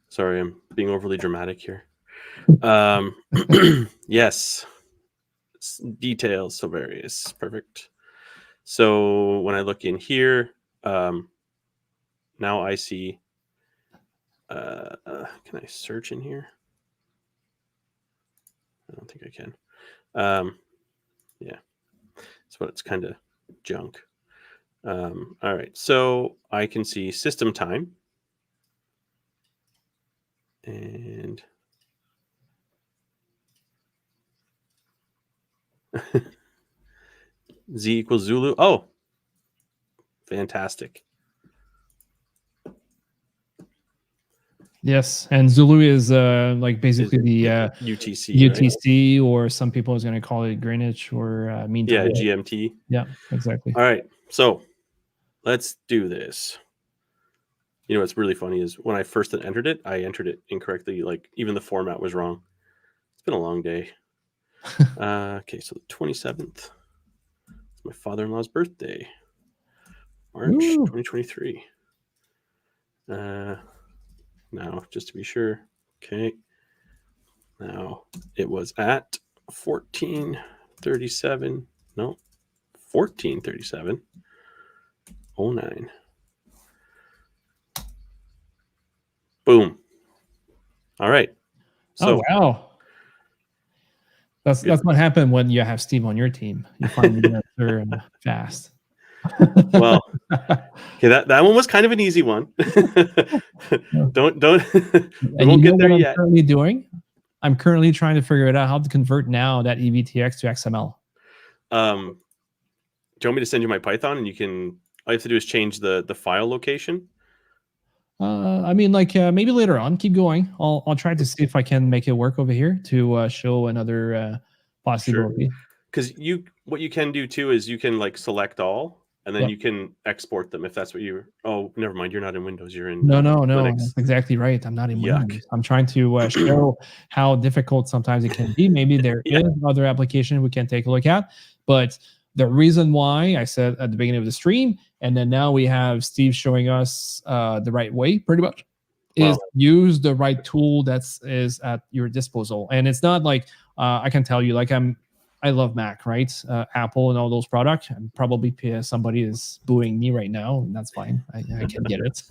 Speaker 2: Sorry, I'm being overly dramatic here. Yes. Details, so various. Perfect. So when I look in here, now I see, can I search in here? I don't think I can. Yeah, that's what it's kind of junk. All right, so I can see system time. And Z equals Zulu. Oh, fantastic.
Speaker 1: Yes, and Zulu is like basically the
Speaker 2: UTC,
Speaker 1: right? Or some people is going to call it Greenwich or mean time.
Speaker 2: Yeah, GMT.
Speaker 1: Yeah, exactly.
Speaker 2: All right, so let's do this. You know what's really funny is when I first entered it, I entered it incorrectly. Like even the format was wrong. It's been a long day. Okay, so the 27th. It's my father-in-law's birthday. March 2023. Now, just to be sure. Okay. Now it was at 14:37. No, 14:37:09. Boom. All right. So,
Speaker 1: oh wow. That's what happened when you have Steve on your team. You find the answer fast.
Speaker 2: well, okay, that one was kind of an easy one. don't we
Speaker 1: And
Speaker 2: won't
Speaker 1: you know
Speaker 2: get there
Speaker 1: what I'm
Speaker 2: yet.
Speaker 1: currently doing? I'm currently trying to figure it out how to convert now that EVTX to XML.
Speaker 2: Do you want me to send you my Python and you can? All you have to do is change the file location.
Speaker 1: I mean, like maybe later on. Keep going. I'll try to see if I can make it work over here to show another possibility.
Speaker 2: Because what you can do too is you can like select all, and then you can export them if that's what you. Oh, never mind. You're not in Windows. You're in
Speaker 1: no.
Speaker 2: Linux.
Speaker 1: That's exactly right. I'm not in
Speaker 2: Yuck.
Speaker 1: Windows. I'm trying to show how difficult sometimes it can be. Maybe there is other application we can take a look at, but the reason why I said at the beginning of the stream, and then now we have Steve showing us the right way, pretty much, is use the right tool is at your disposal. And it's not like I can tell you, like I love Mac, right? Apple and all those products. And probably somebody is booing me right now, and that's fine. I can get it.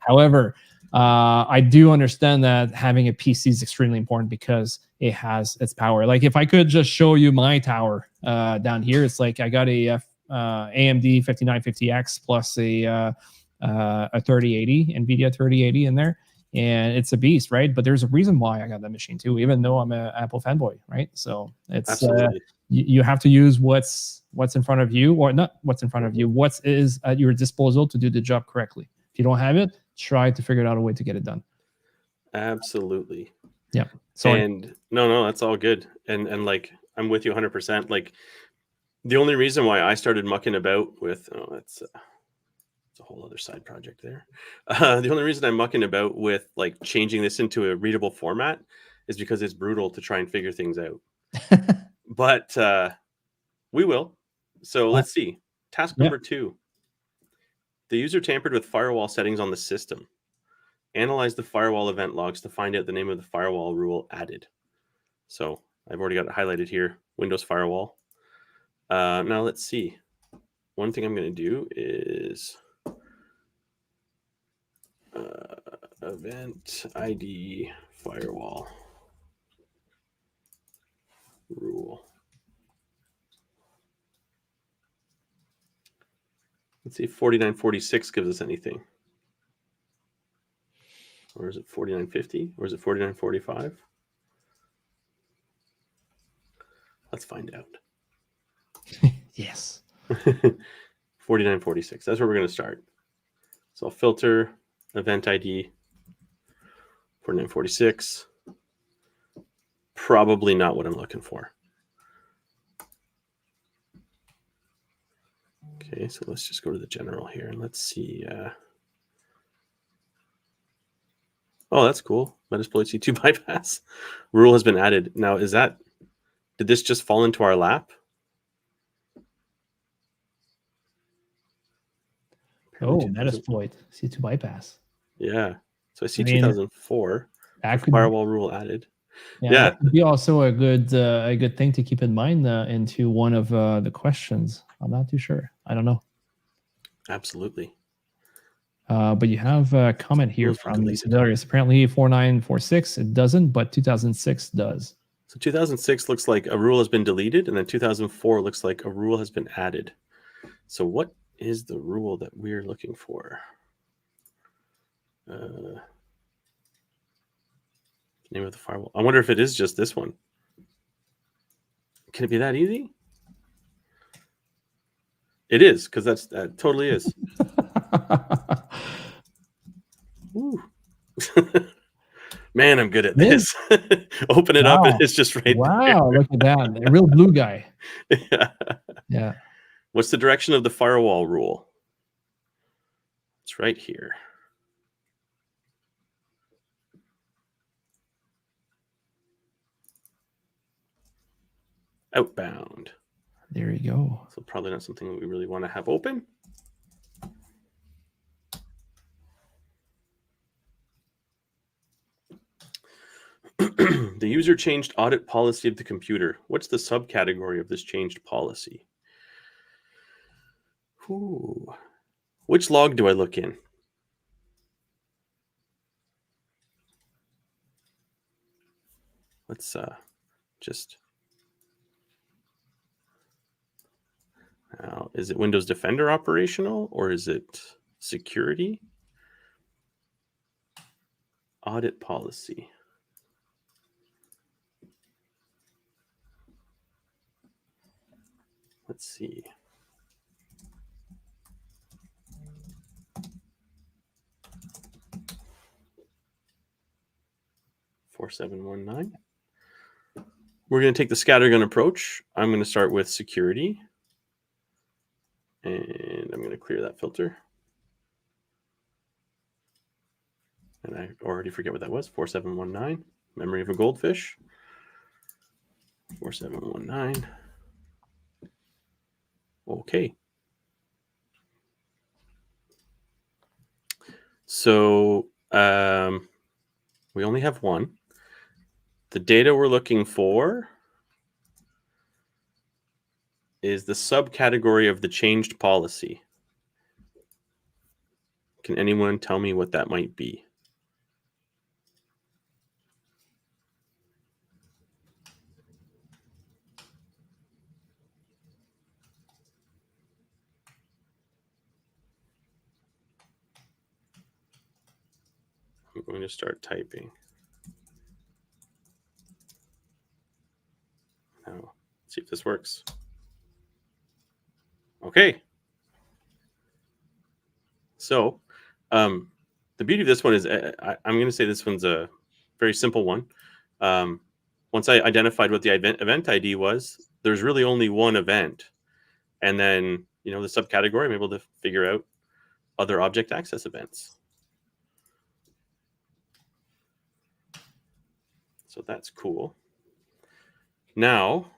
Speaker 1: However, I do understand that having a PC is extremely important because it has its power. Like if I could just show you my tower down here, it's like I got a AMD 5950X plus a 3080, NVIDIA 3080 in there. And it's a beast, right? But there's a reason why I got that machine too, even though I'm an Apple fanboy, right? So it's you have to use what's in front of you, or not what's in front of you, what is at your disposal to do the job correctly. If you don't have it, try to figure out a way to get it done.
Speaker 2: Absolutely.
Speaker 1: Yeah. Sorry.
Speaker 2: And no, that's all good. And like I'm with you 100%. Like the only reason why I started mucking about with it's a whole other side project there. The only reason I'm mucking about with like changing this into a readable format is because it's brutal to try and figure things out. But we will. So let's see. Task number 2. The user tampered with firewall settings on the system. Analyze the firewall event logs to find out the name of the firewall rule added. So I've already got it highlighted here. Windows firewall. Now let's see. One thing I'm going to do is event ID firewall rule. Let's see if 4946 gives us anything. Or is it 4950? Or is it 4945? Let's find out.
Speaker 1: Yes.
Speaker 2: 4946. That's where we're going to start. So I'll filter event ID 4946. Probably not what I'm looking for. Okay, so let's just go to the general here and let's see. Oh, that's cool. Metasploit C2 bypass rule has been added. Now, did this just fall into our lap?
Speaker 1: Metasploit C2 bypass.
Speaker 2: Yeah. So I see 2004 firewall rule added.
Speaker 1: Yeah, that could be also a good thing to keep in mind into one of the questions. I'm not too sure. I don't know.
Speaker 2: Absolutely.
Speaker 1: But you have a comment here from Darius. Apparently 4946 it doesn't, but 2006 does.
Speaker 2: So 2006 looks like a rule has been deleted, and then 2004 looks like a rule has been added. So what is the rule that we're looking for? Name of the firewall. I wonder if it is just this one. Can it be that easy? It is, because that totally is. Man, I'm good at this. Open it up, it's just right there.
Speaker 1: Wow, look at that. A real blue guy. Yeah.
Speaker 2: What's the direction of the firewall rule? It's right here. outbound.
Speaker 1: There you go.
Speaker 2: So probably not something that we really want to have open. The user changed audit policy of the computer. What's the subcategory of this changed policy? Ooh. Which log do I look in? Let's just... Now, is it Windows Defender operational or is it security? Audit policy. Let's see. $4719. We're going to take the scattergun approach. I'm going to start with security. And I'm going to clear that filter. And I already forget what that was. 4719. Memory of a goldfish. 4719. Okay. So we only have one. The data we're looking for is the subcategory of the changed policy. Can anyone tell me what that might be? I'm going to start typing. Now, let's see if this works. Okay. So the beauty of this one is I'm going to say this one's a very simple one. Once I identified what the event ID was, there's really only one event. And then, the subcategory, I'm able to figure out other object access events. So that's cool. Now,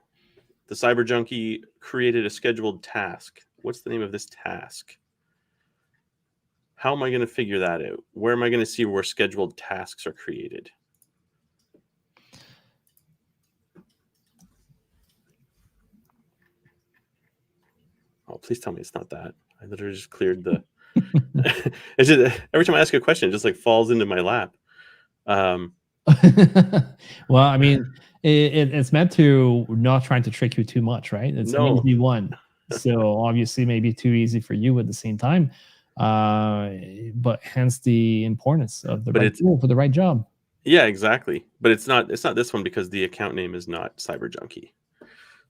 Speaker 2: the cyber junkie created a scheduled task. What's the name of this task? How am I going to figure that out? Where am I going to see where scheduled tasks are created? Oh, please tell me it's not that. I literally just cleared the... It's just, every time I ask a question, it just like falls into my lap.
Speaker 1: Well, I mean, it's meant to not trying to trick you too much, right? It's an easy one. So obviously maybe too easy for you at the same time. But hence the importance of the right tool for the right job.
Speaker 2: Yeah, exactly. But it's not this one because the account name is not Cyber Junkie.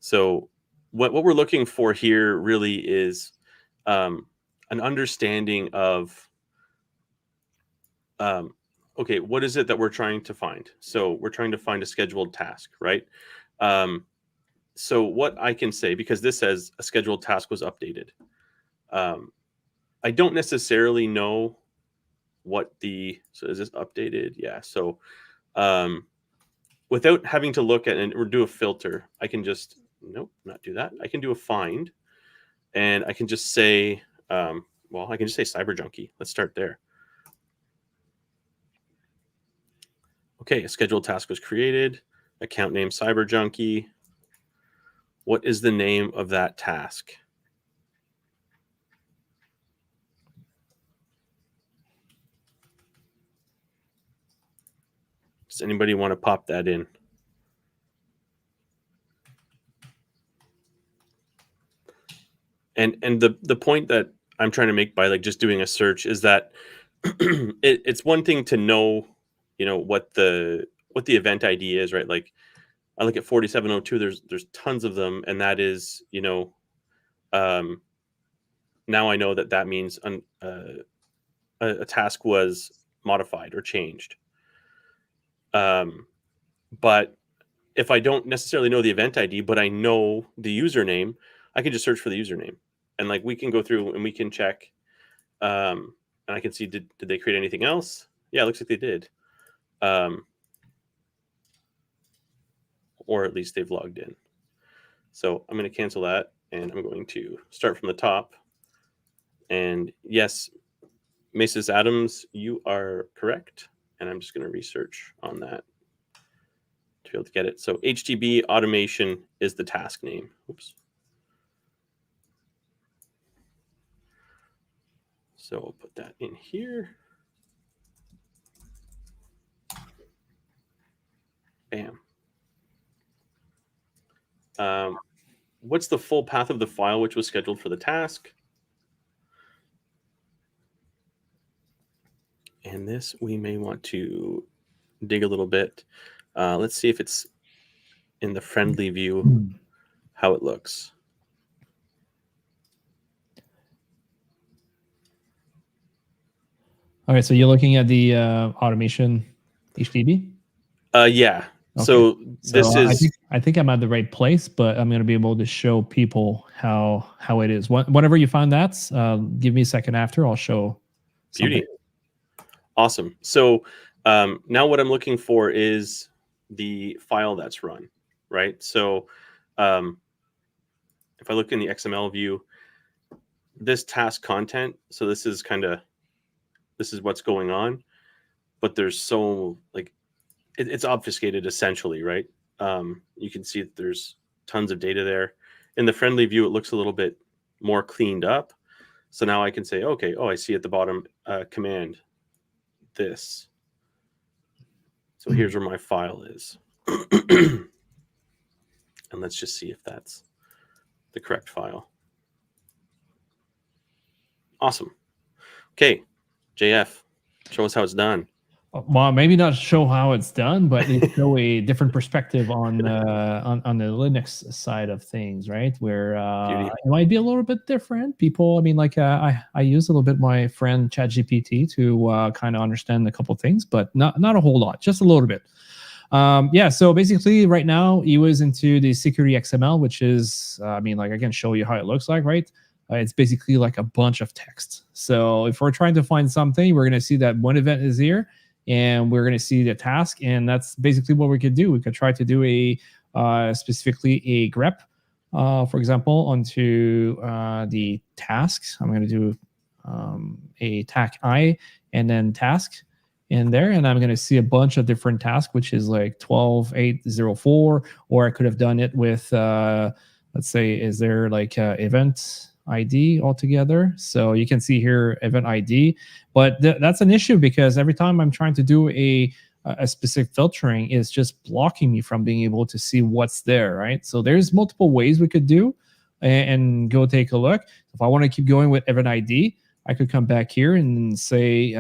Speaker 2: So what we're looking for here really is an understanding of okay, what is it that we're trying to find? So we're trying to find a scheduled task, right? So what I can say, because this says a scheduled task was updated, I don't necessarily know what so is this updated? Yeah. So without having to look at or do a filter, I can just, nope, not do that. I can do a find and I can just say, well, I can just say Cyber Junkie. Let's start there. Okay, a scheduled task was created. Account name Cyber Junkie. What is the name of that task? Does anybody want to pop that in? And the point that I'm trying to make by like just doing a search is that it's one thing to know, what the event ID is, right? Like I look at 4702, there's tons of them, and that is, now I know that means a task was modified or changed. But if I don't necessarily know the event ID, but I know the username, I can just search for the username, and like we can go through and we can check, and I can see did they create anything else? Yeah, it looks like they did, or at least they've logged in. So I'm going to cancel that, and I'm going to start from the top. And yes, Mrs. Adams, you are correct. And I'm just going to research on that to be able to get it. So HTB automation is the task name. Oops. So I'll put that in here. Bam. What's the full path of the file which was scheduled for the task? And this, we may want to dig a little bit. Let's see if it's in the friendly view, how it looks.
Speaker 1: All right, so you're looking at the automation HTTP?
Speaker 2: Yeah. Okay. So this is.
Speaker 1: I think I'm at the right place, but I'm going to be able to show people how it is. Whenever you find that, give me a second after. I'll show.
Speaker 2: Beauty. Something. Awesome. So now what I'm looking for is the file that's run, right? So if I look in the XML view, this task content, so this is what's going on, but there's so like, it's obfuscated essentially, right? You can see that there's tons of data there. In the friendly view, it looks a little bit more cleaned up. So now I can say, okay, I see at the bottom command this. So here's where my file is. And let's just see if that's the correct file. Awesome. Okay, JF, show us how it's done.
Speaker 1: Well, maybe not show how it's done, but show a different perspective on the Linux side of things, right? Where it might be a little bit different. People, I mean, like I use a little bit my friend ChatGPT to kind of understand a couple things, but not a whole lot, just a little bit. Yeah, so basically right now he was into the security XML, which is, I mean, like I can show you how it looks like, right? It's basically like a bunch of text. So if we're trying to find something, we're going to see that one event is here, and we're going to see the task, and that's basically what we could do. We could try to do a specifically a grep, for example, onto the tasks. I'm going to do a tag I and then task in there, and I'm going to see a bunch of different tasks, which is like 12804, or I could have done it with, let's say, is there like event ID altogether? So you can see here event ID, but that's an issue because every time I'm trying to do a specific filtering, it's just blocking me from being able to see what's there, right? So there's multiple ways we could do and go take a look. If I want to keep going with event ID, I could come back here and say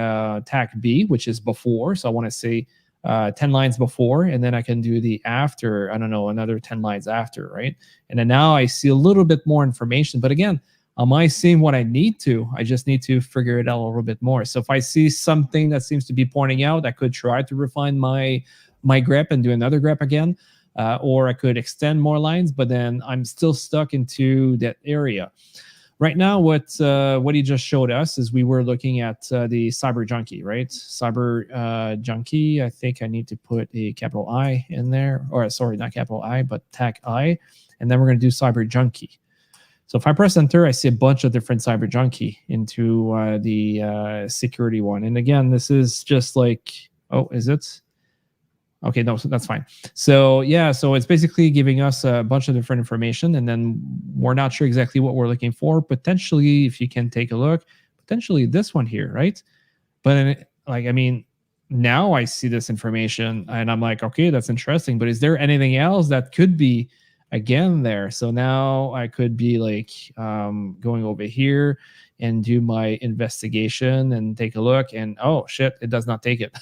Speaker 1: tag B, which is before. So I want to say 10 lines before, and then I can do the after, I don't know, another 10 lines after, right? And then now I see a little bit more information. But again, am I seeing what I need to? I just need to figure it out a little bit more. So if I see something that seems to be pointing out, I could try to refine my grep and do another grep again, or I could extend more lines, but then I'm still stuck into that area. Right now, what he just showed us is we were looking at the Cyber Junkie, right? Cyber Junkie, I think I need to put a capital I in there, or sorry, not capital I, but tag I, and then we're going to do Cyber Junkie. So if I press enter, I see a bunch of different Cyber Junkie into the security one. And again, this is just like, oh, is it? Okay, no, so that's fine. So yeah, so it's basically giving us a bunch of different information, and then we're not sure exactly what we're looking for. Potentially, if you can take a look, potentially this one here, right? But like, I mean, now I see this information and I'm like, okay, that's interesting, but is there anything else that could be again there? So now I could be like going over here and do my investigation and take a look, and oh shit, it does not take it.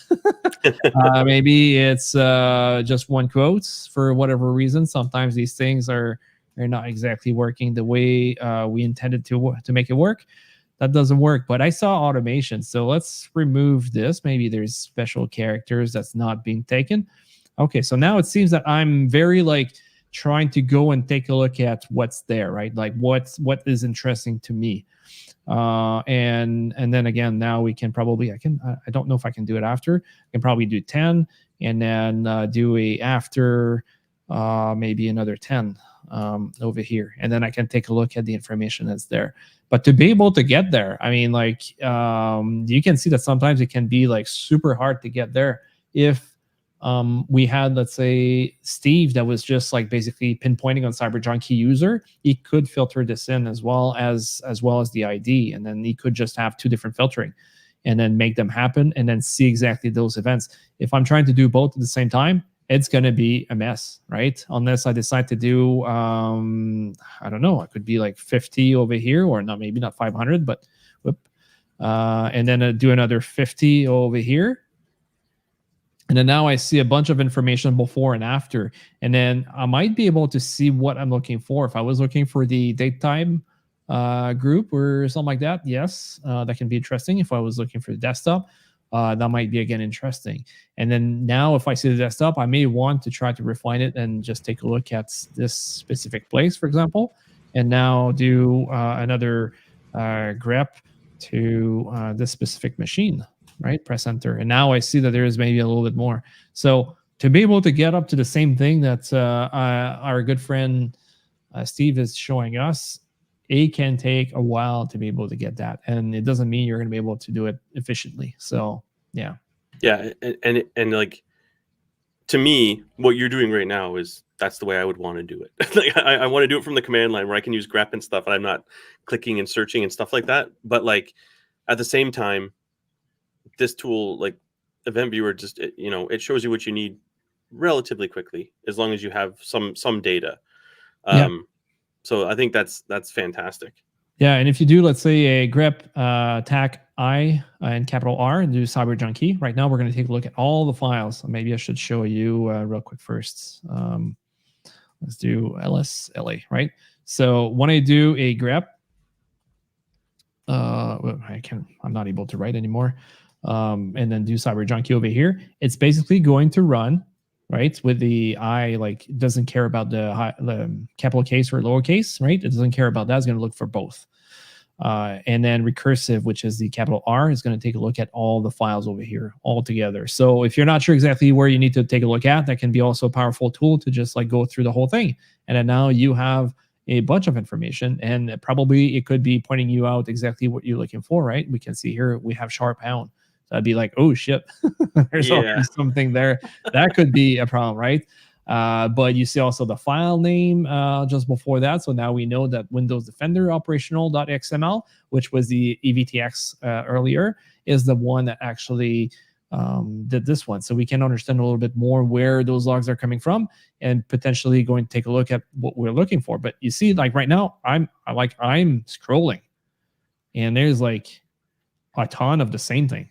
Speaker 1: Maybe it's just one quote for whatever reason. Sometimes these things are not exactly working the way we intended to make it work. That doesn't work, but I saw automation. So let's remove this. Maybe there's special characters that's not being taken. Okay, so now it seems that I'm very like trying to go and take a look at what's there, right? Like what is interesting to me. And then again, now we can probably, I don't know if I can do it after. I can probably do 10 and then do a after maybe another 10. over here, and then I can take a look at the information that's there. But to be able to get there, I mean, like, you can see that sometimes it can be like super hard to get there. If we had, let's say, Steve that was just like basically pinpointing on Cyber Junkie user, he could filter this in as well as the ID, and then he could just have two different filtering and then make them happen and then see exactly those events. If I'm trying to do both at the same time, it's going to be a mess, right? Unless I decide to do, I don't know, it could be like 50 over here, or not, maybe not 500, but whoop. And then do another 50 over here. And then now I see a bunch of information before and after. And then I might be able to see what I'm looking for. If I was looking for the date time group or something like that, yes, that can be interesting. If I was looking for the desktop, that might be, again, interesting. And then now if I see the desktop, I may want to try to refine it and just take a look at this specific place, for example, and now do another grep to this specific machine. Right, press enter, and now I see that there is maybe a little bit more. So to be able to get up to the same thing that our good friend Steve is showing us, it can take a while to be able to get that, and it doesn't mean you're going to be able to do it efficiently. So yeah,
Speaker 2: and like, to me, what you're doing right now is that's the way I would want to do it. Like, I want to do it from the command line where I can use grep and stuff, and I'm not clicking and searching and stuff like that. But like at the same time, this tool, like Event Viewer, just it shows you what you need relatively quickly, as long as you have some data. So I think that's fantastic.
Speaker 1: Yeah, and if you do, let's say, a grep tac I and capital R and do Cyber Junkie, right now we're going to take a look at all the files. Maybe I should show you real quick first. Let's do LSLA, right? So when I do a grep, I'm not able to write anymore. And then do Cyber Junkie over here, it's basically going to run, right, with the I, like, it doesn't care about the capital case or lowercase, right? It doesn't care about that. It's going to look for both. And then recursive, which is the capital R, is going to take a look at all the files over here all together. So if you're not sure exactly where you need to take a look at, that can be also a powerful tool to just like go through the whole thing. And then now you have a bunch of information, and probably it could be pointing you out exactly what you're looking for, right? We can see here we have ##. I'd be like, oh shit, there's already something there. That could be a problem, right? But you see also the file name just before that. So now we know that Windows Defender operational.xml, which was the EVTX earlier, is the one that actually did this one. So we can understand a little bit more where those logs are coming from, and potentially going to take a look at what we're looking for. But you see, like right now, I'm scrolling, and there's like a ton of the same thing.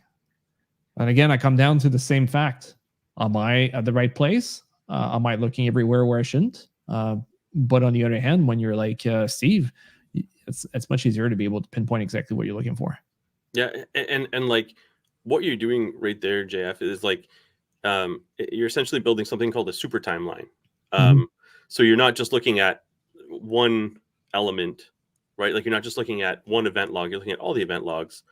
Speaker 1: And again, I come down to the same fact. Am I at the right place? Am I looking everywhere where I shouldn't? But on the other hand, when you're like Steve, it's much easier to be able to pinpoint exactly what you're looking for.
Speaker 2: Yeah, and like what you're doing right there, JF, is like you're essentially building something called a super timeline. So you're not just looking at one element, right? Like you're not just looking at one event log, you're looking at all the event logs.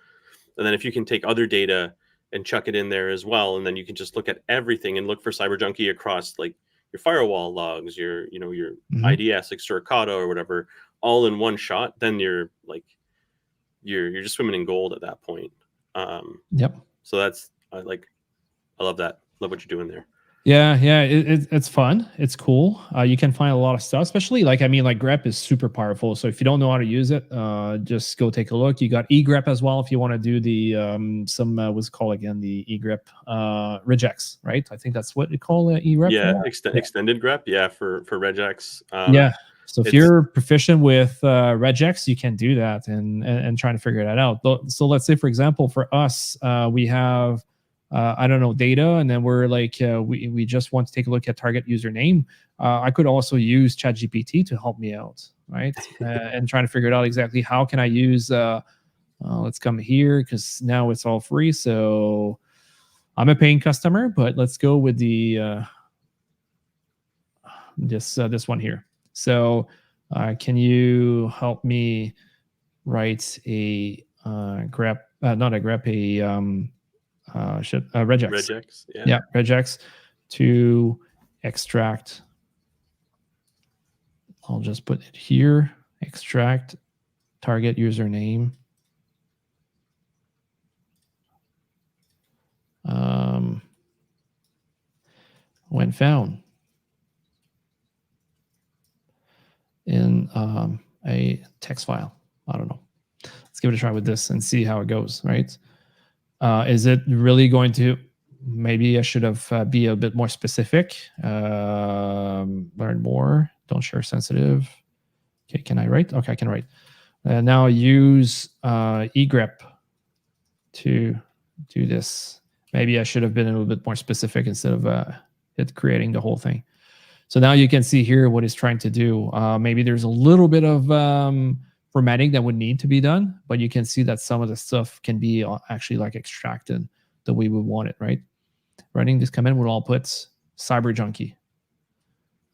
Speaker 2: And then if you can take other data and chuck it in there as well, and then you can just look at everything and look for Cyber Junkie across like your firewall logs, your IDS, like Suricata or whatever, all in one shot, then you're like you're just swimming in gold at that point.
Speaker 1: Yep.
Speaker 2: So that's I love that. Love what you're doing there.
Speaker 1: Yeah, it's fun. It's cool. You can find a lot of stuff, especially like grep is super powerful. So if you don't know how to use it, just go take a look. You got egrep as well if you want to do the what's it called again, the egrep regex, right? I think that's what they call egrep.
Speaker 2: Yeah, extended grep. Yeah, for regex.
Speaker 1: Yeah. So if you're proficient with regex, you can do that and trying to figure that out. So let's say, for example, for us, we have I don't know, data, and then we're like we just want to take a look at target username. I could also use ChatGPT to help me out, right? And trying to figure it out exactly how can I use. Let's come here because now it's all free. So I'm a paying customer, but let's go with the this one here. So can you help me write a grep? Not a grep, a regex.
Speaker 2: Regex,
Speaker 1: yeah, regex to extract I'll just put it here, extract target username. When found in a text file. I don't know. Let's give it a try with this and see how it goes, right? Is it really going to, maybe I should have be a bit more specific. Learn more, don't share sensitive. Okay, can I write? Okay, I can write. Now use egrep to do this. Maybe I should have been a little bit more specific instead of it creating the whole thing. So now you can see here what it's trying to do. Maybe there's a little bit of formatting that would need to be done, but you can see that some of the stuff can be actually like extracted the way we want it, right? Running this command would all put cyber junkie.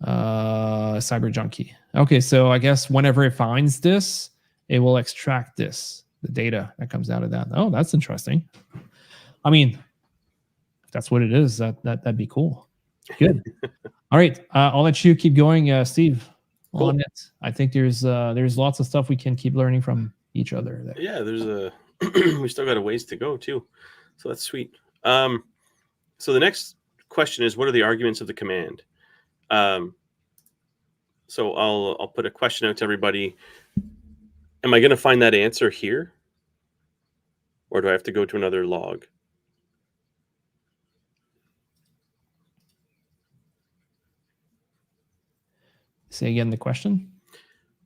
Speaker 1: Cyber junkie. Okay, so I guess whenever it finds this, it will extract this, the data that comes out of that. Oh, that's interesting. I mean, if that's what it is, that'd be cool. Good. All right, I'll let you keep going, Steve. Cool. On it. I think there's lots of stuff we can keep learning from each other there.
Speaker 2: Yeah, there's a we still got a ways to go too, so that's sweet. So the next question is, what are the arguments of the command? So I'll put a question out to everybody. Am I going to find that answer here, or do I have to go to another log?
Speaker 1: Say again the question.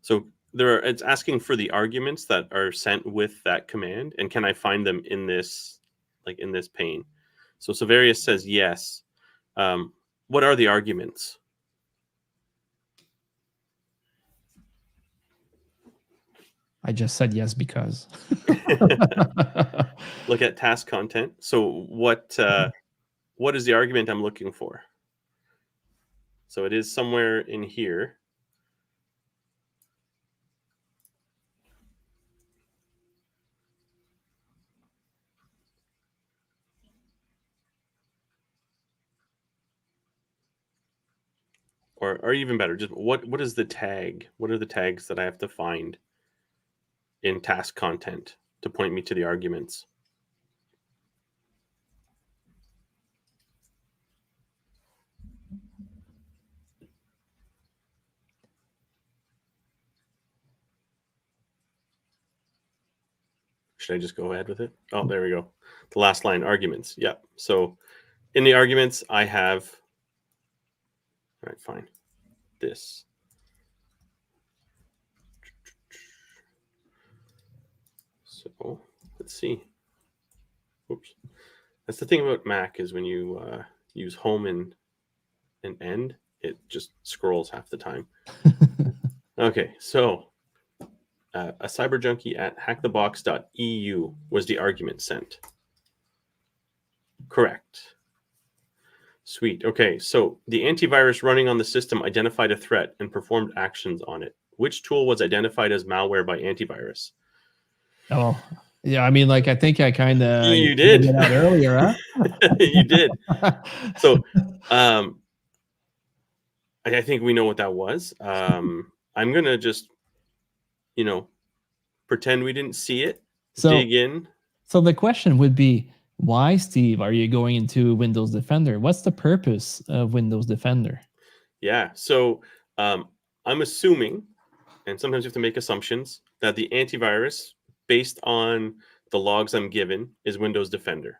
Speaker 2: So it's asking for the arguments that are sent with that command, and can I find them in this, like in this pane? So Savarius says yes. What are the arguments?
Speaker 1: I just said yes because.
Speaker 2: Look at task content. So what is the argument I'm looking for? So it is somewhere in here. Or even better, just what is the tag? What are the tags that I have to find in task content to point me to the arguments? Should I just go ahead with it? Oh, there we go. The last line, arguments. Yep. So in the arguments, I have, all right, fine, this. So let's see. Oops. That's the thing about Mac, is when you use home and end, it just scrolls half the time. Okay, so a cyber junkie at hackthebox.eu was the argument sent. Correct. Sweet. Okay, so the antivirus running on the system identified a threat and performed actions on it. Which tool was identified as malware by antivirus?
Speaker 1: Oh, yeah. I mean, like, I think I kind of
Speaker 2: you did
Speaker 1: it out earlier, huh?
Speaker 2: You did. So, I think we know what that was. I'm gonna just, pretend we didn't see it. So, dig in.
Speaker 1: So the question would be, why, Steve, are you going into Windows Defender? What's the purpose of Windows Defender?
Speaker 2: Yeah. So I'm assuming, and sometimes you have to make assumptions, that the antivirus, based on the logs I'm given, is Windows Defender.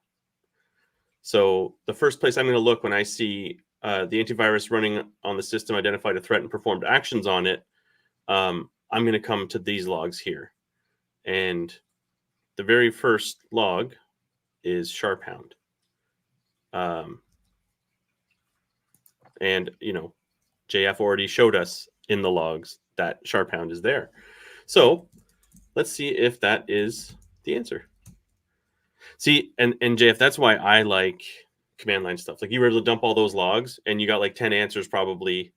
Speaker 2: So the first place I'm going to look when I see the antivirus running on the system identified a threat and performed actions on it, I'm going to come to these logs here. And the very first log is sharphound. And, JF already showed us in the logs that sharphound is there. So let's see if that is the answer. See, and JF, that's why I like command line stuff. Like, you were able to dump all those logs and you got like 10 answers probably.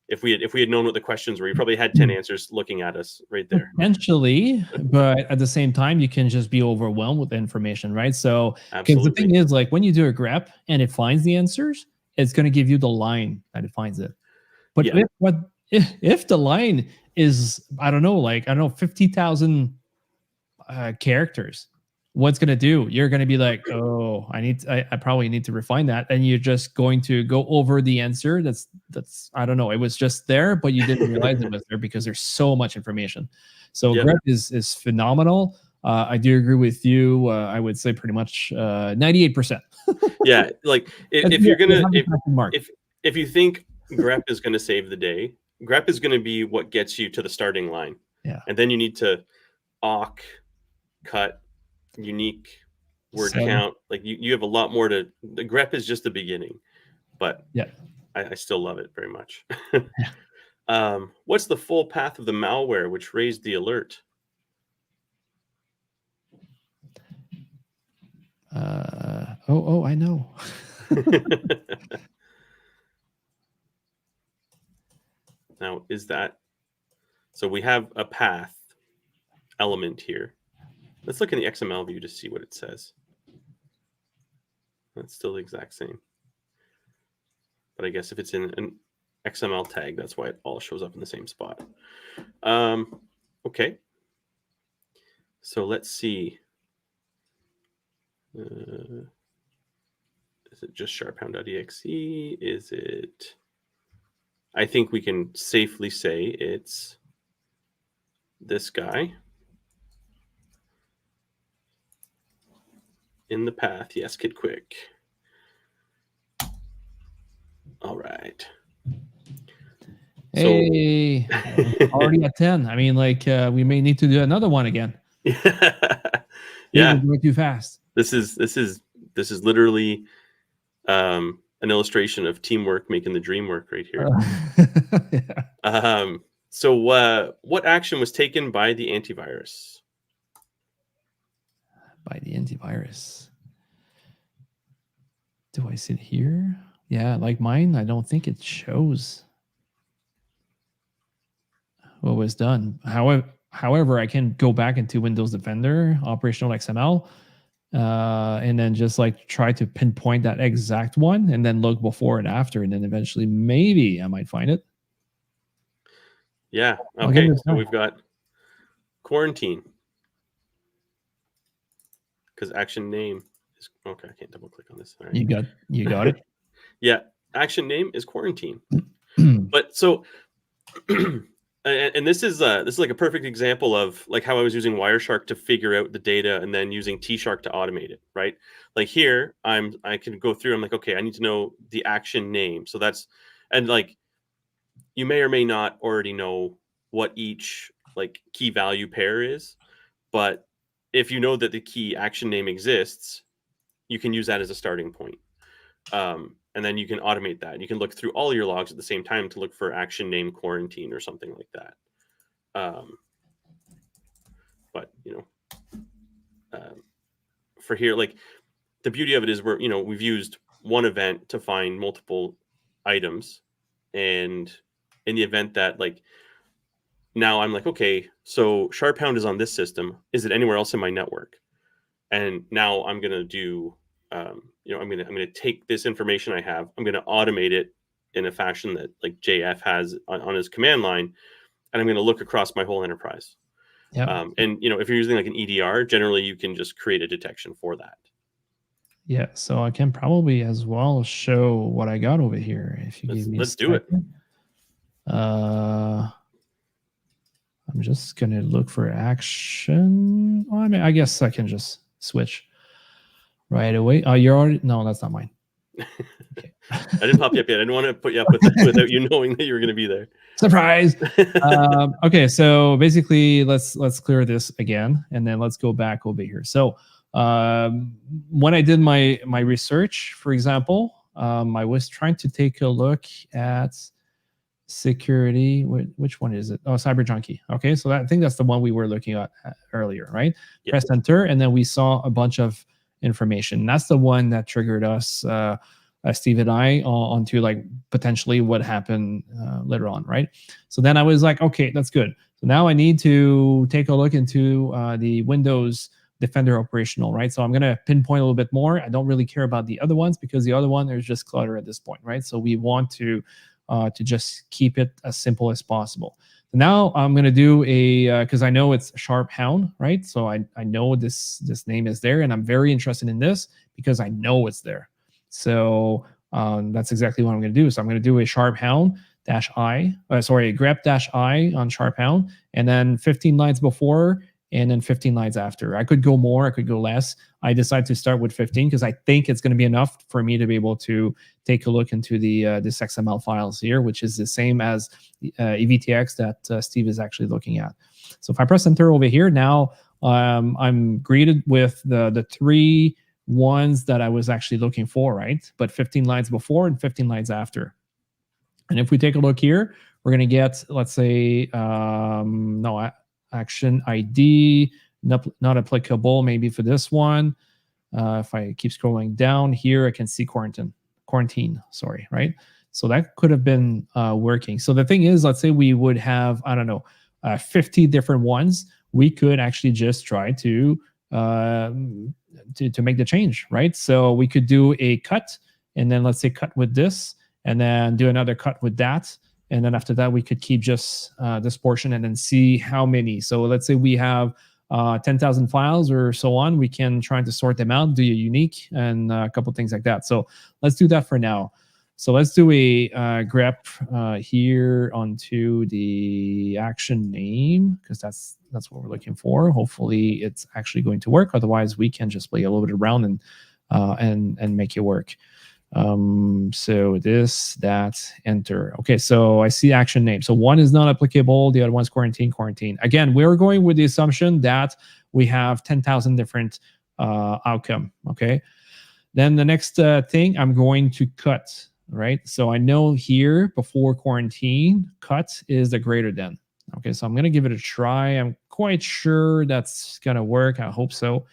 Speaker 2: If we had known what the questions were, you probably had 10 answers looking at us right there.
Speaker 1: Potentially, but at the same time, you can just be overwhelmed with information, right? So, because the thing is, like, when you do a grep and it finds the answers, it's going to give you the line that it finds it. But what if the line is, I don't know, 50,000 characters, what's going to do? You're going to be like, oh, I probably need to refine that. And you're just going to go over the answer. That's, I don't know. It was just there, but you didn't realize it was there because there's so much information. So
Speaker 2: Yep.
Speaker 1: grep is phenomenal. I do agree with you. I would say pretty much 98%.
Speaker 2: Yeah, like if you're gonna if you think grep is gonna save the day, grep is gonna be what gets you to the starting line.
Speaker 1: Yeah.
Speaker 2: And then you need to awk, cut, unique, word count. Like you have a lot more to. The grep is just the beginning, but
Speaker 1: yeah,
Speaker 2: I still love it very much.
Speaker 1: Yeah.
Speaker 2: What's the full path of the malware which raised the alert?
Speaker 1: I know.
Speaker 2: Now, is that so? We have a path element here. Let's look in the XML view to see what it says. That's still the exact same. But I guess if it's in an XML tag, that's why it all shows up in the same spot. Okay. So let's see. Is it just sharphound.exe? Is it? I think we can safely say it's this guy. In the path, yes, Kid Quick. All right.
Speaker 1: Hey, so, already at 10. I mean, like, we may need to do another one again.
Speaker 2: Yeah,
Speaker 1: we're going too fast.
Speaker 2: This is literally an illustration of teamwork making the dream work right here. Yeah. So what action was taken by the antivirus?
Speaker 1: By the antivirus. Do I see it here? Yeah, like mine, I don't think it shows what was done. However, I can go back into Windows Defender, operational XML, and then just like try to pinpoint that exact one and then look before and after, and then eventually maybe I might find it.
Speaker 2: Yeah. Okay. So we've got quarantine. Because action name is okay. I can't double click on this.
Speaker 1: All right. You got it.
Speaker 2: Yeah. Action name is quarantine. But so and this is like a perfect example of like how I was using Wireshark to figure out the data and then using T-Shark to automate it, right? Like here, I can go through. I'm like, okay, I need to know the action name. So that's, and like, you may or may not already know what each like key value pair is, but if you know that the key action name exists, you can use that as a starting point. And then you can automate that. You can look through all your logs at the same time to look for action name quarantine or something like that. But for here, like the beauty of it is we've used one event to find multiple items, and in the event that like now I'm like, okay, so Sharphound is on this system. Is it anywhere else in my network? And now I'm gonna do. I'm gonna take this information I have. I'm gonna automate it in a fashion that like JF has on his command line, and I'm gonna look across my whole enterprise.
Speaker 1: Yeah.
Speaker 2: And if you're using like an EDR, generally you can just create a detection for that.
Speaker 1: Yeah. So I can probably as well show what I got over here if you give me.
Speaker 2: Let's do it.
Speaker 1: I'm just gonna look for action. Well, I mean, I guess I can just switch right away. Oh, you're already, no, that's not mine.
Speaker 2: Okay. I didn't pop you up yet. I didn't want to put you up with it without you knowing that you were going to be there.
Speaker 1: Surprise. Okay, so basically, let's clear this again, and then let's go back over here. So when I did my research, for example, I was trying to take a look at security. Which one is it? Oh, Cyber Junkie. Okay, so I think that's the one we were looking at earlier, right? Yep. Press enter, and then we saw a bunch of information. That's the one that triggered us, Steve and I, onto like potentially what happened later on, right? So then I was like, okay, that's good. So now I need to take a look into the Windows Defender operational, right? So I'm going to pinpoint a little bit more. I don't really care about the other ones because the other one, there's just clutter at this point, right? So we want to to just keep it as simple as possible. Now I'm going to do a, because I know it's Sharp Hound, right? So I know this name is there, and I'm very interested in this because I know it's there. So that's exactly what I'm going to do. So I'm going to do a Sharp Hound dash I, sorry, grep dash I on Sharp Hound, and then 15 lines before, and then 15 lines after. I could go more, I could go less. I decided to start with 15 because I think it's going to be enough for me to be able to take a look into this XML files here, which is the same as EVTX that Steve is actually looking at. So if I press enter over here, now I'm greeted with the three ones that I was actually looking for, right? But 15 lines before and 15 lines after. And if we take a look here, we're going to get, let's say, no, action ID, not applicable maybe for this one. If I keep scrolling down here, I can see quarantine, sorry, right? So that could have been working. So the thing is, let's say we would have, I don't know, 50 different ones. We could actually just try to make the change, right? So we could do a cut, and then let's say cut with this, and then do another cut with that. And then after that, we could keep just this portion and then see how many. So let's say we have 10,000 files or so on. We can try to sort them out, do a unique, and a couple things like that. So let's do that for now. So let's do a grep here onto the action name, because that's what we're looking for. Hopefully it's actually going to work. Otherwise, we can just play a little bit around and make it work. So this, that, enter. Okay, so I see action name. So one is not applicable, the other one's quarantine. Again, we're going with the assumption that we have 10,000 different outcome, okay? Then the next thing, I'm going to cut, right? So I know here, before quarantine, cut is the greater than. Okay, so I'm gonna give it a try. I'm quite sure that's gonna work, I hope so.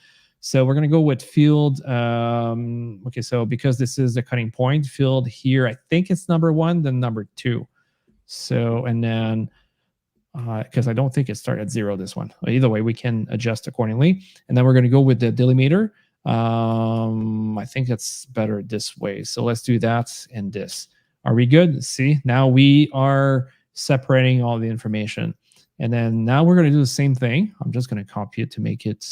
Speaker 1: So we're going to go with field. Okay, so because this is the cutting point, field here, I think it's number 1, then number 2. So, and then, because I don't think it started at 0, this one. Either way, we can adjust accordingly. And then we're going to go with the delimiter. I think it's better this way. So let's do that and this. Are we good? See, now we are separating all the information. And then now we're going to do the same thing. I'm just going to copy it to make it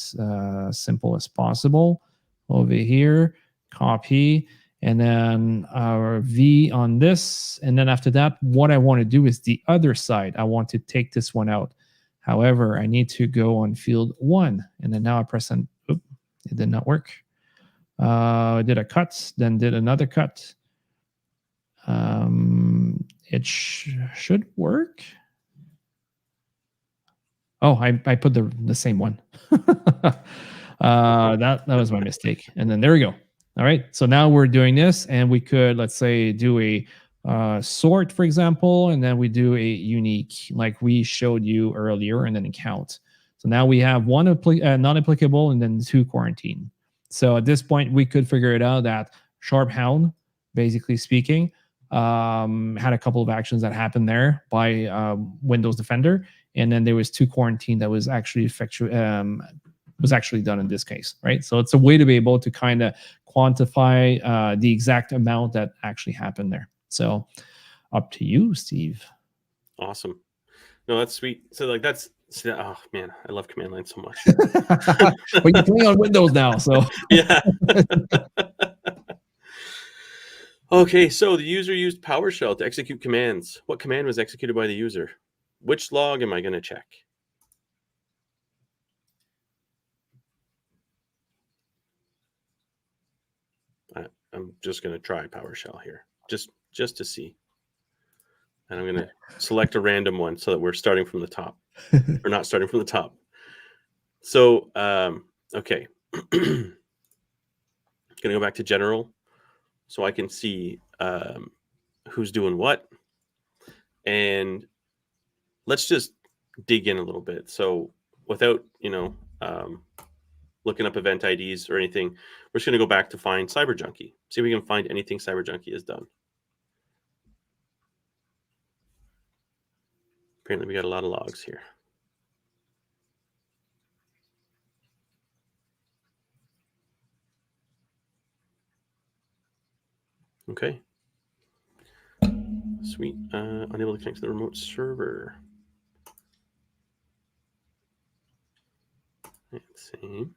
Speaker 1: simple as possible. Over here, copy, and then our V on this. And then after that, what I want to do is the other side. I want to take this one out. However, I need to go on field 1. And then now I press on, oops, it did not work. I did a cut, then did another cut. It should work. Oh, I put the same one. That was my mistake. And then there we go. All right. So now we're doing this, and we could, let's say, do a sort, for example, and then we do a unique, like we showed you earlier, and then a count. So now we have one non-applicable and then 2 quarantine. So at this point, we could figure it out that Sharp Hound, basically speaking, had a couple of actions that happened there by Windows Defender. And then there was 2 quarantine that was actually done in this case, right? So it's a way to be able to kind of quantify the exact amount that actually happened there. So up to you, Steve.
Speaker 2: Awesome. No, that's sweet. So like oh man, I love command line so much.
Speaker 1: But you're playing on Windows now, so
Speaker 2: yeah. Okay, so the user used PowerShell to execute commands. What command was executed by the user? Which log am I going to check? I'm just going to try PowerShell here, just to see. And I'm going to select a random one so that we're starting from the top. We're not starting from the top. So, okay. Going to go back to general so I can see who's doing what. And let's just dig in a little bit. So without, looking up event IDs or anything, we're just going to go back to find CyberJunkie. See if we can find anything CyberJunkie has done. Apparently we got a lot of logs here. Okay. Sweet. Unable to connect to the remote server. Let's see. There's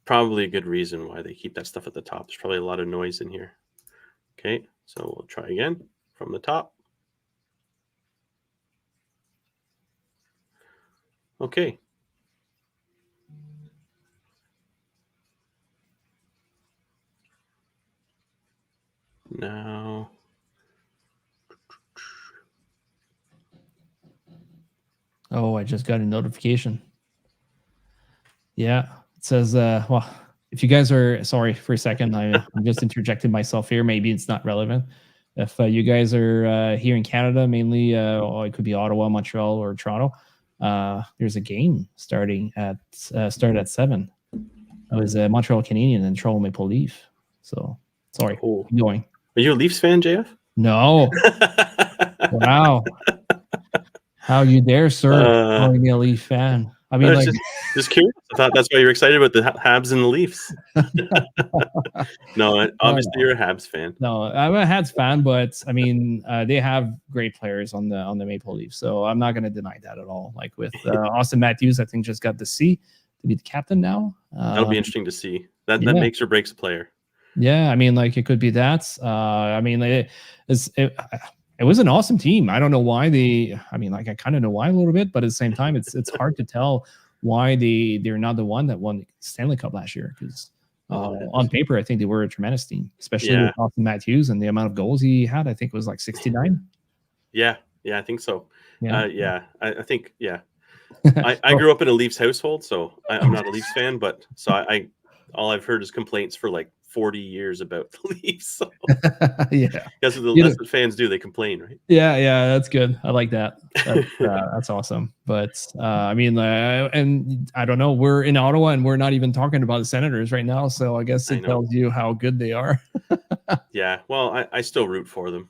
Speaker 2: probably a good reason why they keep that stuff at the top. There's probably a lot of noise in here. Okay, so we'll try again from the top. Okay. Now.
Speaker 1: Oh, I just got a notification. Yeah, it says, well, if you guys are, sorry for a second, I'm just interjecting myself here. Maybe it's not relevant. If you guys are here in Canada, mainly, or it could be Ottawa, Montreal, or Toronto, there's a game starting at 7. It was Montreal Canadian and Toronto Maple Leaf. So sorry, keep going.
Speaker 2: Are you a Leafs fan, JF?
Speaker 1: No. Wow. How you dare, sir, calling me a Leaf fan? I mean, like,
Speaker 2: just curious. I thought that's why you're excited about the Habs and the Leafs. No, obviously you're a Habs fan.
Speaker 1: No, I'm a Habs fan, but I mean, they have great players on the Maple Leafs, so I'm not going to deny that at all. Like with Austin Matthews, I think just got the C to be the captain now.
Speaker 2: That'll be interesting to see. That makes or breaks a player.
Speaker 1: Yeah, I mean, like it could be that. I mean, it was an awesome team. I don't know why I mean, like I kind of know why a little bit, but at the same time, it's hard to tell why they're not the one that won the Stanley Cup last year. Because on paper, I think they were a tremendous team, especially with Austin Matthews and the amount of goals he had. I think it was like 69.
Speaker 2: Yeah, I think so.
Speaker 1: Yeah,
Speaker 2: I think I grew up in a Leafs household, so I'm not a Leafs fan, but so all I've heard is complaints for like 40 years about the Leafs. So.
Speaker 1: Yeah,
Speaker 2: that's what fans do. They complain, right?
Speaker 1: Yeah, that's good. I like that. That's awesome. But I mean, and I don't know. We're in Ottawa, and we're not even talking about the Senators right now. So I guess it tells you how good they are.
Speaker 2: Yeah. Well, I still root for them.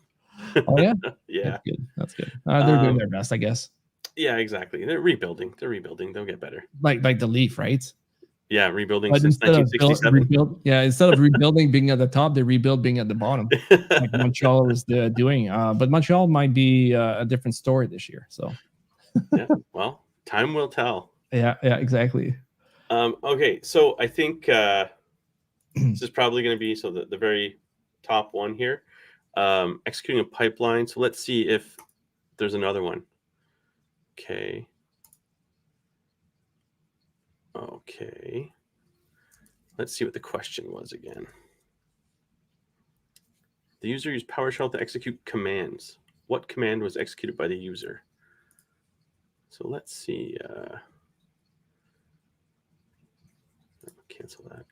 Speaker 1: Oh yeah.
Speaker 2: Yeah.
Speaker 1: That's good. They're doing their best, I guess.
Speaker 2: Yeah, exactly. They're rebuilding. They'll get better.
Speaker 1: Like the Leaf, right?
Speaker 2: Yeah, rebuilding since 1967.
Speaker 1: Instead of rebuilding being at the top, they rebuild being at the bottom, like Montreal is doing. But Montreal might be a different story this year. So,
Speaker 2: yeah, well, time will tell.
Speaker 1: Yeah, exactly.
Speaker 2: Okay, so I think this is probably going to be the very top one here, executing a pipeline. So let's see if there's another one. Okay. Let's see what the question was again. The user used PowerShell to execute commands. What command was executed by the user? So let's see. Cancel that.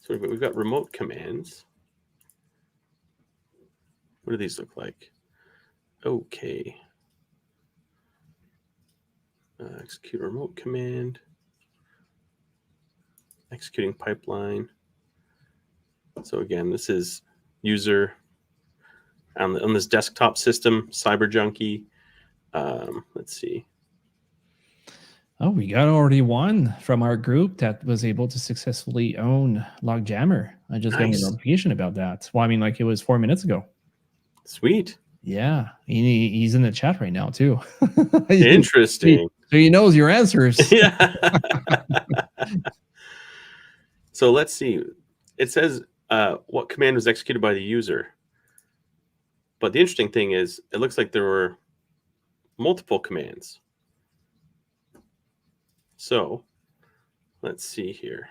Speaker 2: So we've got remote commands. What do these look like? Okay. Execute a remote command. Executing pipeline. So again, this is user on this desktop system, Cyber Junkie. Let's see.
Speaker 1: Oh, we got already one from our group that was able to successfully own Logjammer. I just got a notification about that. Well, I mean, like it was 4 minutes ago.
Speaker 2: Sweet.
Speaker 1: Yeah, he's in the chat right now too.
Speaker 2: Interesting.
Speaker 1: So he knows your answers.
Speaker 2: Yeah. So let's see. It says what command was executed by the user. But the interesting thing is, it looks like there were multiple commands. So let's see here.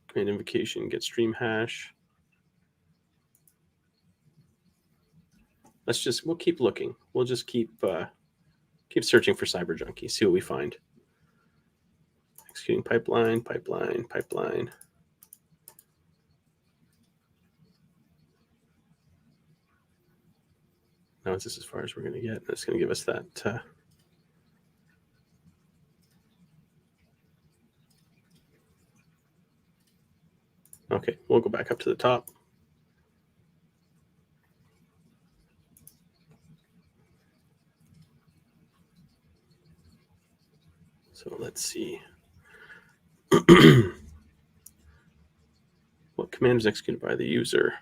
Speaker 2: Command invocation, get stream hash. We'll keep looking. We'll just keep searching for Cyber Junkie, see what we find. Executing pipeline. Now it's just as far as we're going to get. That's going to give us that. Okay, we'll go back up to the top. So let's see. What command was executed by the user.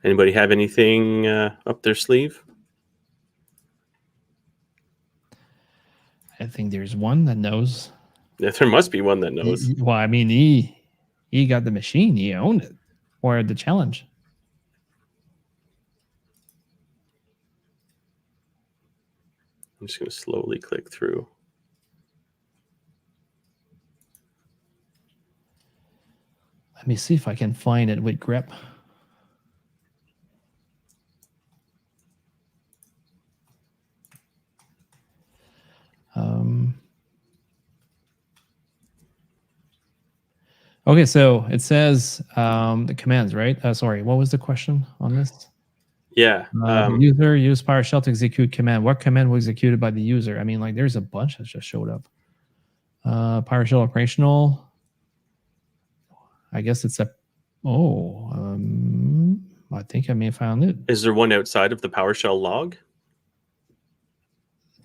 Speaker 2: Anybody have anything up their sleeve?
Speaker 1: I think there's one that knows.
Speaker 2: Yeah, there must be one that knows.
Speaker 1: Well, I mean, he got the machine. He owned it, or the challenge.
Speaker 2: I'm just going to slowly click through.
Speaker 1: Let me see if I can find it with grep. Okay, so it says the commands, right? Sorry, what was the question on this?
Speaker 2: Yeah.
Speaker 1: The user use PowerShell to execute command. What command was executed by the user? I mean, like, there's a bunch that just showed up. PowerShell operational. I guess it's a. I think I may have found it.
Speaker 2: Is there one outside of the PowerShell log?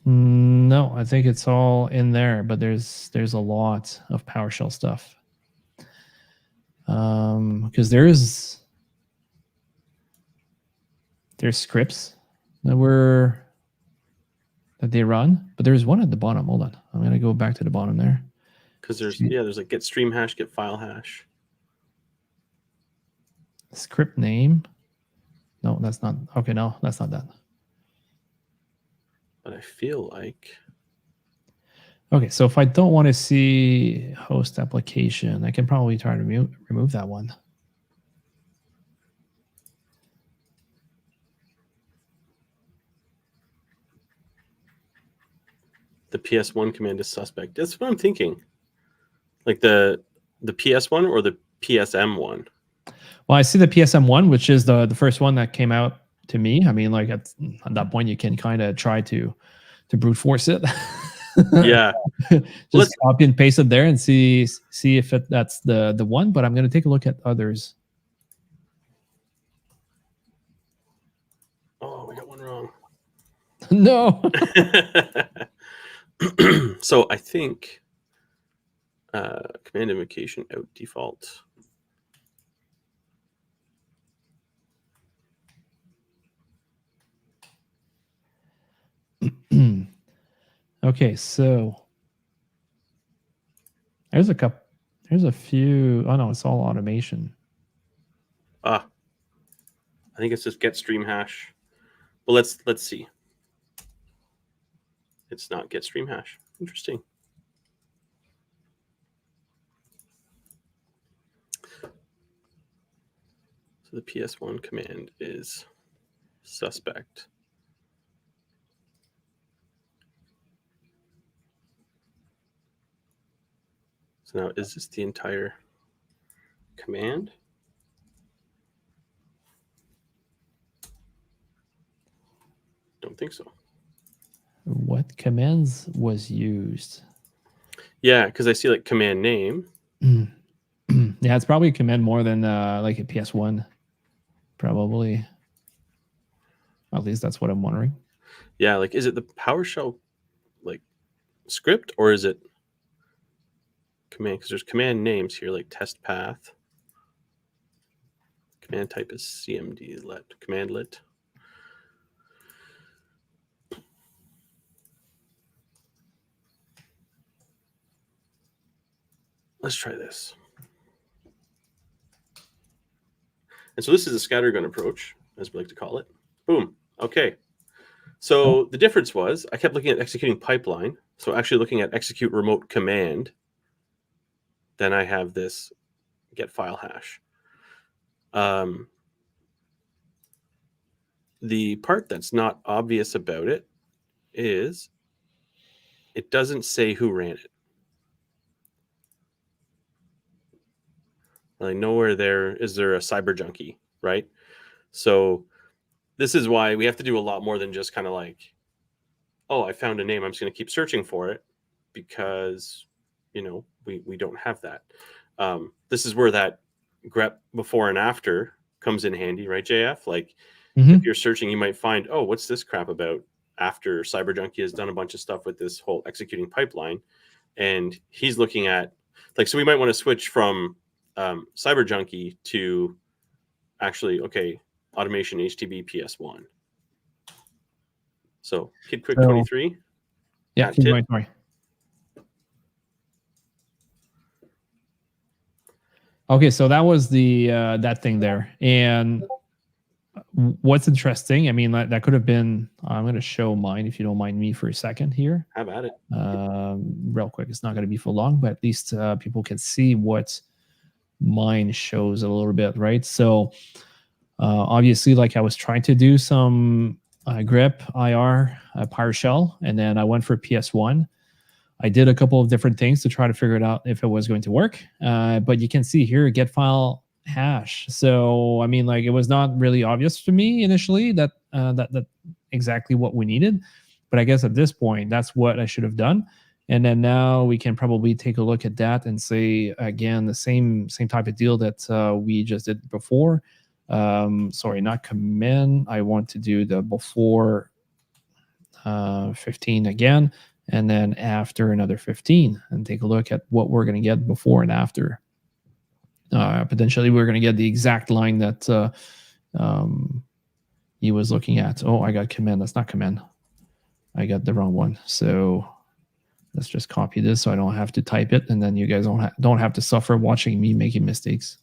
Speaker 1: No, I think it's all in there, but there's a lot of PowerShell stuff. Because there's scripts that they run, but there's one at the bottom. Hold on, I'm gonna go back to the bottom there.
Speaker 2: Because there's like get stream hash, get file hash.
Speaker 1: Script name. No, that's not. Okay, no, that's not that.
Speaker 2: But I feel like.
Speaker 1: Okay, so if I don't want to see host application, I can probably try to remove that one.
Speaker 2: The PS1 command is suspect. That's what I'm thinking. Like the PS1 or the PSM one?
Speaker 1: Well, I see the PSM one, which is the first one that came out to me. I mean, like at that point, you can kind of try to brute force it.
Speaker 2: Yeah.
Speaker 1: Just copy and paste it there and see if that's the one. But I'm going to take a look at others.
Speaker 2: Oh, we got one wrong.
Speaker 1: No.
Speaker 2: So I think command invocation out default.
Speaker 1: Okay, so there's a few. Oh no, it's all automation.
Speaker 2: I think it's just get stream hash. Well, let's see. It's not get stream hash. Interesting. So the PS1 command is suspect. So now, is this the entire command? Don't think so.
Speaker 1: What commands was used?
Speaker 2: Yeah, because I see like command name.
Speaker 1: Yeah, it's probably a command more than like a PS1. Probably. At least that's what I'm wondering.
Speaker 2: Yeah, like is it the PowerShell like script or is it command? Because there's command names here like test path. Command type is CMD let commandlet. Let's try this. And so this is a scattergun approach, as we like to call it. Boom. Okay. So the difference was I kept looking at executing pipeline. So actually looking at execute remote command. Then I have this get file hash. The part that's not obvious about it is it doesn't say who ran it. Like nowhere there is there a cyber junkie, right? So this is why we have to do a lot more than just kind of like, oh, I found a name, I'm just going to keep searching for it, because we don't have that. This is where that grep before and after comes in handy, right, JF? Like if you're searching, you might find, oh, what's this crap about after Cyber Junkie has done a bunch of stuff with this whole executing pipeline, and he's looking at. like, so we might want to switch from Cyber Junkie to actually, okay, automation HTTP PS1. So Kid Quick 23.
Speaker 1: Yeah, keep going, sorry. Okay, so that was the that thing there. And what's interesting, I mean, that could have been, I'm going to show mine if you don't mind me for a second here.
Speaker 2: Have at it.
Speaker 1: Real quick, it's not going to be for long, but at least people can see what mine shows a little bit, right? So obviously, like I was trying to do some grep, IR, PowerShell, and then I went for PS1. I did a couple of different things to try to figure it out if it was going to work. But you can see here, get file hash. So, I mean, like, it was not really obvious to me initially that that exactly what we needed. But I guess at this point, that's what I should have done. And then now we can probably take a look at that and say, again, the same type of deal that we just did before. Sorry, not command. I want to do the before 15 again, and then after another 15, and take a look at what we're going to get before and after. Potentially, we're going to get the exact line that he was looking at. Oh, I got command. That's not command. I got the wrong one. So let's just copy this so I don't have to type it, and then you guys don't have to suffer watching me making mistakes.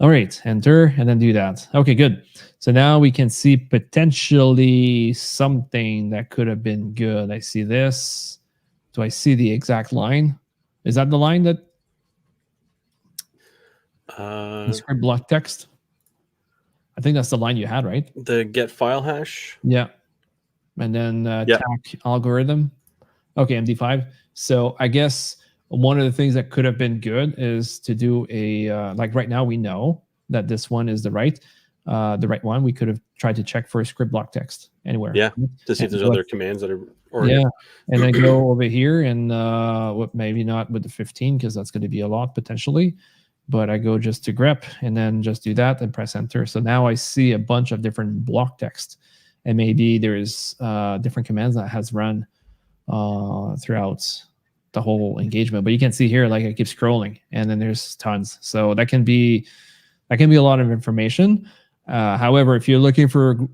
Speaker 1: All right, enter, and then do that. Okay, good. So now we can see potentially something that could have been good. I see this. Do I see the exact line? Is that the line that the script block text? I think that's the line you had, right?
Speaker 2: The get file hash.
Speaker 1: Yeah. And then TAC algorithm. Okay, MD5. So I guess one of the things that could have been good is to do a like right now we know that this one is the right one. We could have tried to check for a script block text anywhere.
Speaker 2: Yeah, to see if there's other commands that are already.
Speaker 1: Yeah, and then go over here and maybe not with the 15 because that's going to be a lot potentially. But I go just to grep and then just do that and press enter. So now I see a bunch of different block text, and maybe there's different commands that has run throughout the whole engagement. But you can see here, like, I keep scrolling, and then there's tons. So that can be a lot of information. However, if you're looking for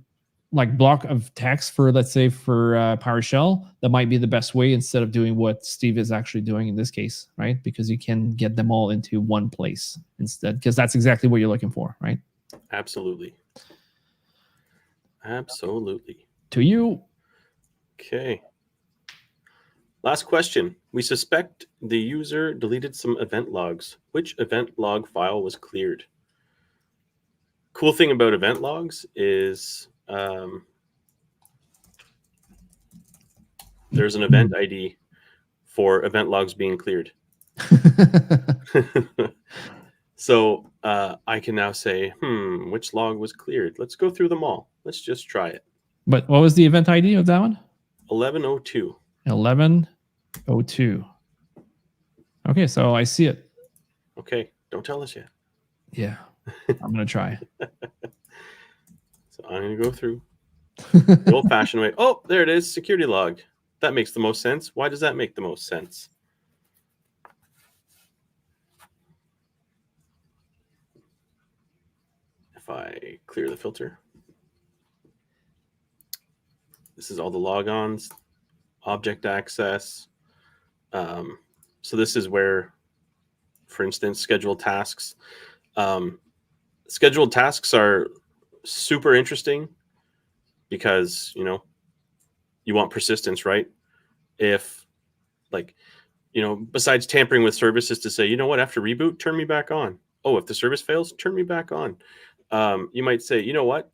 Speaker 1: like block of text for, let's say, for PowerShell, that might be the best way instead of doing what Steve is actually doing in this case, right? Because you can get them all into one place instead, because that's exactly what you're looking for, right?
Speaker 2: Absolutely. Absolutely.
Speaker 1: To you.
Speaker 2: Okay. Last question. We suspect the user deleted some event logs. Which event log file was cleared? Cool thing about event logs is there's an event ID for event logs being cleared. So I can now say, which log was cleared? Let's go through them all. Let's just try it.
Speaker 1: But what was the event ID of that one?
Speaker 2: 1102.
Speaker 1: 1102. Okay, so I see it.
Speaker 2: Okay, don't tell us yet.
Speaker 1: Yeah, I'm going to try.
Speaker 2: So I'm going to go through the old-fashioned way. Oh, there it is, security log. That makes the most sense. Why does that make the most sense? If I clear the filter. This is all the logons, object access. So this is where, for instance, scheduled tasks. Scheduled tasks are super interesting because, you want persistence, right? If, like, besides tampering with services to say, you know what, after reboot, turn me back on. Oh, if the service fails, turn me back on. You might say, you know what,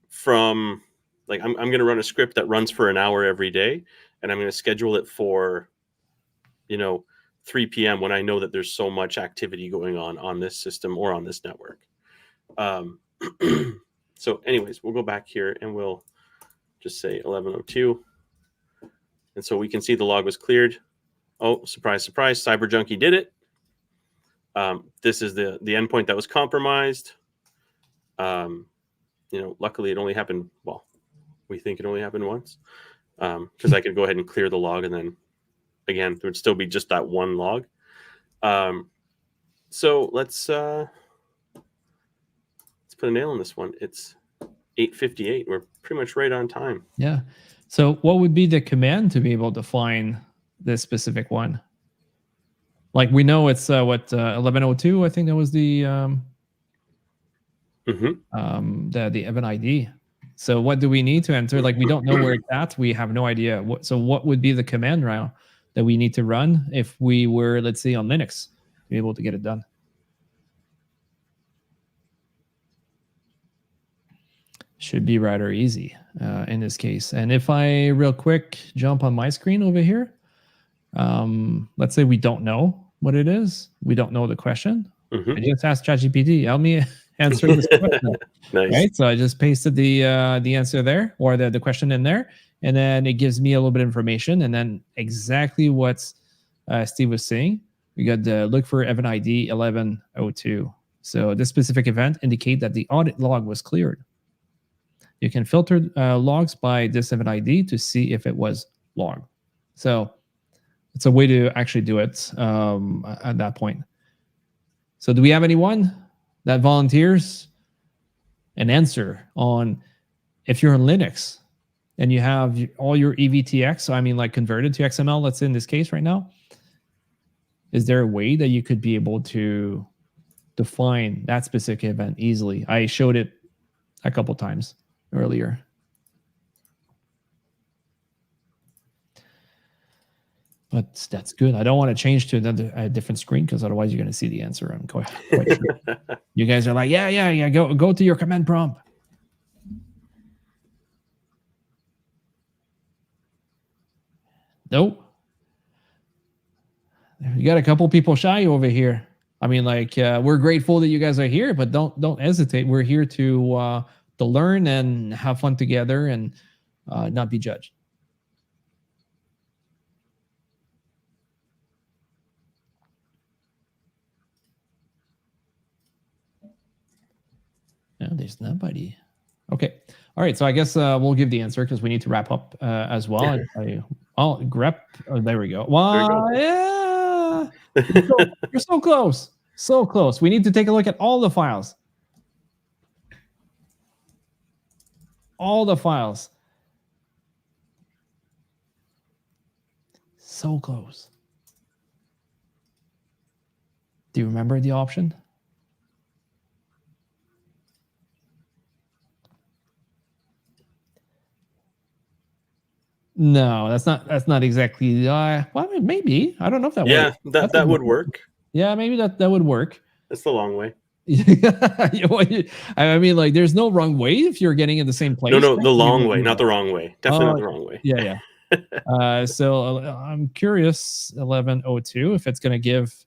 Speaker 2: from, like, I'm going to run a script that runs for an hour every day, and I'm going to schedule it for, 3 p.m. when I know that there's so much activity going on this system or on this network. So anyways, we'll go back here and we'll just say 1102. And so we can see the log was cleared. Oh, surprise, surprise, Cyber Junkie did it. This is the endpoint that was compromised. Luckily it only happened, well, we think it only happened once, because I could go ahead and clear the log and then again, there would still be just that one log. So let's put a nail in this one. It's 8:58. We're pretty much right on time.
Speaker 1: Yeah. So what would be the command to be able to find this specific one? Like we know it's 1102. I think that was the the event ID. So what do we need to enter? Like we don't know where it's at. We have no idea. So what would be the command route that we need to run if we were, let's say, on Linux, to be able to get it done? Should be rather easy in this case. And if I real quick jump on my screen over here, let's say we don't know what it is. We don't know the question. I just asked ChatGPT, help me answer this question.
Speaker 2: Nice.
Speaker 1: Right? So I just pasted the answer there, or the question in there, and then it gives me a little bit of information, and then exactly what Steve was saying. We got the look for event ID 1102. So this specific event indicate that the audit log was cleared. You can filter logs by this event ID to see if it was logged. So it's a way to actually do it at that point. So do we have anyone that volunteers an answer on if you're on Linux and you have all your EVTX, so I mean like converted to XML, let's say in this case right now, is there a way that you could be able to define that specific event easily? I showed it a couple times earlier. But that's good. I don't want to change to a different screen because otherwise you're going to see the answer. I'm quite sure. You guys are like, yeah. Go to your command prompt. Nope. You got a couple people shy over here. I mean, like we're grateful that you guys are here, but don't hesitate. We're here to learn and have fun together and not be judged. No, there's nobody. Okay. All right. So I guess we'll give the answer because we need to wrap up as well. Grep. Oh, there we go. Wow. Yeah. You're so close. So close. We need to take a look at all the files. All the files. So close. Do you remember the option? No, that's not exactly. Well, maybe. I don't know if that.
Speaker 2: Yeah, that would work.
Speaker 1: Yeah, maybe that would work.
Speaker 2: That's the long way.
Speaker 1: I mean, like, there's no wrong way if you're getting in the same place.
Speaker 2: No, the long way, not the wrong way. Definitely not the wrong way.
Speaker 1: Yeah. So I'm curious, 1102, if it's going to give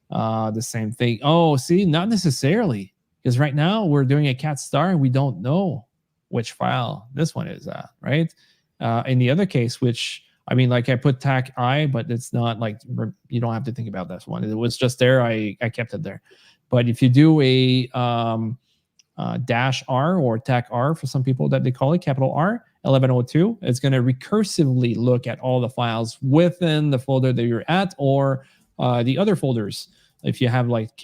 Speaker 1: the same thing. Oh, see, not necessarily, because right now we're doing a cat star and we don't know which file this one is at, right? In the other case, which I mean, like I put TAC I, but it's not like you don't have to think about this one. It was just there. I kept it there. But if you do a dash R or TAC R for some people that they call it, capital R, 1102, it's going to recursively look at all the files within the folder that you're at or the other folders. If you have like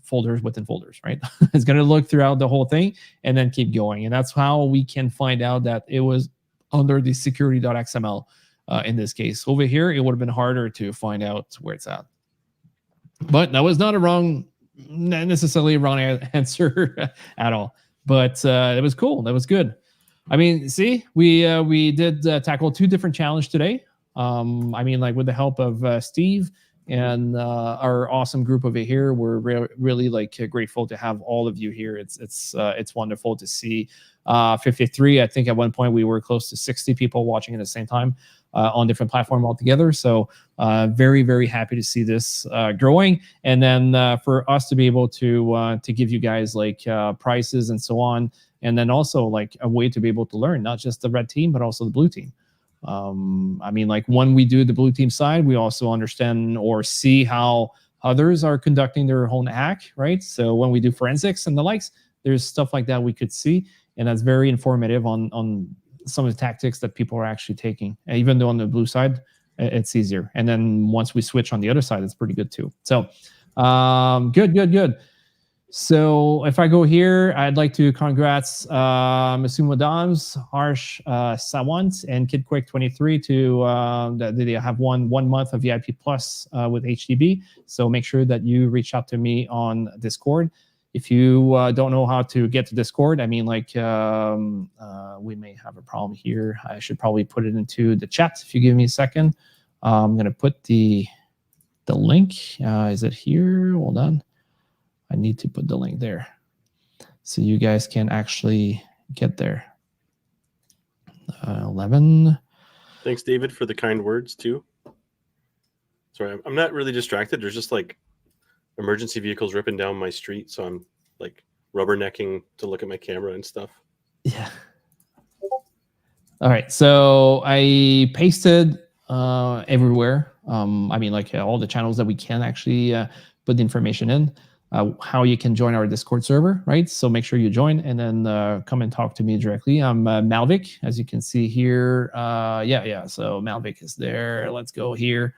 Speaker 1: folders within folders, right? It's going to look throughout the whole thing and then keep going. And that's how we can find out that it was under the security.xml in this case. Over here, it would have been harder to find out where it's at. But that was not necessarily a wrong answer at all. But it was cool. That was good. I mean, see, we did tackle 2 different challenges today. I mean, like with the help of Steve and our awesome group over here. We're really like grateful to have all of you here. It's wonderful to see 53. I think at one point we were close to 60 people watching at the same time on different platforms altogether. So very, very happy to see this growing. And then for us to be able to give you guys like prices and so on. And then also like a way to be able to learn, not just the red team, but also the blue team. I mean, like when we do the blue team side, we also understand or see how others are conducting their own hack, right? So when we do forensics and the likes, there's stuff like that we could see. And that's very informative on some of the tactics that people are actually taking. And even though on the blue side, it's easier. And then once we switch on the other side, it's pretty good too. So good. So if I go here, I'd like to congrats Masumo Dams, Harsh Sawant, and Kid Quick 23 to they have 1 month of VIP Plus with HDB. So make sure that you reach out to me on Discord. If you don't know how to get to Discord, I mean, like we may have a problem here. I should probably put it into the chat if you give me a second. I'm gonna put the link. Is it here? Hold on. I need to put the link there so you guys can actually get there. 11.
Speaker 2: Thanks, David, for the kind words too. Sorry, I'm not really distracted. There's just like emergency vehicles ripping down my street, so I'm like rubbernecking to look at my camera and stuff.
Speaker 1: Yeah. All right, so I pasted everywhere. I mean, like all the channels that we can actually put the information in. How you can join our Discord server, right? So make sure you join and then come and talk to me directly. I'm Malvik, as you can see here. Yeah. So Malvik is there. Let's go here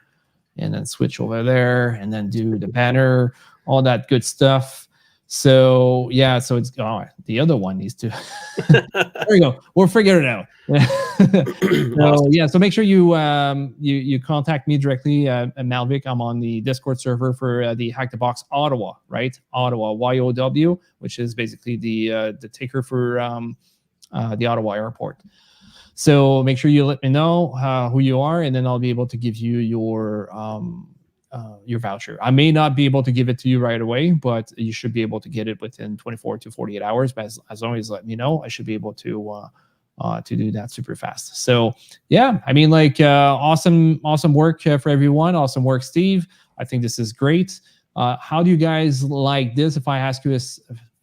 Speaker 1: and then switch over there and then do the banner, all that good stuff. So yeah, so it's the other one needs to. There we go. We'll figure it out. So yeah, so make sure you you contact me directly, Malvik. I'm on the Discord server for the Hack the Box Ottawa, right? Ottawa, YOW, which is basically the ticker for the Ottawa airport. So make sure you let me know who you are, and then I'll be able to give you your voucher. I may not be able to give it to you right away, but you should be able to get it within 24 to 48 hours. But as long as you let me know, I should be able to do that super fast. So yeah, I mean, like awesome work for everyone. Awesome work, Steve. I think this is great. How do you guys like this? If I ask you a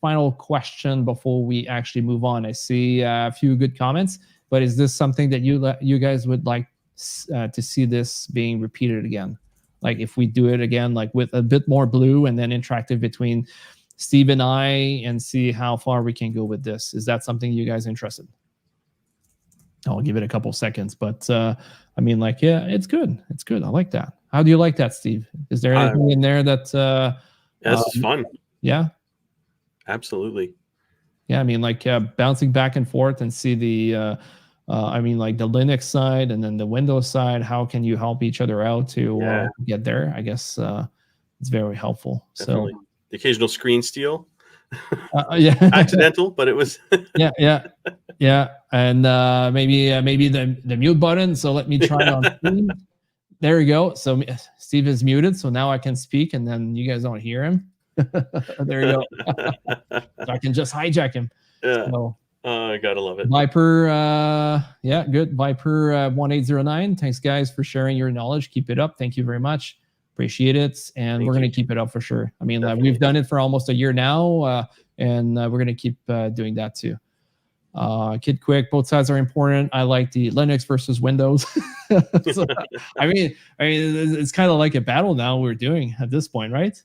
Speaker 1: final question before we actually move on, I see a few good comments, but is this something that you guys would like to see this being repeated again? Like if we do it again, like with a bit more blue and then interactive between Steve and I, and see how far we can go with this. Is that something you guys are interested in? I'll give it a couple seconds, but I mean, like, yeah, it's good. It's good. I like that. How do you like that, Steve? Is there anything in there that?
Speaker 2: Yeah, this is fun.
Speaker 1: Yeah,
Speaker 2: absolutely.
Speaker 1: Yeah, I mean, like bouncing back and forth and see the. I mean, like the Linux side and then the Windows side. How can you help each other out to get there? I guess it's very helpful.
Speaker 2: Definitely. So the occasional screen steal.
Speaker 1: Yeah,
Speaker 2: accidental, but it was.
Speaker 1: yeah, and maybe the mute button. So let me try it on screen. There we go. So Steve is muted, so now I can speak, and then you guys don't hear him. There you go. So I can just hijack him.
Speaker 2: Yeah.
Speaker 1: So,
Speaker 2: I gotta love it.
Speaker 1: Viper, yeah, good. Viper 1809. Thanks, guys, for sharing your knowledge. Keep it up. Thank you very much. Appreciate it, and we're going to keep it up for sure. I mean, we've done it for almost a year now, and we're going to keep doing that too. Kid Quick, both sides are important. I like the Linux versus Windows. So, I mean, it's kind of like a battle now we're doing at this point, right?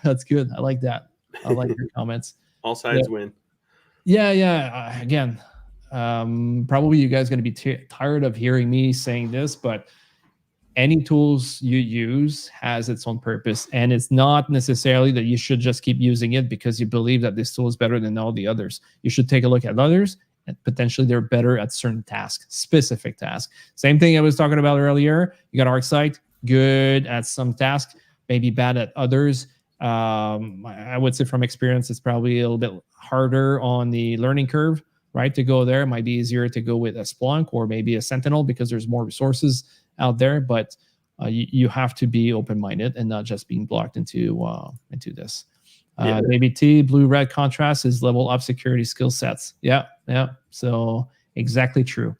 Speaker 1: That's good. I like that. I like your comments.
Speaker 2: All sides win.
Speaker 1: Yeah. Again, probably you guys are going to be tired of hearing me saying this, but any tools you use has its own purpose, and it's not necessarily that you should just keep using it because you believe that this tool is better than all the others. You should take a look at others, and potentially they're better at certain tasks, specific tasks. Same thing I was talking about earlier. You got ArcSight, good at some tasks, maybe bad at others. I would say from experience, it's probably a little bit harder on the learning curve, right? To go there, it might be easier to go with a Splunk or maybe a Sentinel because there's more resources out there, but you have to be open-minded and not just being blocked into this. Maybe blue-red contrast is level up security skill sets. Yeah. So exactly true.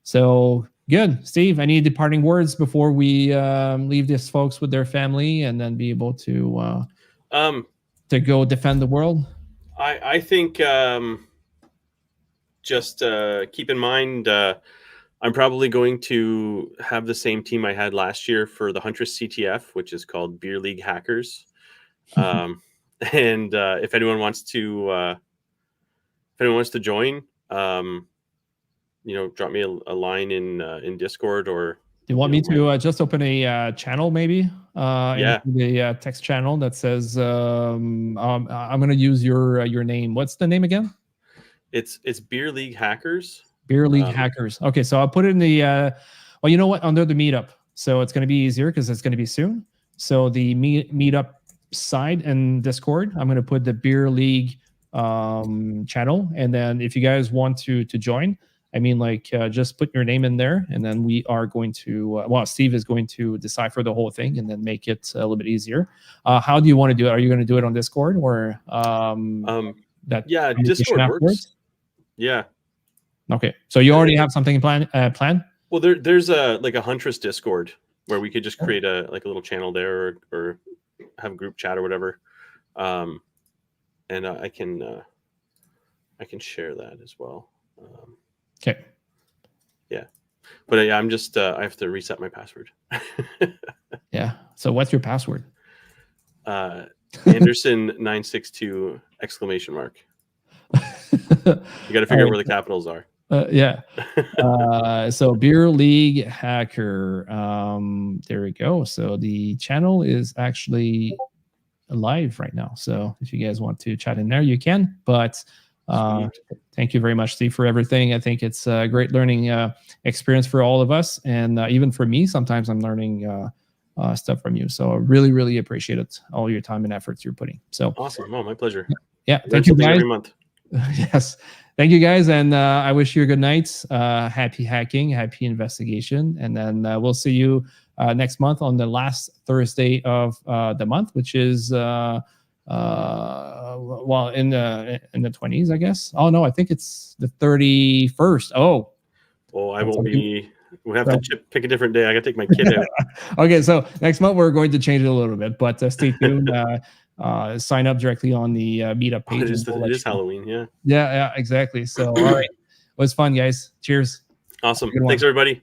Speaker 1: So good, Steve. Any departing words before we leave these folks with their family and then be able to go defend the world?
Speaker 2: I think just keep in mind. I'm probably going to have the same team I had last year for the Huntress CTF, which is called Beer League Hackers. And if anyone wants to, join, drop me a line in Discord or
Speaker 1: Do you want me to just open a channel maybe?
Speaker 2: Yeah.
Speaker 1: In the text channel that says I'm going to use your name. What's the name again?
Speaker 2: It's Beer League Hackers.
Speaker 1: Beer League Hackers. Okay, so I'll put it in the well, you know what, under the Meetup. So it's going to be easier because it's going to be soon. So the Meetup side and Discord, I'm going to put the Beer League channel, and then if you guys want to join, I mean, like, just put your name in there, and then we are going to, well, Steve is going to decipher the whole thing and then make it a little bit easier. How do you want to do it? Are you going to do it on Discord or that?
Speaker 2: Yeah, Discord
Speaker 1: afterwards?
Speaker 2: works. Yeah.
Speaker 1: Okay, so you already have something planned?
Speaker 2: Well, there's a Huntress Discord where we could just create a little channel there, or have a group chat or whatever, and I can share that as well.
Speaker 1: Okay.
Speaker 2: Yeah, but yeah, I'm just I have to reset my password.
Speaker 1: Yeah. So what's your password?
Speaker 2: Anderson 962 ! You got to figure out where the capitals are.
Speaker 1: Yeah. So Beer League Hacker. There we go. So the channel is actually live right now. So if you guys want to chat in there, you can. But thank you very much, Steve, for everything. I think it's a great learning experience for all of us. And even for me, sometimes I'm learning stuff from you. So I really, really appreciate it. All your time and efforts you're putting. So
Speaker 2: awesome. Oh, my pleasure.
Speaker 1: Yeah. Thank you, guys.
Speaker 2: Every month.
Speaker 1: Yes. Thank you, guys. And I wish you a good night. Happy hacking, happy investigation. And then we'll see you next month on the last Thursday of the month, which is well, in the 20s, I guess. Oh no, I think it's the 31st. Oh,
Speaker 2: well, I won't be. We'll have to pick a different day. I got to take my kid out.
Speaker 1: Okay, so next month we're going to change it a little bit, but stay tuned. Sign up directly on the Meetup page.
Speaker 2: It is Halloween, yeah.
Speaker 1: Yeah, exactly. So all right, it was fun, guys. Cheers.
Speaker 2: Awesome. Thanks, everybody.